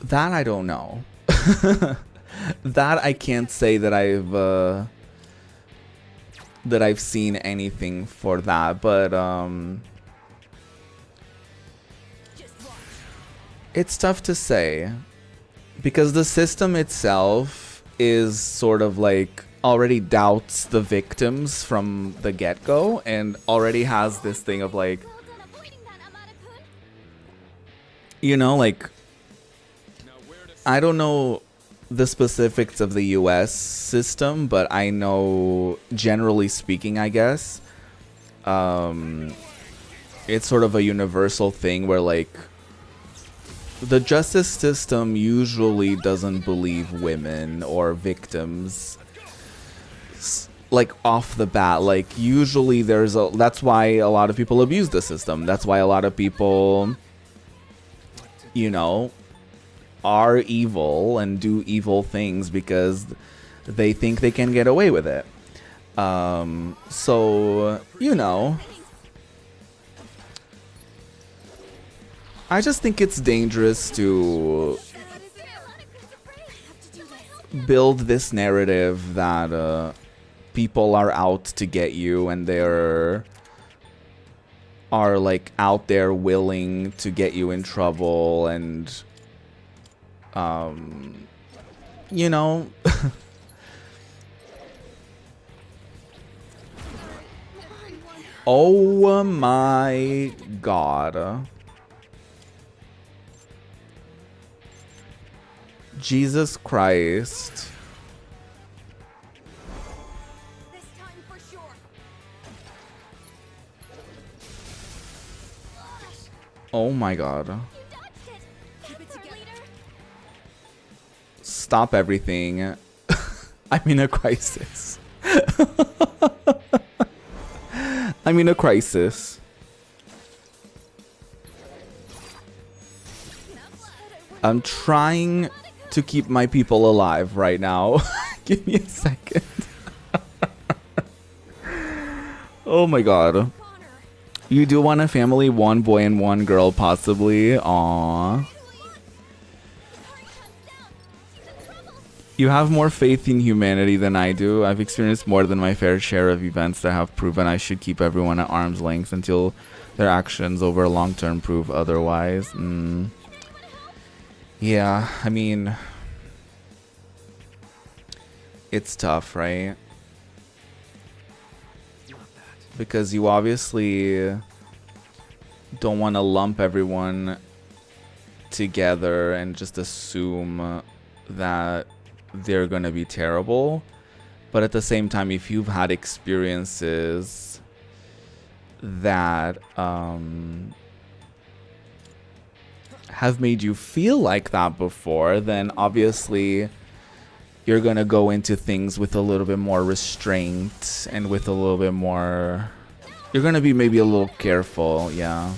That I don't know. That I can't say that I've seen anything for that, but it's tough to say because the system itself is sort of like already doubts the victims from the get-go and already has this thing of like, you know, like, I don't know the specifics of the US system, but I know generally speaking, I guess, it's sort of a universal thing where like the justice system usually doesn't believe women or victims like off the bat. Like usually that's why a lot of people abuse the system. That's why a lot of people, you know, are evil and do evil things because they think they can get away with it. So, you know, I just think it's dangerous to build this narrative that people are out to get you and they're like out there willing to get you in trouble and you know. Oh my god. Jesus Christ. Oh my god. Stop everything. I'm in a crisis. I'm in a crisis. I'm trying to keep my people alive right now. Give me a second. Oh my god. You do want a family, one boy and one girl, possibly. Aww. You have more faith in humanity than I do. I've experienced more than my fair share of events that have proven I should keep everyone at arm's length until their actions over long term prove otherwise. Yeah, I mean, it's tough, right? Because you obviously don't want to lump everyone together and just assume that they're going to be terrible. But at the same time, if you've had experiences that have made you feel like that before, then obviously you're going to go into things with a little bit more restraint and with a little bit more, you're going to be maybe a little careful. Yeah.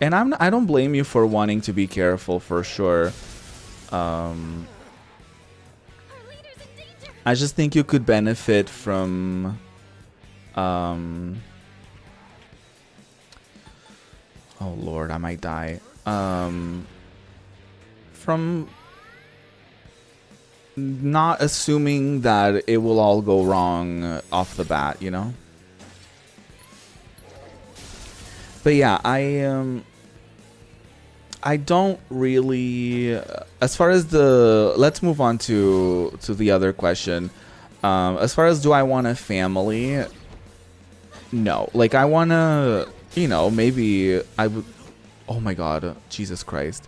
And I don't blame you for wanting to be careful, for sure. I just think you could benefit from oh Lord, I might die. from not assuming that it will all go wrong off the bat, you know? But yeah, I don't really as far as the let's move on to the other question. As far as do I want a family? No. Like I want to, you know, maybe I would oh my god, Jesus Christ.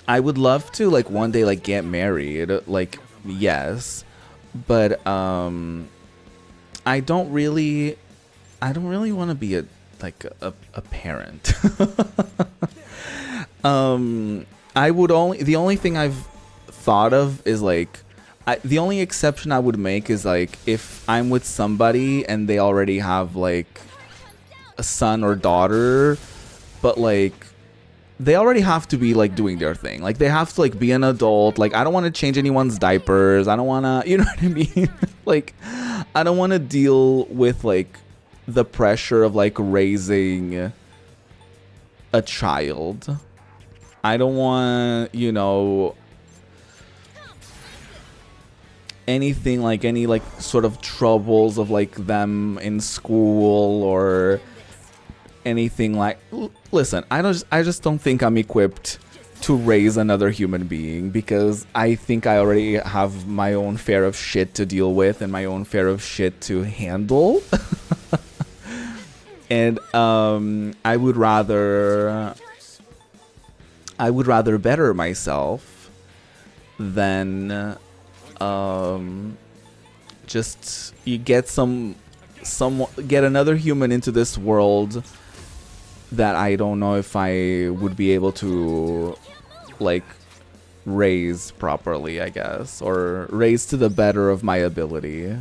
I would love to like one day like get married, like yes, but I don't really want to be a parent. I would only the only thing I've thought of is like the only exception I would make is like if I'm with somebody and they already have like a son or daughter, but like they already have to be like doing their thing. Like they have to like be an adult. Like I don't want to change anyone's diapers. I don't want to, you know what I mean? Like I don't want to deal with like the pressure of like raising a child. I don't want, you know, anything like any like sort of troubles of like them in school or anything like listen, I just don't think I'm equipped to raise another human being because I think I already have my own fair of shit to deal with and my own fair of shit to handle. And I would rather better myself than just you get get another human into this world that I don't know if I would be able to like raise properly, I guess, or raise to the better of my ability.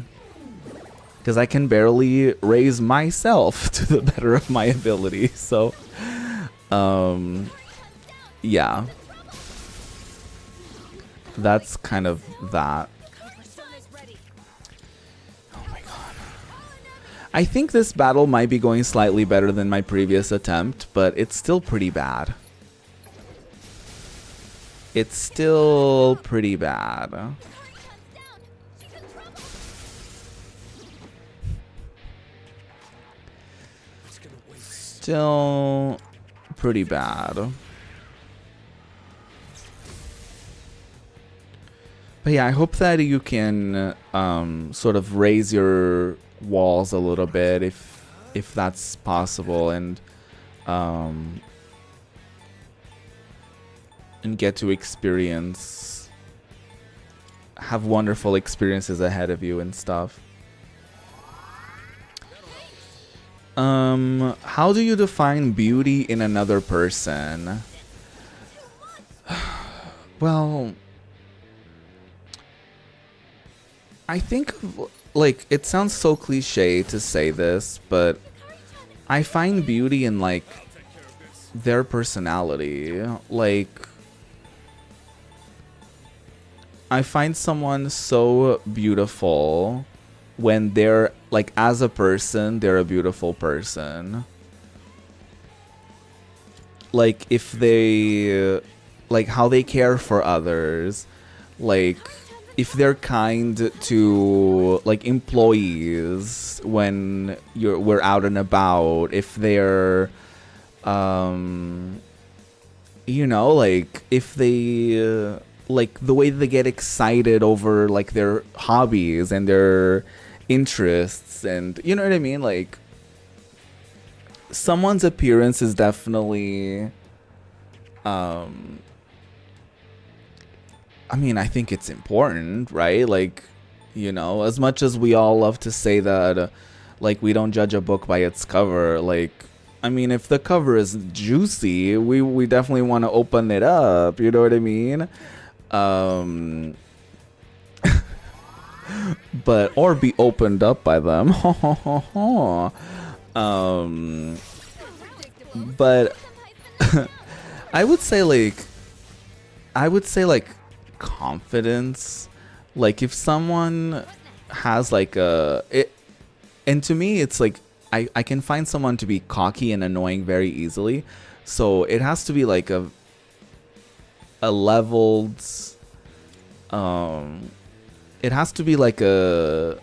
Because I can barely raise myself to the better of my ability. So, yeah. That's kind of that. Oh my god. I think this battle might be going slightly better than my previous attempt, but it's still pretty bad. It's still pretty bad. Still pretty bad. But yeah, I hope that you can sort of raise your walls a little bit if that's possible and get to have wonderful experiences ahead of you and stuff. How do you define beauty in another person? Well, I think, like, it sounds so cliche to say this, but I find beauty in, like, their personality. Like, I find someone so beautiful when they're, like, as a person, they're a beautiful person. Like, if they, like, how they care for others, like, if they're kind to like employees when we're out and about, if they're you know, like if they like the way they get excited over like their hobbies and their interests, and you know what I mean, like someone's appearance is definitely I mean, I think it's important, right? Like, you know, as much as we all love to say that, like, we don't judge a book by its cover, like, I mean, if the cover is juicy, we definitely want to open it up, you know what I mean? But, or be opened up by them. But, I would say, like, confidence. Like if someone has like and to me it's like I can find someone to be cocky and annoying very easily, so it has to be like a leveled, it has to be like a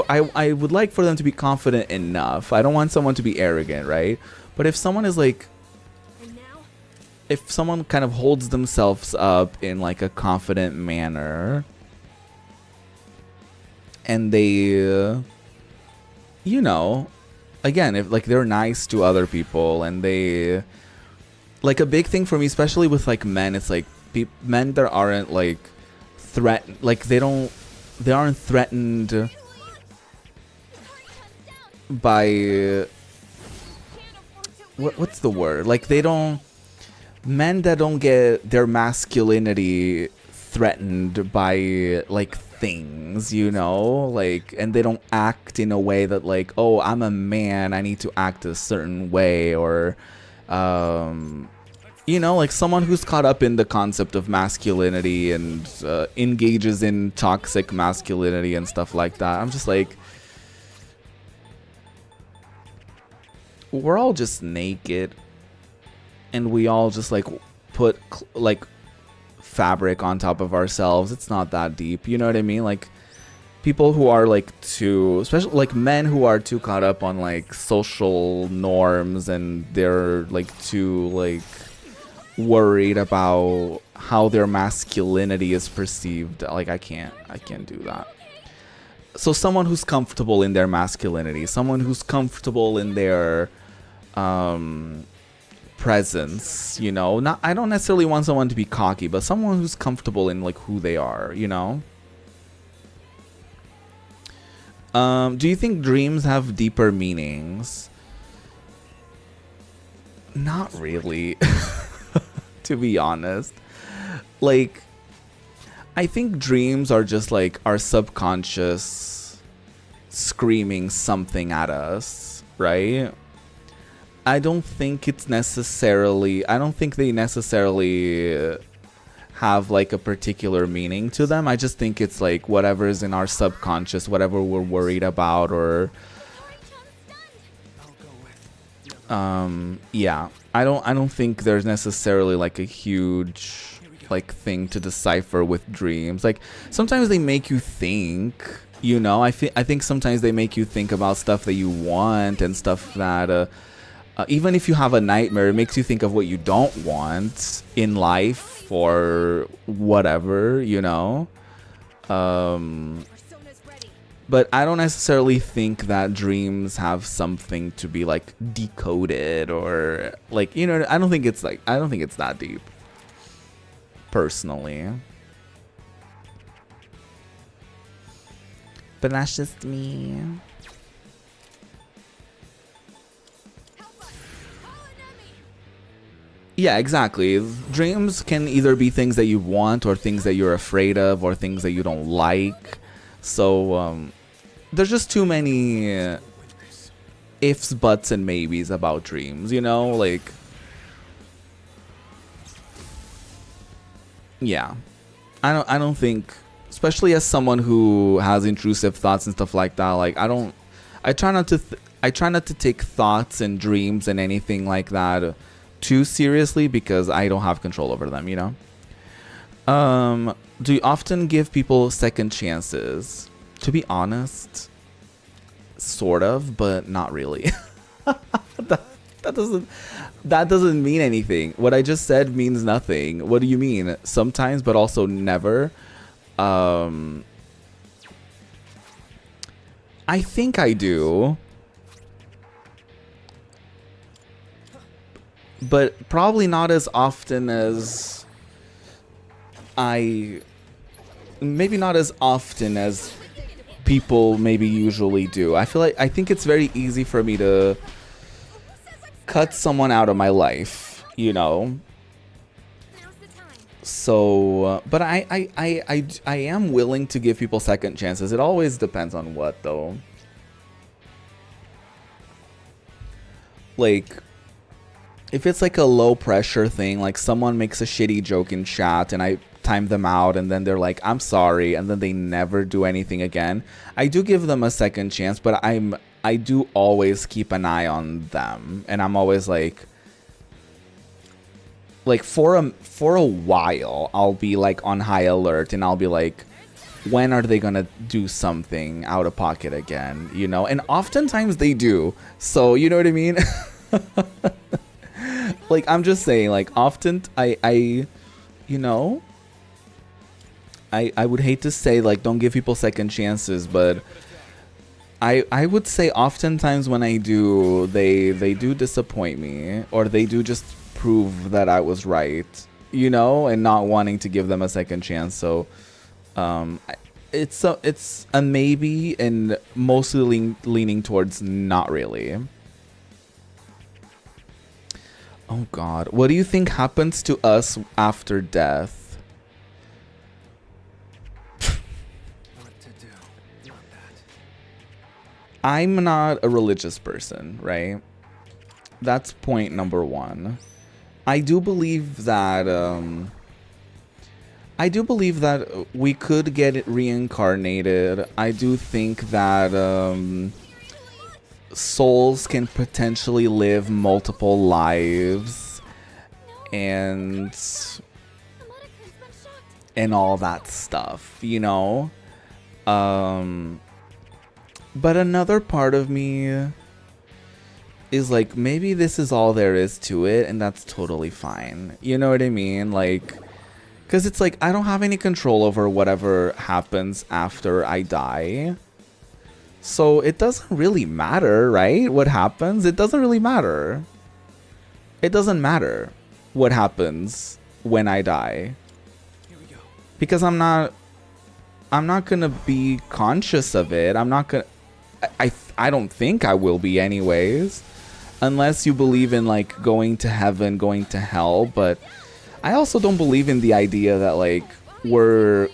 I would like for them to be confident enough. I don't want someone to be arrogant, right? But if someone is like, if someone kind of holds themselves up in like a confident manner, and they, you know, again, if like they're nice to other people, and they, like a big thing for me, especially with like men, it's like men that aren't like like they aren't threatened by what's the word? Like they don't, men that don't get their masculinity threatened by like things, you know, like, and they don't act in a way that like, oh, I'm a man, I need to act a certain way, or you know, like someone who's caught up in the concept of masculinity and engages in toxic masculinity and stuff like that. I'm just like, we're all just naked, and we all just like put like fabric on top of ourselves. It's not that deep, you know what I mean? Like people who are like too, especially like men who are too caught up on like social norms, and they're like too like worried about how their masculinity is perceived. Like I can't do that. So someone who's comfortable in their masculinity, someone who's comfortable in their presence, you know, not, I don't necessarily want someone to be cocky, but someone who's comfortable in like who they are, you know. Do you think dreams have deeper meanings? Not really. To be honest, like I think dreams are just like our subconscious screaming something at us, right? I don't think they necessarily have like a particular meaning to them. I just think it's like whatever is in our subconscious, whatever we're worried about, or yeah, I don't think there's necessarily like a huge like thing to decipher with dreams. Like sometimes they make you think, you know. I think sometimes they make you think about stuff that you want, and stuff that even if you have a nightmare, it makes you think of what you don't want in life or whatever, you know. But I don't necessarily think that dreams have something to be like decoded, or like, you know, I don't think it's that deep, personally. But that's just me. Yeah, exactly. Dreams can either be things that you want, or things that you're afraid of, or things that you don't like. So there's just too many ifs, buts, and maybes about dreams, you know? Like, yeah. I don't think, especially as someone who has intrusive thoughts and stuff like that, like I try not to take thoughts and dreams and anything like that too seriously, because I don't have control over them, you know? Do you often give people second chances? To be honest, sort of, but not really. that doesn't mean anything. What I just said means nothing. What do you mean? Sometimes, but also never. I think I do. But probably not as often as maybe not as often as people maybe usually do. I think it's very easy for me to cut someone out of my life, you know. So, but I am willing to give people second chances. It always depends on what, though. Like, if it's like a low pressure thing, like someone makes a shitty joke in chat and I time them out, and then they're like, I'm sorry, and then they never do anything again, I do give them a second chance, but I do always keep an eye on them, and I'm always like like for a while, I'll be like on high alert, and I'll be like, when are they gonna do something out of pocket again, you know? And oftentimes they do. So you know what I mean? Like, I'm just saying, like, often I you know, I would hate to say, like, don't give people second chances, but I would say oftentimes when I do, they do disappoint me, or they do just prove that I was right, you know, and not wanting to give them a second chance. So it's a maybe, and mostly leaning towards not really. Oh God, what do you think happens to us after death? What to do? Not that. I'm not a religious person, right? That's point number one. I do believe that we could get reincarnated. I do think that souls can potentially live multiple lives, and all that stuff, you know. But another part of me is like, maybe this is all there is to it, and that's totally fine. You know what I mean? Like, because it's like, I don't have any control over whatever happens after I die. So it doesn't really matter, right? What happens? It doesn't really matter. It doesn't matter what happens when I die. Here we go. Because I'm not gonna be conscious of it. I'm not gonna, I don't think I will be anyways. Unless you believe in like going to heaven, going to hell. But I also don't believe in the idea that like we're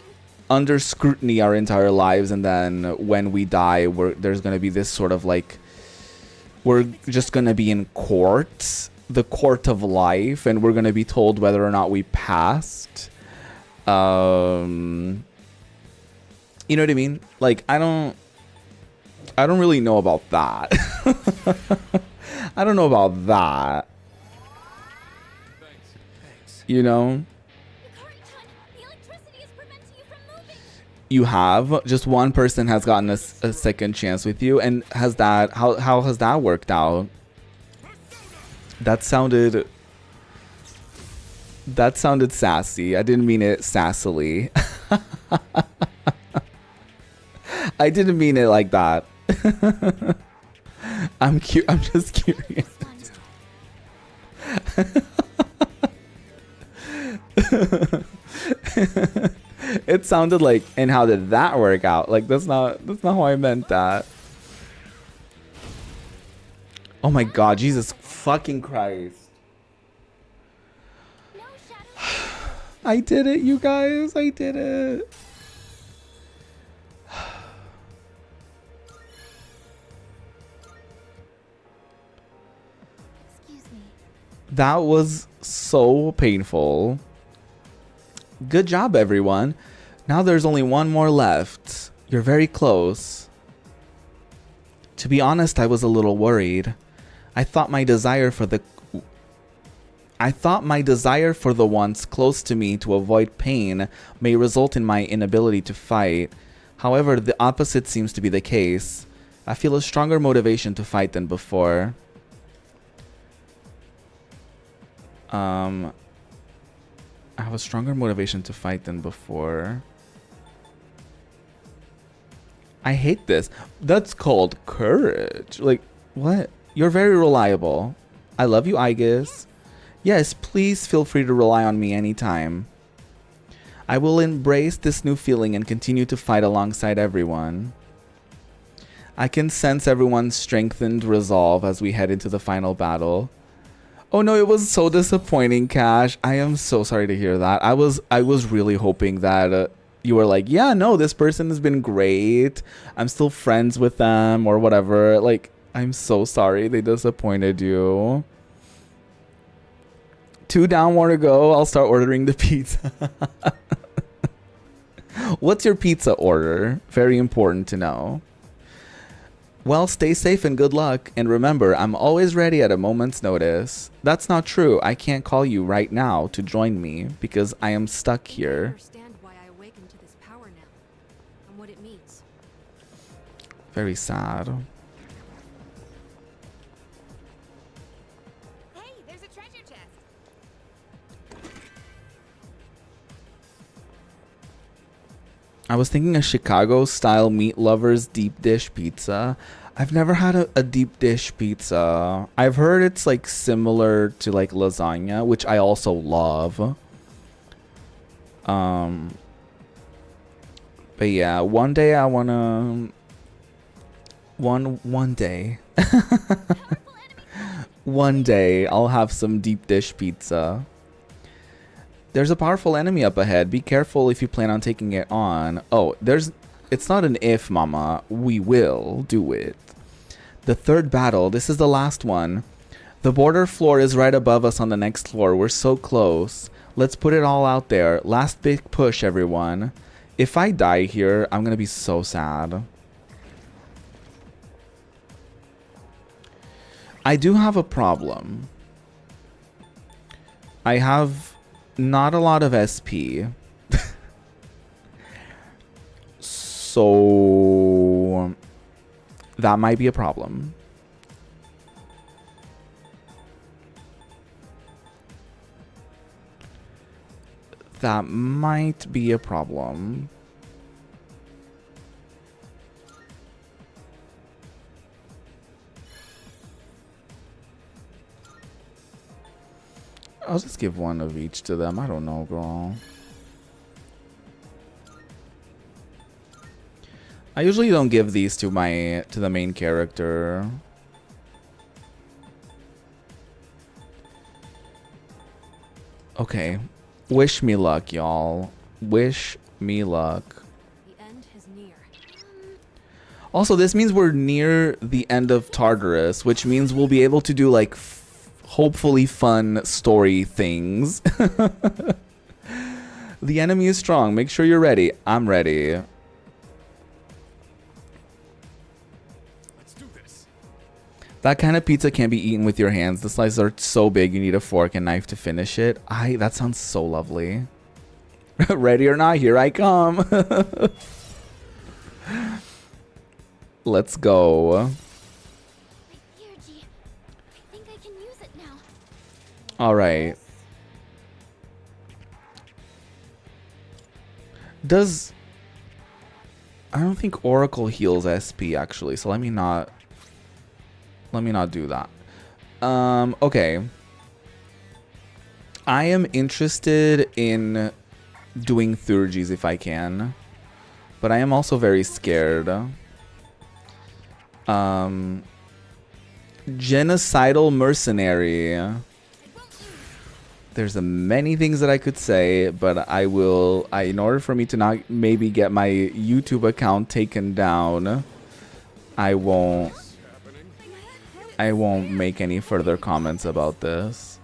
under scrutiny our entire lives, and then when we die, there's gonna be this sort of like, we're just gonna be in court, the court of life, and we're gonna be told whether or not we passed. You know what I mean? Like, I don't really know about that. I don't know about that. Thanks. You know? You can't run. The electricity is preventing you from moving. You have just one person has gotten a second chance with you, and has that, how has that worked out? That sounded sassy. I didn't mean it sassily. I didn't mean it like that. I'm just curious. It sounded like, and how did that work out? Like, that's not how I meant that. Oh my God, Jesus fucking Christ. No shadow. I did it, you guys. I did it. Excuse me. That was so painful. Good job, everyone. Now there's only one more left. You're very close. To be honest, I was a little worried. I thought my desire for the ones close to me to avoid pain may result in my inability to fight. However, the opposite seems to be the case. I feel a stronger motivation to fight than before. I have a stronger motivation to fight than before. I hate this. That's called courage. Like, what? You're very reliable. I love you, Aegis. Yes, please feel free to rely on me anytime. I will embrace this new feeling and continue to fight alongside everyone. I can sense everyone's strengthened resolve as we head into the final battle. Oh no, it was so disappointing, Cash. I am so sorry to hear that. I was really hoping that you were like, yeah, no, this person has been great. I'm still friends with them or whatever. Like, I'm so sorry they disappointed you. 2 down, more to go. I'll start ordering the pizza. What's your pizza order? Very important to know. Well, stay safe and good luck. And remember, I'm always ready at a moment's notice. That's not true. I can't call you right now to join me because I am stuck I here. understand why I awakened to this power now and what it means. Very sad. Hey, there's a treasure chest. I was thinking a Chicago-style meat lovers deep dish pizza. I've never had a deep dish pizza. I've heard it's like similar to like lasagna, which I also love. But yeah, one day I wanna one day. One day I'll have some deep dish pizza. There's a powerful enemy up ahead. Be careful if you plan on taking it on. Oh, it's not an if, mama. We will do it. The third battle. This is the last one. The border floor is right above us on the next floor. We're so close. Let's put it all out there. Last big push, everyone. If I die here, I'm gonna be so sad. I do have a problem. I have not a lot of SP. So that might be a problem. That might be a problem. I'll just give one of each to them. I don't know, girl. I usually don't give these to the main character. Okay. Wish me luck, y'all. Wish me luck. The end is near. Also, this means we're near the end of Tartarus, which means we'll be able to do like hopefully fun story things. The enemy is strong. Make sure you're ready. I'm ready. Let's do this. That kind of pizza can't be eaten with your hands. The slices are so big you need a fork and knife to finish it. That sounds so lovely. Ready or not, here I come. Let's go. My Theurgy. I think I can use it now. All right. I don't think Oracle heals SP actually, so let me not do that. Okay. I am interested in doing Theurgies if I can, but I am also very scared. Genocidal mercenary. There's many things that I could say, but in order for me to not maybe get my YouTube account taken down, I won't make any further comments about this.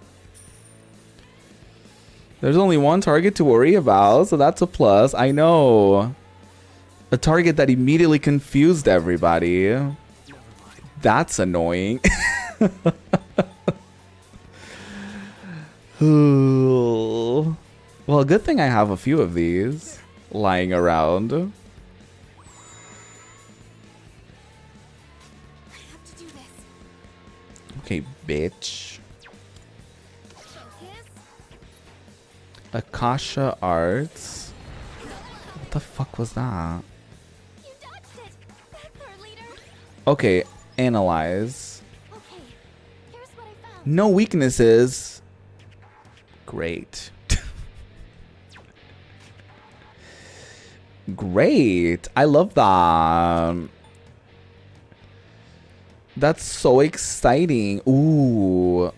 There's only one target to worry about, so that's a plus. I know. A target that immediately confused everybody. That's annoying. Well, good thing I have a few of these lying around. I have to do this. Okay, bitch. Focus. Akasha Arts. What the fuck was that? You dodged it. Back for it, leader. Okay, analyze. Okay. Here's what I found. No weaknesses. Great. Great. I love that. That's so exciting. Ooh.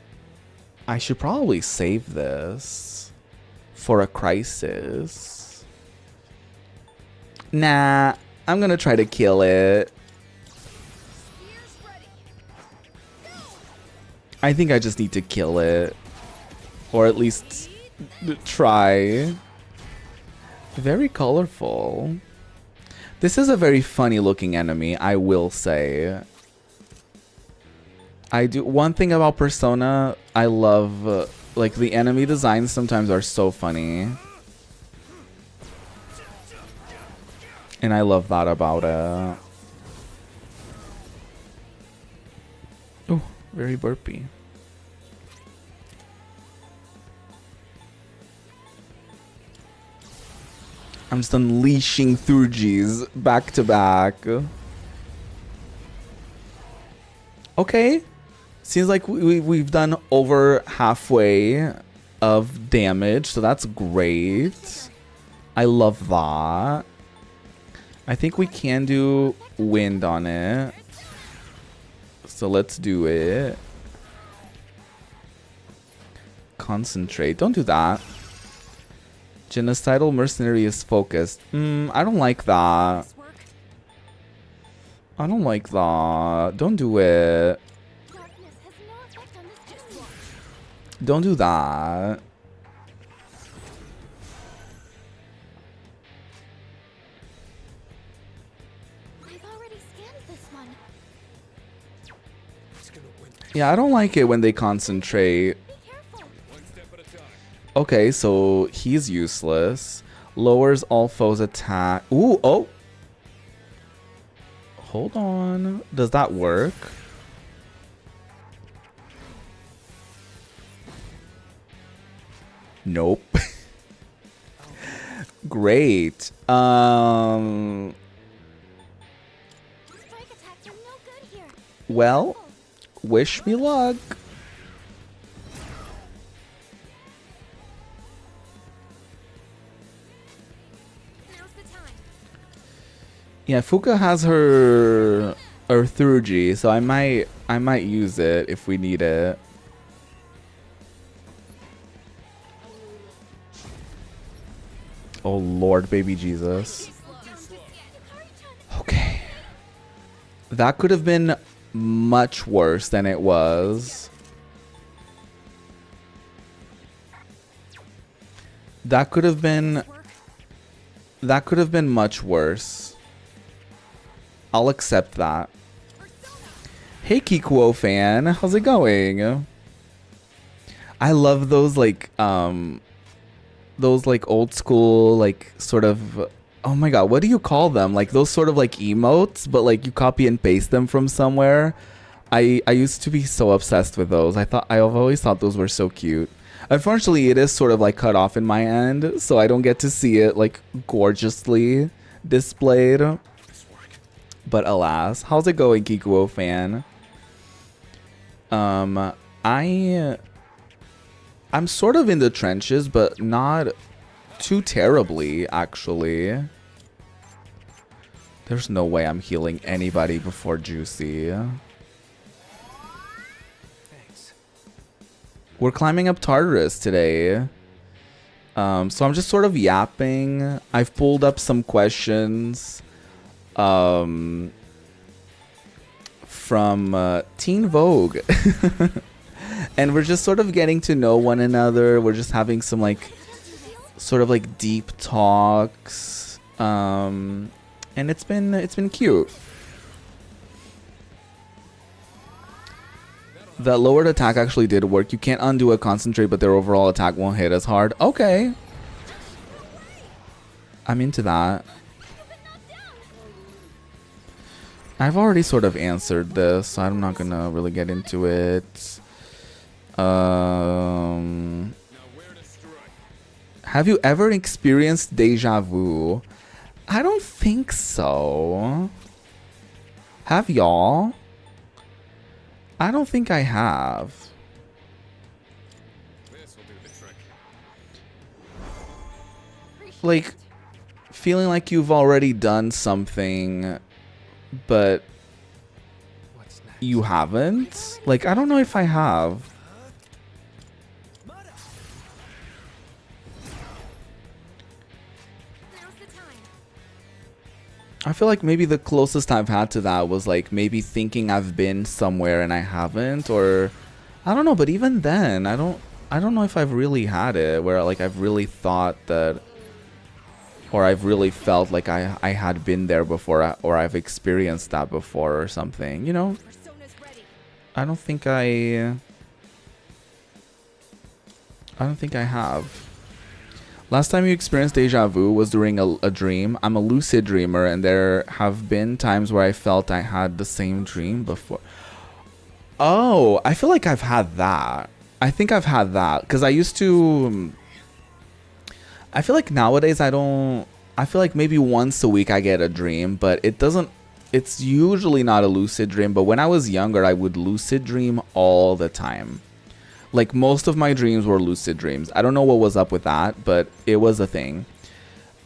I should probably save this for a crisis. Nah, I'm gonna try to kill it. Spears ready. I think I just need to kill it. Or at least try. Very colorful. This is a very funny looking enemy, I will say. I do one thing about Persona, I love like the enemy designs sometimes are so funny. And I love that about it. Oh, very burpy. I'm just unleashing Thurgis back to back. Okay. Seems like we've done over halfway of damage, so that's great. I love that. I think we can do wind on it. So let's do it. Concentrate. Don't do that. Genocidal mercenary is focused. I don't like that. I don't like that. Don't do it. Darkness has no effect on this. Just watch. Don't do that. I've already scanned this one. Yeah, I don't like it when they concentrate. Be careful. Okay, so he's useless. Lowers all foes' attack. Ooh, oh. Hold on. Does that work? Nope. Great. Strike attacks are no good here. Well, wish me luck. Now's the time. Yeah, Fuka has her Thurgy, so I might use it if we need it. Oh Lord, baby Jesus. Okay. That could have been much worse than it was. That could have been much worse. I'll accept that. Hey Kikuo fan, how's it going? I love those like old school like sort of, oh my god, what do you call them? Like those sort of like emotes, but like you copy and paste them from somewhere. I used to be so obsessed with those. I've always thought those were so cute. Unfortunately, it is sort of like cut off in my end, so I don't get to see it like gorgeously displayed. But alas, how's it going, Kikuo fan? I'm sort of in the trenches, but not too terribly, actually. There's no way I'm healing anybody before Juicy. Thanks. We're climbing up Tartarus today. So I'm just sort of yapping. I've pulled up some questions from Teen Vogue. And we're just sort of getting to know one another. We're just having some like sort of like deep talks. And it's been cute. That lowered attack actually did work. You can't undo a concentrate, but their overall attack won't hit as hard. Okay. I'm into that. I've already sort of answered this, so I'm not gonna really get into it. Have you ever experienced deja vu? I don't think so. Have y'all? I don't think I have. Like, feeling like you've already done something, but you haven't? Like, I don't know if I have. I feel like maybe the closest I've had to that was like maybe thinking I've been somewhere and I haven't, or I don't know, but even then I don't know if I've really had it where like I've really thought that or I've really felt like I had been there before, or I've experienced that before or something. You know, I don't think I don't think I have. Last time you experienced deja vu was during a dream. I'm a lucid dreamer, and there have been times where I felt I had the same dream before. Oh, I feel like I've had that. I think I've had that because I used to. I feel like nowadays I don't. I feel like maybe once a week I get a dream, but it doesn't. It's usually not a lucid dream. But when I was younger, I would lucid dream all the time. Like most of my dreams were lucid dreams. I don't know what was up with that, but it was a thing.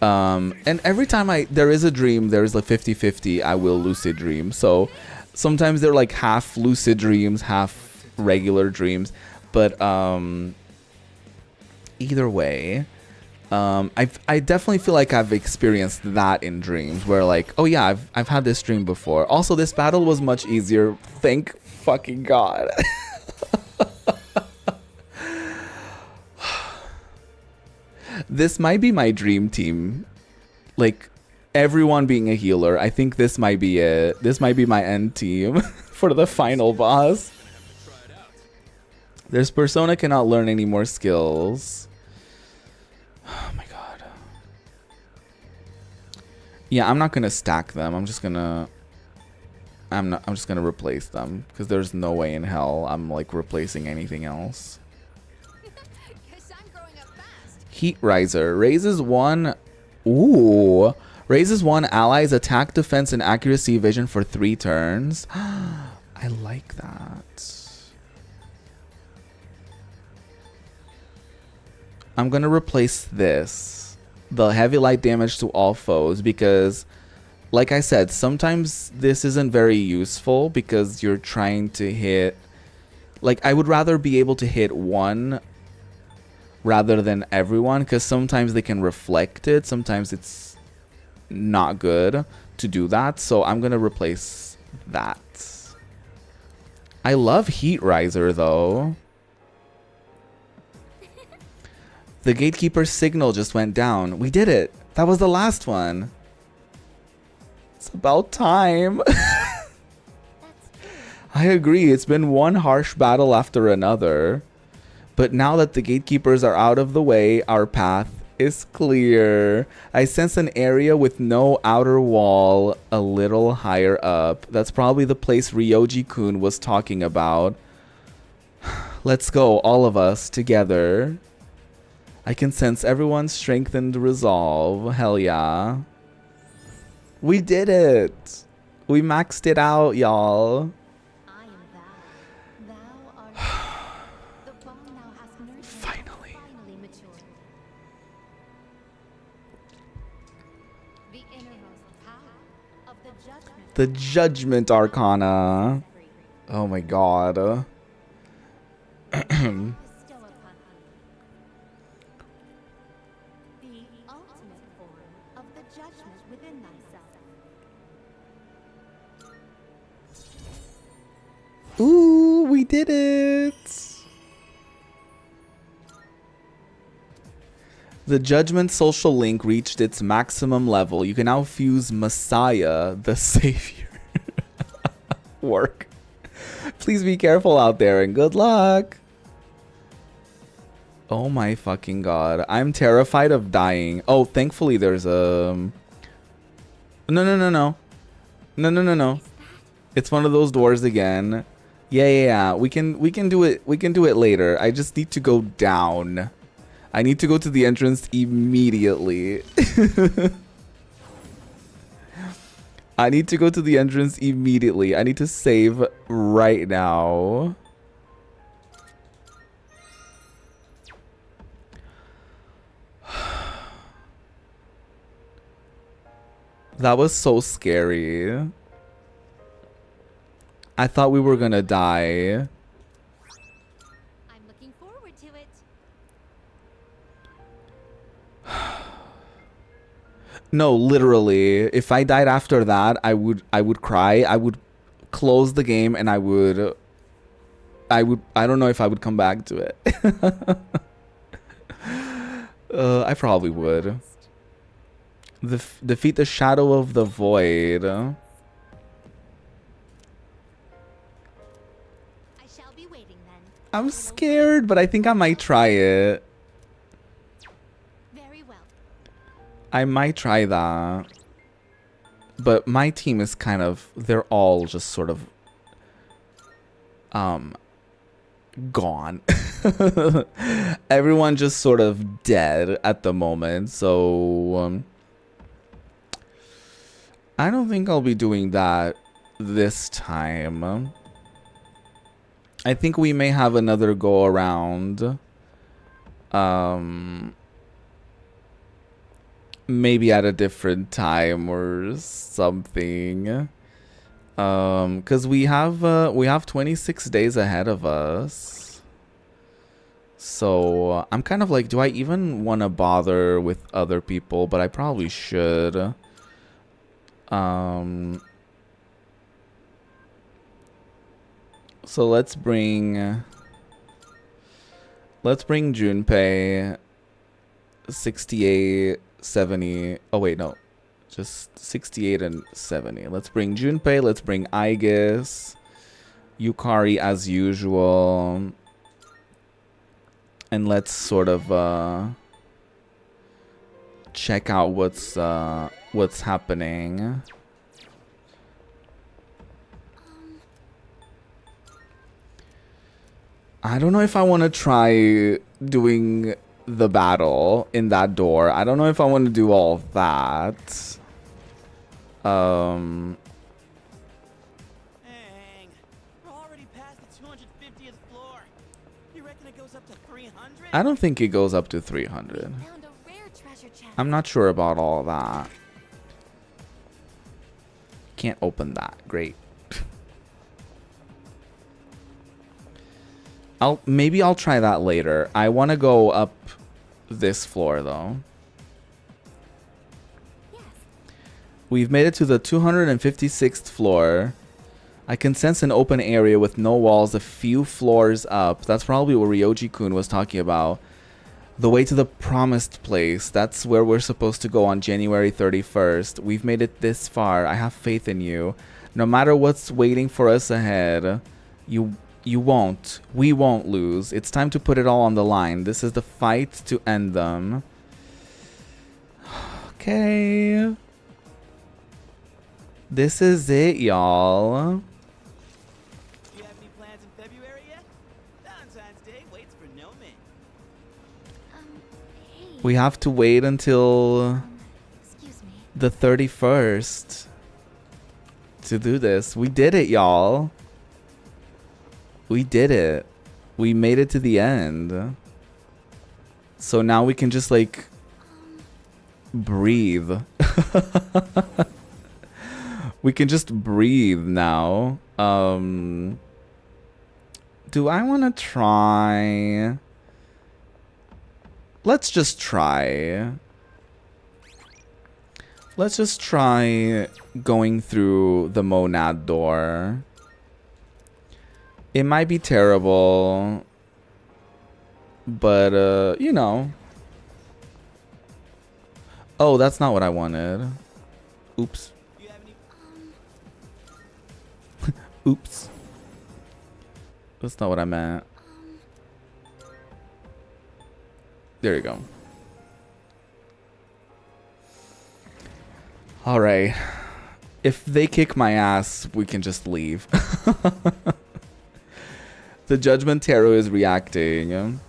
And every time there is a dream, there is like 50-50, I will lucid dream. So sometimes they're like half lucid dreams, half regular dreams. But either way, I definitely feel like I've experienced that in dreams where like, oh yeah, I've had this dream before. Also, this battle was much easier. Thank fucking God. This might be my dream team. Like, everyone being a healer. I think this might be it. This might be my end team for the final boss. This persona cannot learn any more skills. Oh my God. Yeah, I'm not gonna stack them. I'm just gonna replace them. Because there's no way in hell I'm like replacing anything else. Heat Riser raises one. Ooh, raises one ally's attack, defense, and accuracy vision for 3 turns. I like that. I'm gonna replace this, the heavy light damage to all foes, because, like I said, sometimes this isn't very useful because you're trying to hit. Like, I would rather be able to hit one rather than everyone, because sometimes they can reflect it. Sometimes it's not good to do that. So I'm going to replace that. I love Heat Riser, though. The Gatekeeper's signal just went down. We did it. That was the last one. It's about time. I agree. It's been one harsh battle after another. But now that the gatekeepers are out of the way, our path is clear. I sense an area with no outer wall a little higher up. That's probably the place Ryoji-kun was talking about. Let's go, all of us, together. I can sense everyone's strengthened resolve. Hell yeah. We did it. We maxed it out, y'all. The Judgment Arcana. Oh my God. Ooh, we did it. The Judgment social link reached its maximum level. You can now fuse Messiah, the Savior. Work. Please be careful out there and good luck. Oh my fucking God. I'm terrified of dying. Oh, thankfully there's a... No. No. It's one of those doors again. Yeah. We can do it. We can do it later. I just need to go down. I need to go to the entrance immediately. I need to go to the entrance immediately. I need to save right now. That was so scary. I thought we were gonna die. No, literally, if I died after that, I would cry. I would close the game and I don't know if I would come back to it. I probably would. Defeat the Shadow of the Void. I shall be waiting then. I'm scared, but I think I might try it. Very well. I might try that. But my team is kind of, they're all just sort of gone. Everyone just sort of dead at the moment. So I don't think I'll be doing that this time. I think we may have another go around. Maybe at a different time or something. Cause we have 26 days ahead of us. So I'm kind of like, do I even want to bother with other people? But I probably should. So let's bring Junpei 68, 70. Oh wait, no. Just 68 and 70. Let's bring Junpei, let's bring Aegis, Yukari as usual. And let's sort of check out what's happening. I don't know if I want to try doing the battle in that door. I don't know if I want to do all that. Dang. We're already past the 250th floor. You reckon it goes up to 300? I don't think it goes up to 300. Found a rare treasure chest. I'm not sure about all that. Can't open that. Great. Maybe I'll try that later. I want to go up this floor though. Yes. We've made it to the 256th floor. I can sense an open area with no walls a few floors up. That's probably what Ryoji-kun was talking about. The way to the promised place. That's where we're supposed to go on January 31st. We've made it this far. I have faith in you. No matter what's waiting for us ahead, we won't lose. It's time to put it all on the line. This is the fight to end them. Okay. This is it, y'all. Do you have any plans in February yet? Valentine's Day waits for no man. Hey. We have to wait until Excuse me. the 31st to do this. We did it, y'all. We did it. We made it to the end. So now we can just like breathe. We can just breathe now. Do I want to try? Let's just try. Let's just try going through the monad door. It might be terrible, but you know. Oh, that's not what I wanted. Oops. Do you have any Oops. That's not what I meant. There you go. All right. If they kick my ass, we can just leave. The Judgment Tarot is reacting.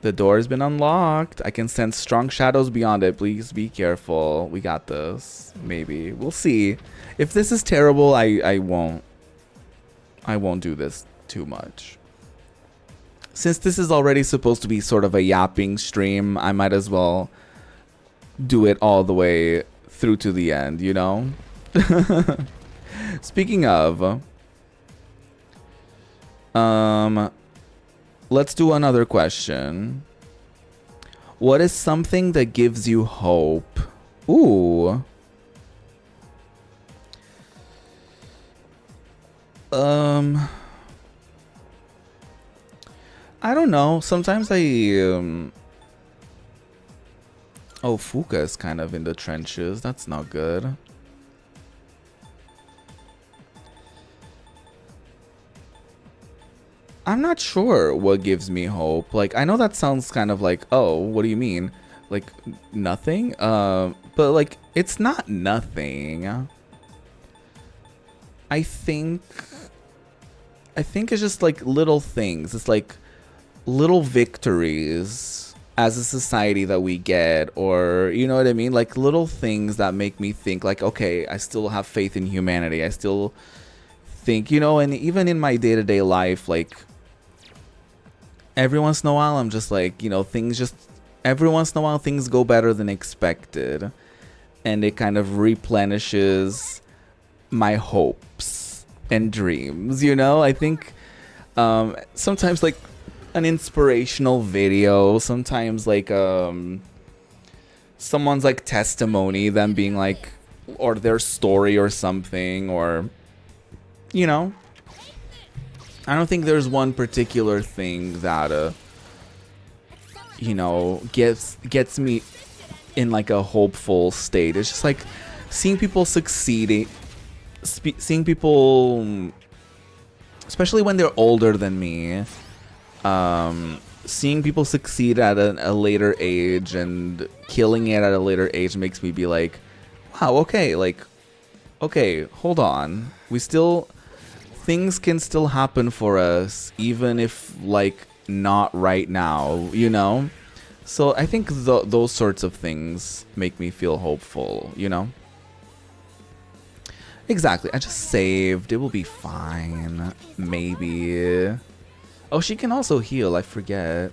The door has been unlocked. I can sense strong shadows beyond it. Please be careful. We got this. Maybe. We'll see. If this is terrible, I won't do this too much. Since this is already supposed to be sort of a yapping stream, I might as well do it all the way through to the end, you know? Speaking of... let's do another question. What is something that gives you hope? Ooh. I don't know. Sometimes Oh, Fuka is kind of in the trenches. That's not good. I'm not sure what gives me hope. Like, I know that sounds kind of like, oh, what do you mean? Like, nothing? But like, it's not nothing. I think it's just like little things. It's like little victories as a society that we get, or you know what I mean? Like little things that make me think like, okay, I still have faith in humanity. I still think, you know, and even in my day-to-day life, like every once in a while I'm just like, you know, every once in a while things go better than expected, and it kind of replenishes my hopes and dreams, you know? I think sometimes like an inspirational video, sometimes like someone's like testimony, them being like, or their story or something, or you know, I don't think there's one particular thing that you know, gets me in like a hopeful state. It's just like seeing people succeeding, seeing people, especially when they're older than me, seeing people succeed at a later age and killing it at a later age makes me be like, wow, okay, like, okay, hold on, things can still happen for us, even if like not right now, you know? So I think those sorts of things make me feel hopeful, you know? Exactly, I just saved, it will be fine, maybe. Oh, she can also heal, I forget.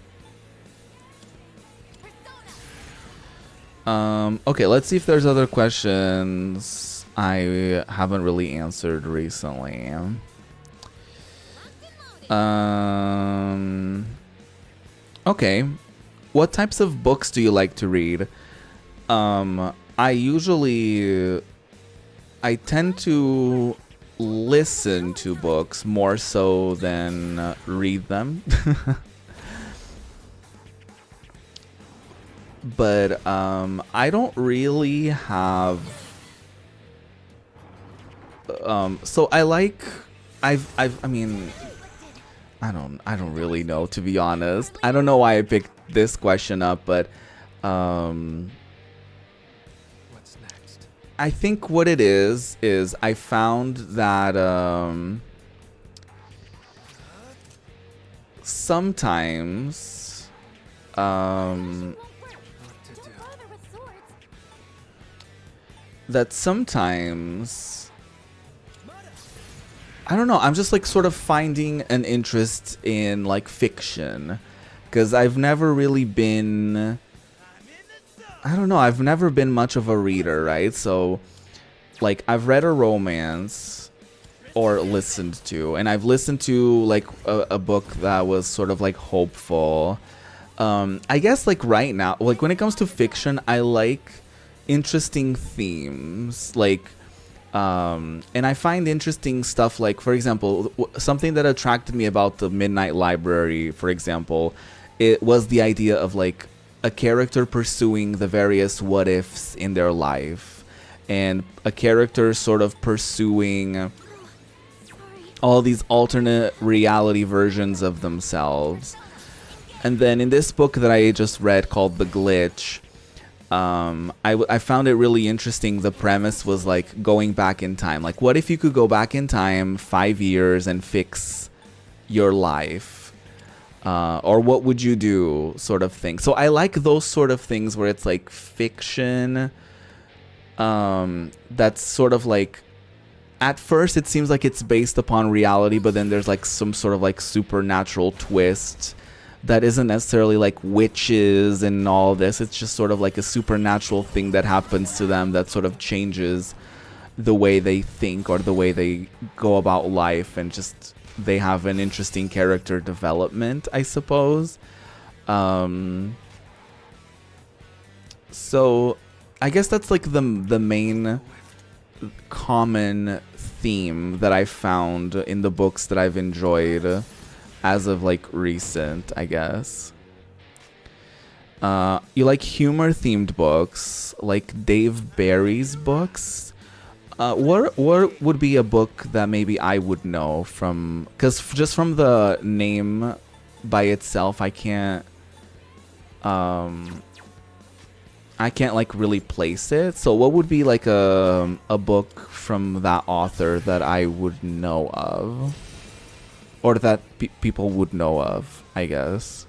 Okay, let's see if there's other questions I haven't really answered recently. Okay. What types of books do you like to read? I tend to listen to books more so than read them. But I don't really have so I mean, I don't really know, to be honest. I don't know why I picked this question up, but What's next? I think what it is I found that sometimes I don't know, I'm just like sort of finding an interest in like fiction, because I've never really been, I don't know, I've never been much of a reader, right? So like I've read a romance or listened to, and I've listened to like a book that was sort of like hopeful. I guess like right now, like when it comes to fiction, I like interesting themes, like and I find interesting stuff, like for example, something that attracted me about the Midnight Library, for example, it was the idea of like a character pursuing the various what ifs in their life, and a character sort of pursuing all these alternate reality versions of themselves. And then in this book that I just read called The Glitch, I found it really interesting. The premise was like going back in time. Like, what if you could go back in time 5 years and fix your life? Or what would you do, sort of thing. So I like those sort of things where it's like fiction. That's sort of like, at first it seems like it's based upon reality, but then there's like some sort of like supernatural twist that isn't necessarily like witches and all this. It's just sort of like a supernatural thing that happens to them that sort of changes the way they think or the way they go about life, and just they have an interesting character development, I suppose. So I guess that's like the main common theme that I found in the books that I've enjoyed as of like recent, I guess. You like humor themed books, like Dave Barry's books. What would be a book that maybe I would know from? Because just from the name by itself, I can't like really place it. So what would be like a book from that author that I would know of, or that people would know of, I guess.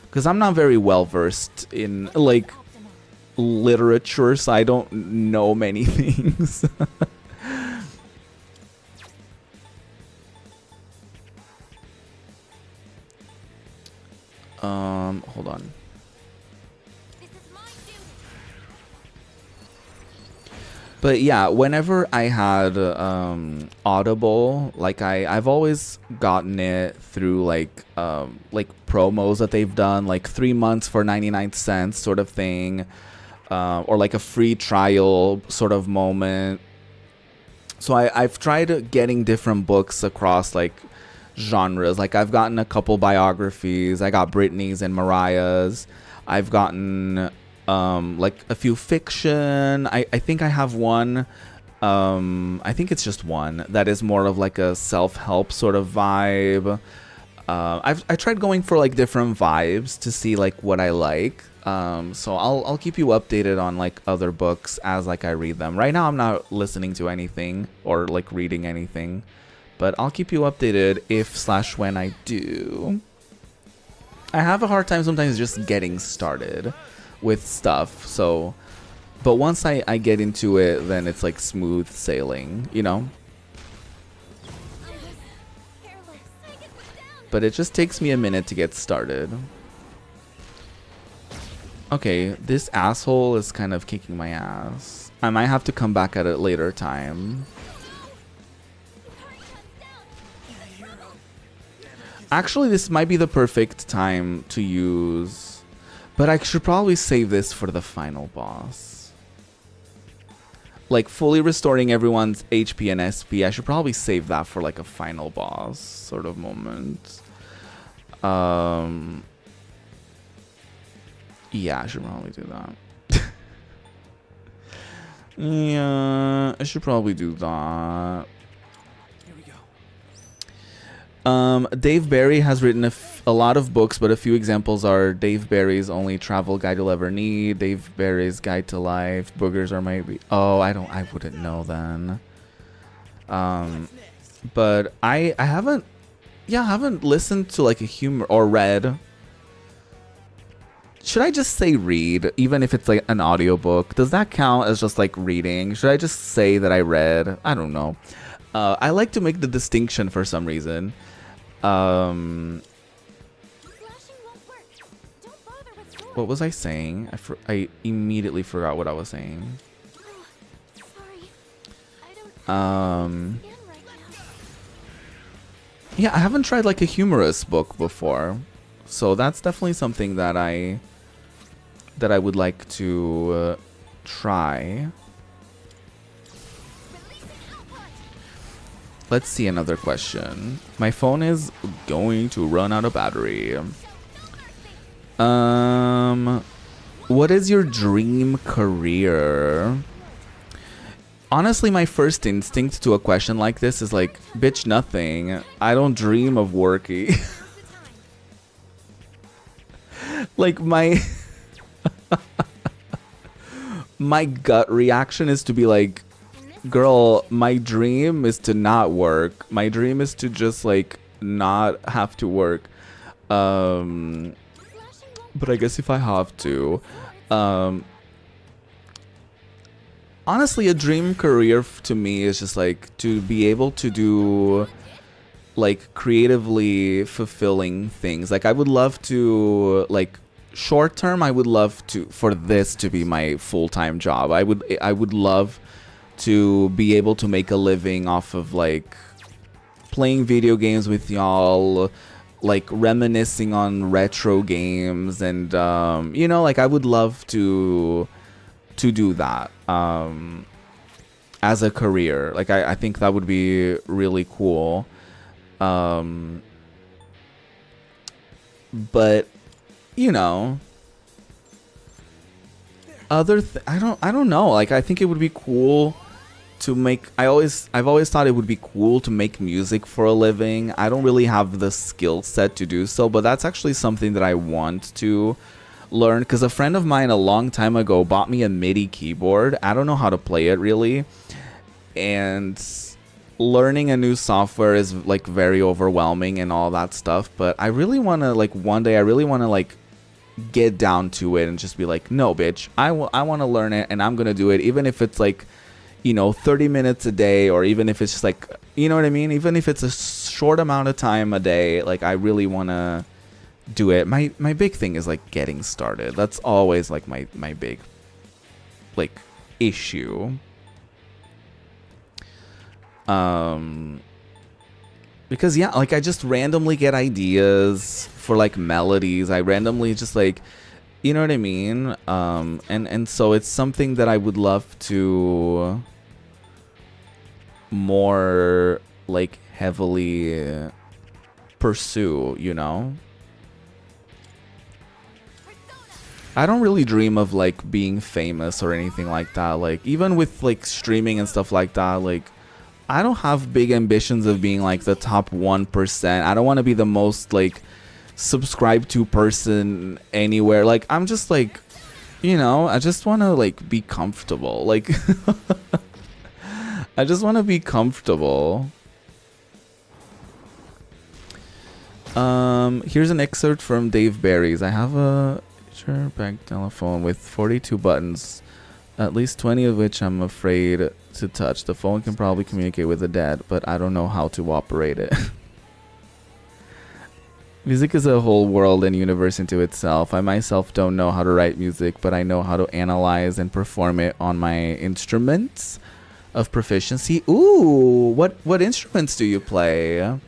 Because I'm not very well versed in like literature, so I don't know many things. Hold on. This is my duty. But yeah, whenever I had Audible, like I've always gotten it through like promos that they've done, like 3 months for 99 cents sort of thing, or like a free trial sort of moment. So I've tried getting different books across like genres. Like I've gotten a couple biographies. I got Britney's and Mariah's. I've gotten like a few fiction. I think I have one. I think it's just one that is more of like a self-help sort of vibe. I tried going for like different vibes to see like what I like. So I'll keep you updated on like other books as like I read them. Right now I'm not listening to anything or like reading anything, but I'll keep you updated if/when I do. I have a hard time sometimes just getting started with stuff. So, but once I get into it, then it's like smooth sailing, you know? Careless. I get put down. But it just takes me a minute to get started. Okay, this asshole is kind of kicking my ass. I might have to come back at a later time. Actually, this might be the perfect time to use, but I should probably save this for the final boss. Like fully restoring everyone's HP and SP, I should probably save that for like a final boss sort of moment. Yeah, I should probably do that. Yeah, I should probably do that. Here we go. Dave Barry has written a lot of books, but a few examples are Dave Barry's Only Travel Guide You'll Ever Need, Dave Barry's Guide to Life, Boogers Are My... Oh, I wouldn't know then. But I haven't listened to like a humor or read. Should I just say read, even if it's like an audiobook? Does that count as just like reading? Should I just say that I read? I don't know. I like to make the distinction for some reason. Flashing won't work. Don't bother with sword. What was I saying? I immediately forgot what I was saying. Oh, sorry. I don't scan right now. Yeah, I haven't tried like a humorous book before. So that's definitely something that I would like to try. Let's see another question. My phone is going to run out of battery. What is your dream career? Honestly, my first instinct to a question like this is like, bitch, nothing. I don't dream of working. Like my gut reaction is to be like, girl, my dream is to not work. My dream is to just like not have to work. But I guess if I have to, honestly, a dream career to me is just like to be able to do like creatively fulfilling things. Like I would love to, like short term, I would love to for this to be my full-time job. I would love to be able to make a living off of like playing video games with y'all, like reminiscing on retro games, and you know, like I would love to do that as a career. Like I think that would be really cool. But you know, I don't know. Like, I think it would be cool to make. I've always thought it would be cool to make music for a living. I don't really have the skill set to do so, but that's actually something that I want to learn, because a friend of mine a long time ago bought me a MIDI keyboard. I don't know how to play it really, and learning a new software is like very overwhelming and all that stuff. But I really want to, like, one day I really want to like get down to it and just be like, no bitch, I want to learn it, and I'm gonna do it, even if it's like, you know, 30 minutes a day, or even if it's just like, you know what I mean, even if it's a short amount of time a day. Like, I really want to do it. My big thing is like getting started. That's always like my big like issue. Because yeah, like I just randomly get ideas for like melodies. I randomly just like, you know what I mean? And so it's something that I would love to more like heavily pursue, you know? I don't really dream of like being famous or anything like that. Like, even with like streaming and stuff like that, like I don't have big ambitions of being like the top 1%. I don't want to be the most like subscribed to person anywhere. Like, I'm just like, you know, I just want to like be comfortable. Like I just want to be comfortable. Here's an excerpt from Dave Barry's. I have a back telephone with 42 buttons, at least 20 of which I'm afraid to touch. The phone can probably communicate with the dead, but I don't know how to operate it. Music is a whole world and universe into itself. I myself don't know how to write music, but I know how to analyze and perform it on my instruments of proficiency. Ooh, what instruments do you play?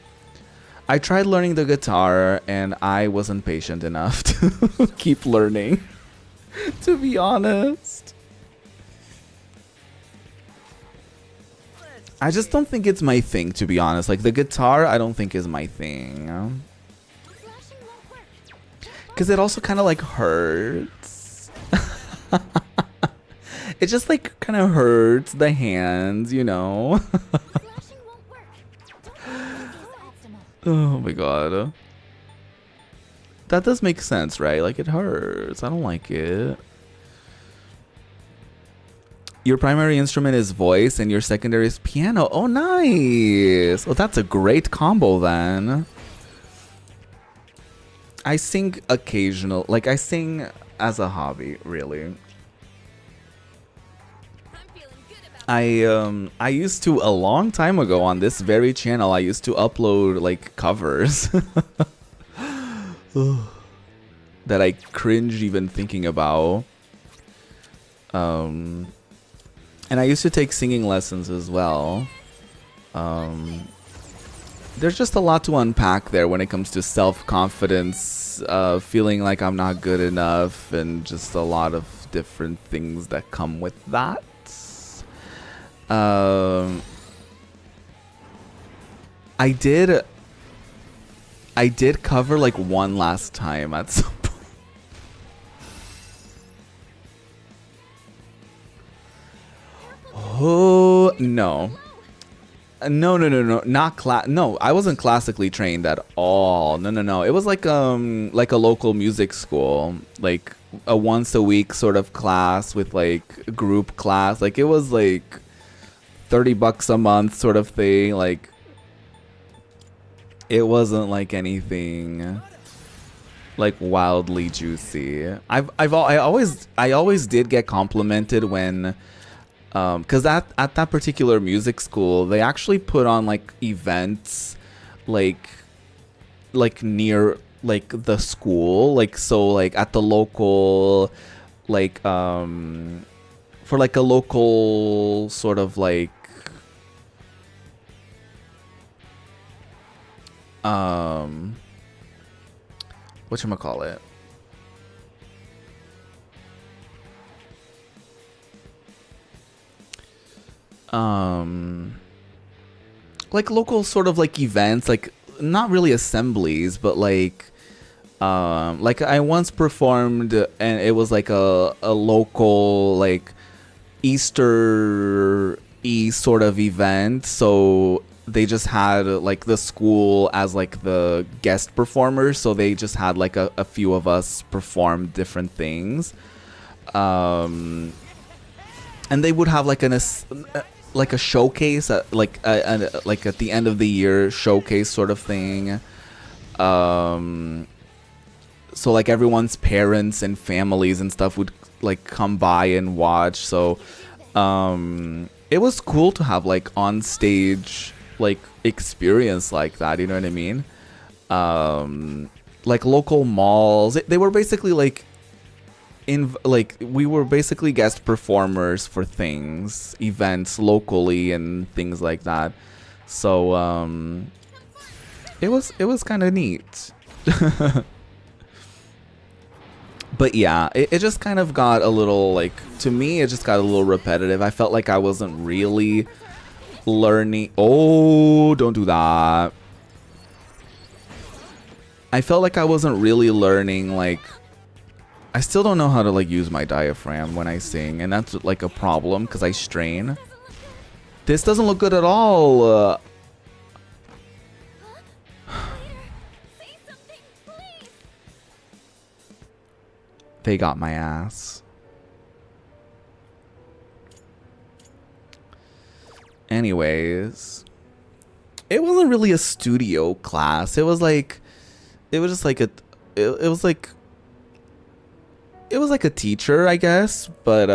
I tried learning the guitar and I wasn't patient enough to keep learning, to be honest. I just don't think it's my thing, to be honest. Like, the guitar, I don't think is my thing. Because it also kind of like hurts. It just like kind of hurts the hands, you know? Oh my god. That does make sense, right? Like, it hurts. I don't like it. Your primary instrument is voice and your secondary is piano. Oh, nice. Oh, that's a great combo then. I sing occasional. Like, I sing as a hobby, really. I used to, a long time ago on this very channel, I used to upload like covers that I cringe even thinking about. And I used to take singing lessons as well. There's just a lot to unpack there when it comes to self-confidence, feeling like I'm not good enough, and just a lot of different things that come with that. I did cover like one last time at some point. Oh no. No, not no, I wasn't classically trained at all. No. It was like a local music school, like a once a week sort of class with like group class. Like, it was like $30 a month sort of thing. Like, it wasn't like anything like wildly juicy. I always did get complimented when because at that particular music school, they actually put on like events like near like the school, like, so like at the local, like for like a local sort of like whatchamacallit, like local sort of like events, like not really assemblies, but like Like I once performed, and it was like a local like Easter sort of event. So they just had like the school as like the guest performers. So they just had like a few of us perform different things. And they would have like like a showcase, like at the end of the year showcase sort of thing. So like everyone's parents and families and stuff would like come by and watch. So it was cool to have like on stage like experience like that, you know what I mean? Like local malls, they were basically like we were basically guest performers for things, events locally and things like that. So it was kind of neat. But yeah, it just kind of got a little, like, to me, it just got a little repetitive. I felt like I wasn't really learning. Oh, don't do that. I felt like I wasn't really learning, like, I still don't know how to, like, use my diaphragm when I sing. And that's, like, a problem because I strain. This doesn't look good at all. Say something, please. They got my ass. Anyways, it wasn't really a studio class. It was just like it was like a teacher, I guess, but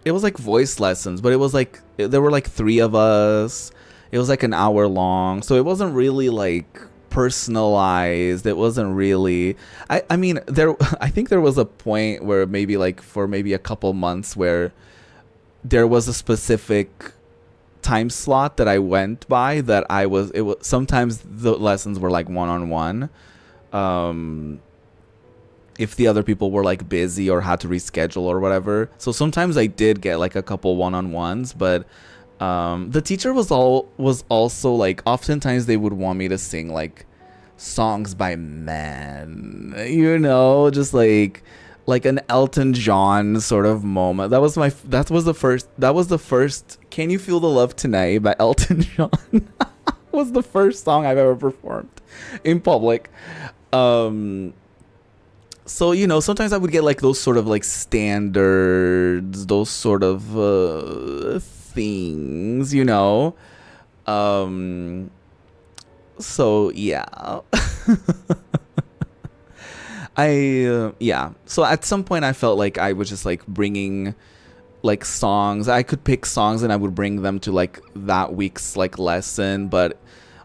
it was like voice lessons, but it was like there were like 3 of us. It was like an hour long, so it wasn't really like personalized. It wasn't really, I mean, I think there was a point where maybe like for maybe a couple months where there was a specific time slot that I went by that it was sometimes the lessons were like one-on-one, if the other people were like busy or had to reschedule or whatever. So sometimes I did get like a couple one-on-ones, but the teacher was also like, oftentimes they would want me to sing like songs by men, you know, just like an Elton John sort of moment. That was the first Can You Feel the Love Tonight by Elton John. Was the first song I've ever performed in public. So, you know, sometimes I would get like those sort of like standards, those sort of things, you know. So yeah. Yeah. So at some point I felt like I was just like bringing like songs. I could pick songs and I would bring them to like that week's like lesson, but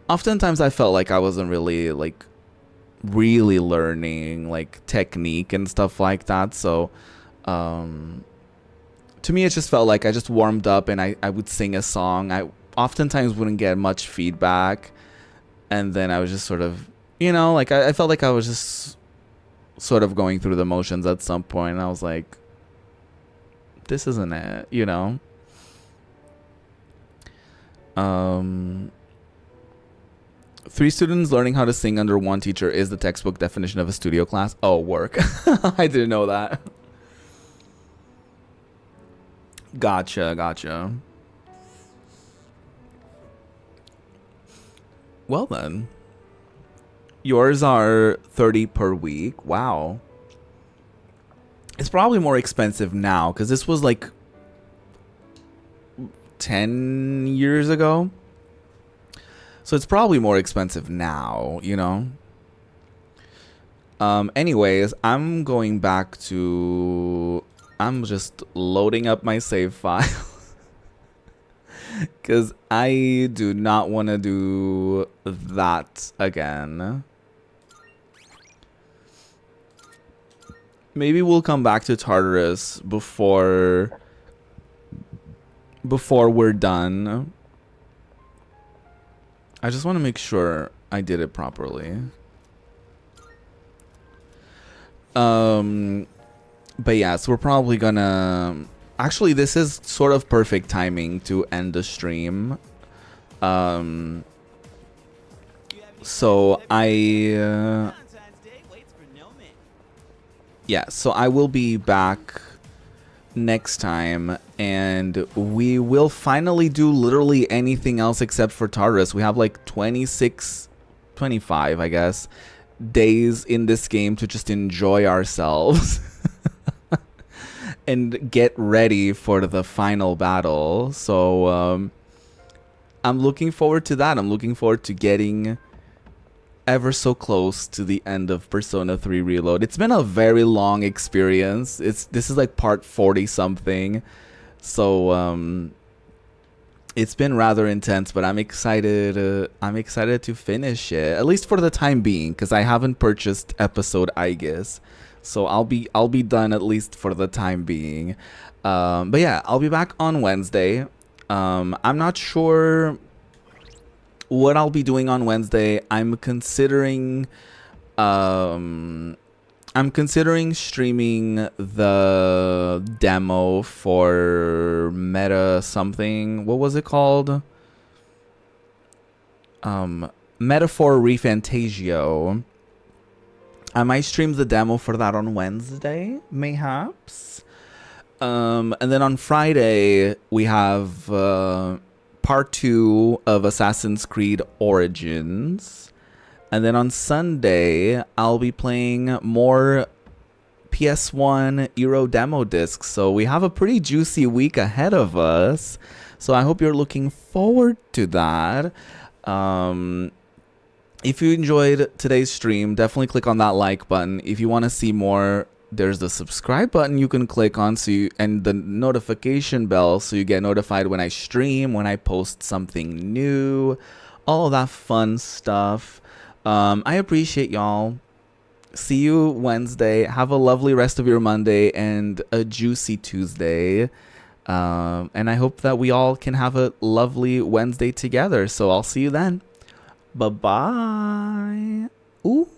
oftentimes I felt like I wasn't really like really learning like technique and stuff like that. So to me it just felt like I just warmed up and I would sing a song. I oftentimes wouldn't get much feedback, and then I was just sort of, you know, like I felt like I was just sort of going through the motions at some point, and I was like, this isn't it, you know. 3 students learning how to sing under 1 teacher is the textbook definition of a studio class. Oh, work. I didn't know that. Gotcha. Well then. Yours are 30 per week. Wow. It's probably more expensive now because this was like 10 years ago. So it's probably more expensive now, you know. Anyways, I'm going back to... I'm just loading up my save file. Because I do not want to do that again. Maybe we'll come back to Tartarus before we're done. I just want to make sure I did it properly. But yeah, so we're probably gonna... Actually, this is sort of perfect timing to end the stream. So I Valentine's Day waits for no man. yeah, so I will be back next time, and we will finally do literally anything else except for Tartarus. We have like 26, 25, I guess, days in this game to just enjoy ourselves and get ready for the final battle. So I'm looking forward to that. I'm looking forward to getting ever so close to the end of Persona 3 Reload. It's been a very long experience. This is like part 40 something. So it's been rather intense, but I'm excited to finish it, at least for the time being, cuz I haven't purchased episode I guess. So I'll be done at least for the time being. But yeah, I'll be back on Wednesday. I'm not sure what I'll be doing on Wednesday. I'm considering streaming the demo for Meta something. What was it called? Metaphor Refantasio. I might stream the demo for that on Wednesday, mayhaps. And then on Friday we have part 2 of Assassin's Creed Origins. And then on Sunday, I'll be playing more PS1 Euro demo discs. So we have a pretty juicy week ahead of us. So I hope you're looking forward to that. If you enjoyed today's stream, definitely click on that like button. If you want to see more, there's the subscribe button you can click on, and the notification bell so you get notified when I stream, when I post something new, all of that fun stuff. I appreciate y'all. See you Wednesday. Have a lovely rest of your Monday and a juicy Tuesday. And I hope that we all can have a lovely Wednesday together. So I'll see you then. Bye-bye. Ooh.